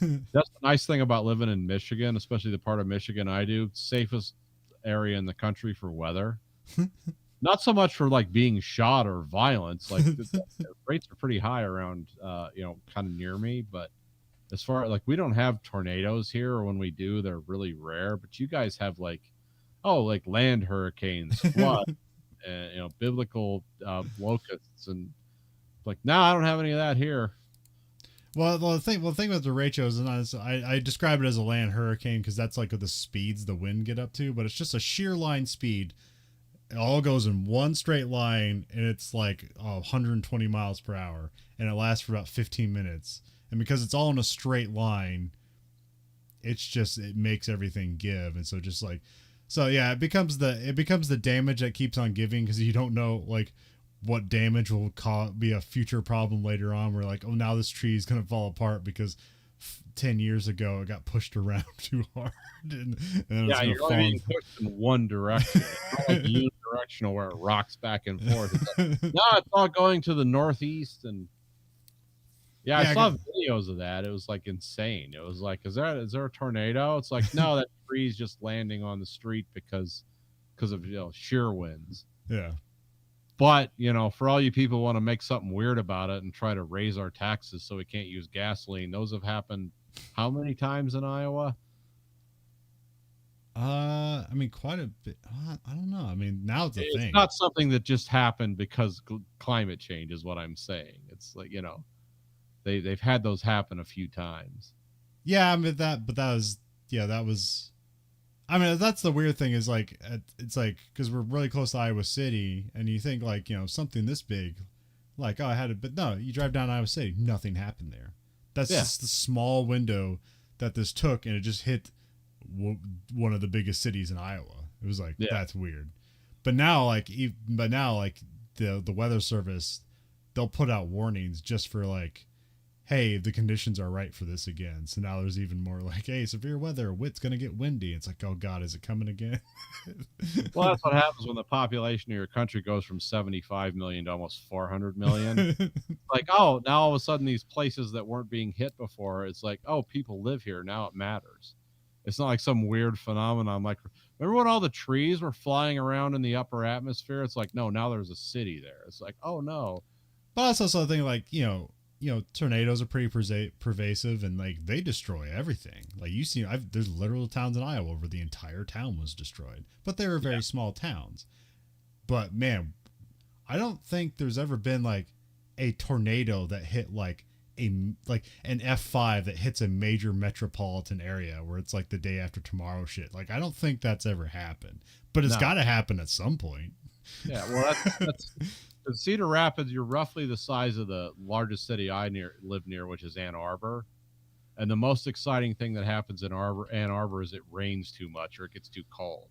That's the nice thing about living in Michigan, especially the part of Michigan I do. Safest area in the country for weather. Not so much for like being shot or violence. Like the rates are pretty high around, kind of near me. But as far as like, we don't have tornadoes here, or when we do, they're really rare. But you guys have like land hurricanes, flood, and biblical locusts, and like, no, I don't have any of that here. Well, the thing with derecho is I describe it as a land hurricane because that's like the speeds the wind get up to, but it's just a sheer line speed. It all goes in one straight line, and it's like 120 miles per hour, and it lasts for about 15 minutes. And because it's all in a straight line, it makes everything give. And so it becomes the damage that keeps on giving because you don't know like what damage will be a future problem later on. We're like, now this tree is going to fall apart because 10 years ago it got pushed around too hard. And you're only being pushed in one direction. It's not like unidirectional where it rocks back and forth. It's like, no, it's all going to the northeast. And I saw videos of that. It was like insane. It was like, is there a tornado? It's like, no, that tree's just landing on the street because because of sheer winds. Yeah. But for all you people who want to make something weird about it and try to raise our taxes so we can't use gasoline, those have happened how many times in Iowa? I mean, quite a bit. I don't know. I mean, now it's a thing. It's not something that just happened because climate change is what I'm saying. It's like, they've had those happen a few times. Yeah, I mean that was. I mean, that's the weird thing is like it's like because we're really close to Iowa City, and you think like something this big, like I had it, but no, you drive down Iowa City, nothing happened there. That's just the small window that this took, and it just hit one of the biggest cities in Iowa. It was like that's weird. But now like the weather service, they'll put out warnings just for like, hey, the conditions are right for this again. So now there's even more like, hey, severe weather, it's going to get windy. It's like, oh God, is it coming again? Well, that's what happens when the population of your country goes from 75 million to almost 400 million. Like, oh, now all of a sudden these places that weren't being hit before, it's like, oh, people live here. Now it matters. It's not like some weird phenomenon. Like, remember when all the trees were flying around in the upper atmosphere? It's like, no, now there's a city there. It's like, oh no. But that's also the thing, like, tornadoes are pretty pervasive, and like they destroy everything. Like there's literal towns in Iowa where the entire town was destroyed, but they were very small towns. But man, I don't think there's ever been like a tornado that hit like an F5 that hits a major metropolitan area where it's like the day after tomorrow shit. Like I don't think that's ever happened, but it's got to happen at some point. Yeah, well, that's Cedar Rapids. You're roughly the size of the largest city I live near, which is Ann Arbor. And the most exciting thing that happens in Ann Arbor is it rains too much or it gets too cold.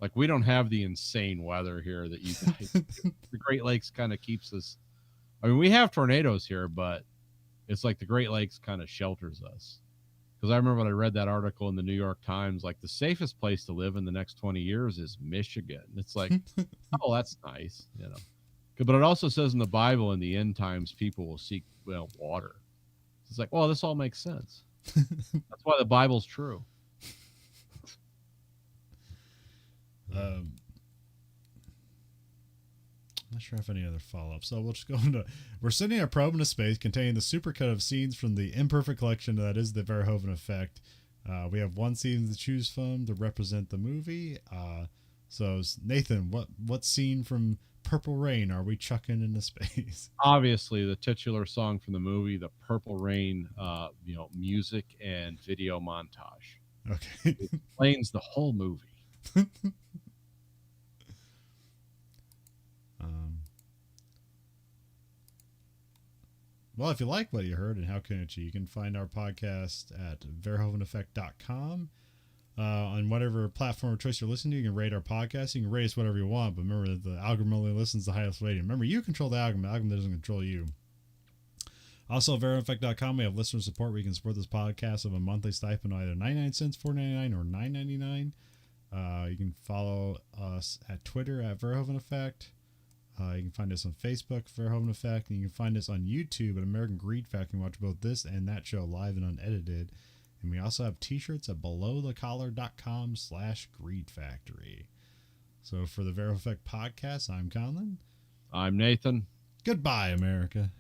Like we don't have the insane weather here that you guys do. The Great Lakes kind of keeps us. I mean, we have tornadoes here, but it's like the Great Lakes kind of shelters us. Because I remember when I read that article in the New York Times, like the safest place to live in the next 20 years is Michigan. It's like, oh, that's nice, But it also says in the Bible, in the end times, people will seek water. It's like, well, this all makes sense. That's why the Bible's true. I'm not sure if any other follow-up. So we'll just go into... We're sending a probe into space containing the supercut of scenes from the imperfect collection that is the Verhoeven Effect. We have one scene to choose from to represent the movie. So Nathan, what scene from Purple Rain are we chucking into space? Obviously, the titular song from the movie, the Purple Rain, music and video montage. Okay. It explains the whole movie. Well, if you like what you heard, and how can you can find our podcast at verhoeveneffect.com. On whatever platform or choice you're listening to, you can rate our podcast. You can rate us whatever you want, but remember that the algorithm only listens to the highest rating. Remember, you control the algorithm. The algorithm doesn't control you. Also, at verhoeveneffect.com, we have listener support where you can support this podcast of a monthly stipend of either 99 cents, $4.99, or $9.99. You can follow us at Twitter at Verhoeven Effect. You can find us on Facebook, Verhoeven Effect, and you can find us on YouTube at American Greed Factory. You can watch both this and that show live and unedited. And we also have t-shirts at belowthecollar.com/Greed Factory. So for the Verhoeven Effect podcast, I'm Conlon. I'm Nathan. Goodbye, America.